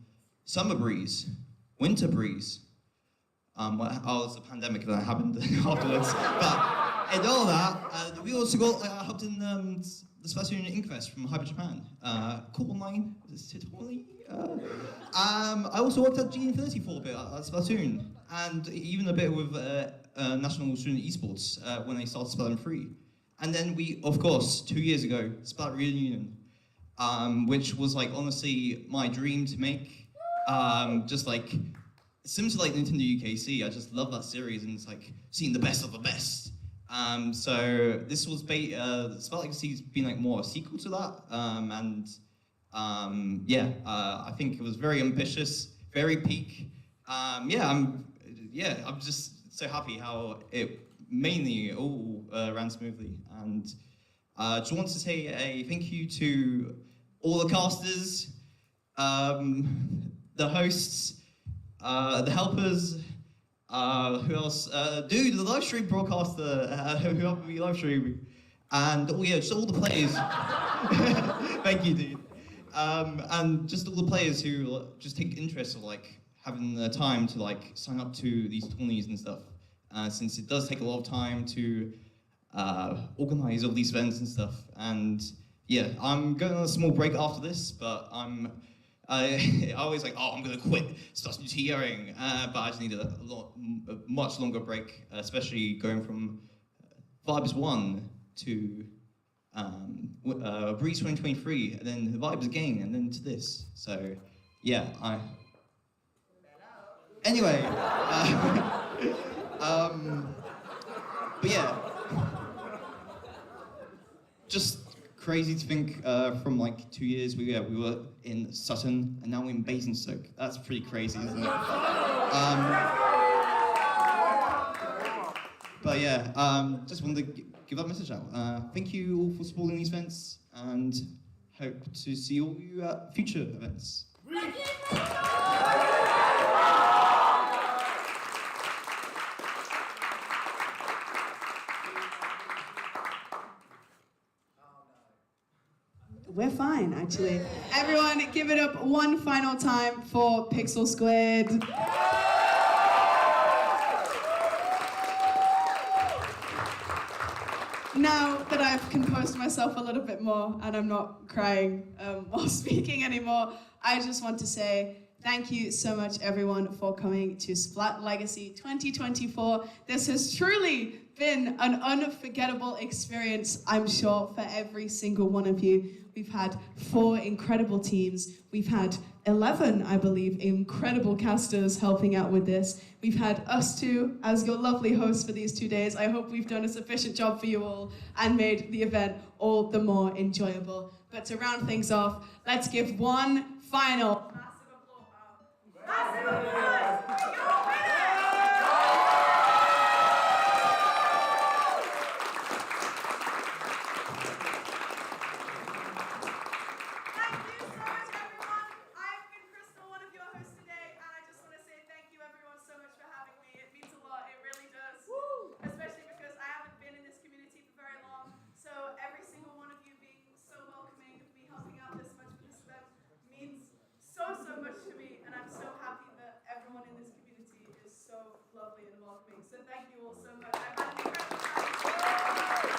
Speaker 21: summer breeze, winter breeze. It's a pandemic that happened afterwards. But in all that, we also got helped in the Splatoon Inkfest from Hyper Japan. Cool online. I also worked at G30 for a bit at Splatoon, and even a bit with National Student Esports when they started Splatoon 3. And then we, of course, 2 years ago, Splat Reunion, which was like honestly my dream to make. Just like similar to like Nintendo UKC, I just love that series, and it's like seeing the best of the best. So this was Splat Legacy's been like more a sequel to that, I think it was very ambitious, very peak. I'm just so happy how it mainly all ran smoothly, and just want to say a thank you to all the casters, the hosts. The helpers, who else? Dude, the live stream broadcaster, who helped me live stream, and just all the players. Thank you, dude. And just all the players who just take interest of like having the time to like sign up to these tourneys and stuff, since it does take a lot of time to organize all these events and stuff. And yeah, I'm going on a small break after this, but I always like, I'm gonna quit Splatoon TRing, but I just need a much longer break, especially going from Vibes 1 to Breeze 2023, and then Vibes again, and then to this. So, yeah, Anyway, but yeah, just crazy to think from like 2 years we were in Sutton and now we're in Basingstoke. That's pretty crazy, isn't it? But yeah, just wanted to give that message out. Thank you all for supporting these events, and hope to see all of you at future events.
Speaker 2: We're fine, actually. Everyone, give it up one final time for Pixel Squid. now that I've composed myself a little bit more and I'm not crying while speaking anymore, I just want to say thank you so much, everyone, for coming to Splat Legacy 2024. This has truly been an unforgettable experience, I'm sure, for every single one of you. We've had 4 incredible teams. We've had 11, I believe, incredible casters helping out with this. We've had us two as your lovely hosts for these 2 days. I hope we've done a sufficient job for you all and made the event all the more enjoyable. But to round things off, let's give one final massive applause. So much to me, and I'm so happy that everyone in this community is so lovely and welcoming. So thank you all so much. I've had an incredible time.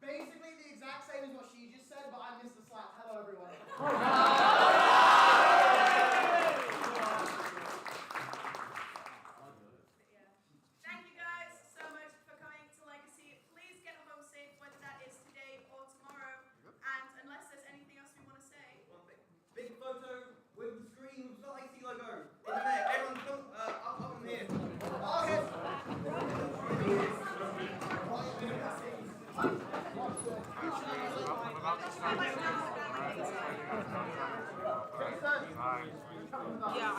Speaker 3: Basically the exact same as what she just said, but I missed the slap. Hello, everyone.
Speaker 2: Thank you guys so much for coming to Legacy. Please get home safe, whether that is today or tomorrow. And unless there's anything else we want to say.
Speaker 7: One thing. Big photo with the screen with the Legacy logo. In there. Everyone come up in here.
Speaker 2: Yeah.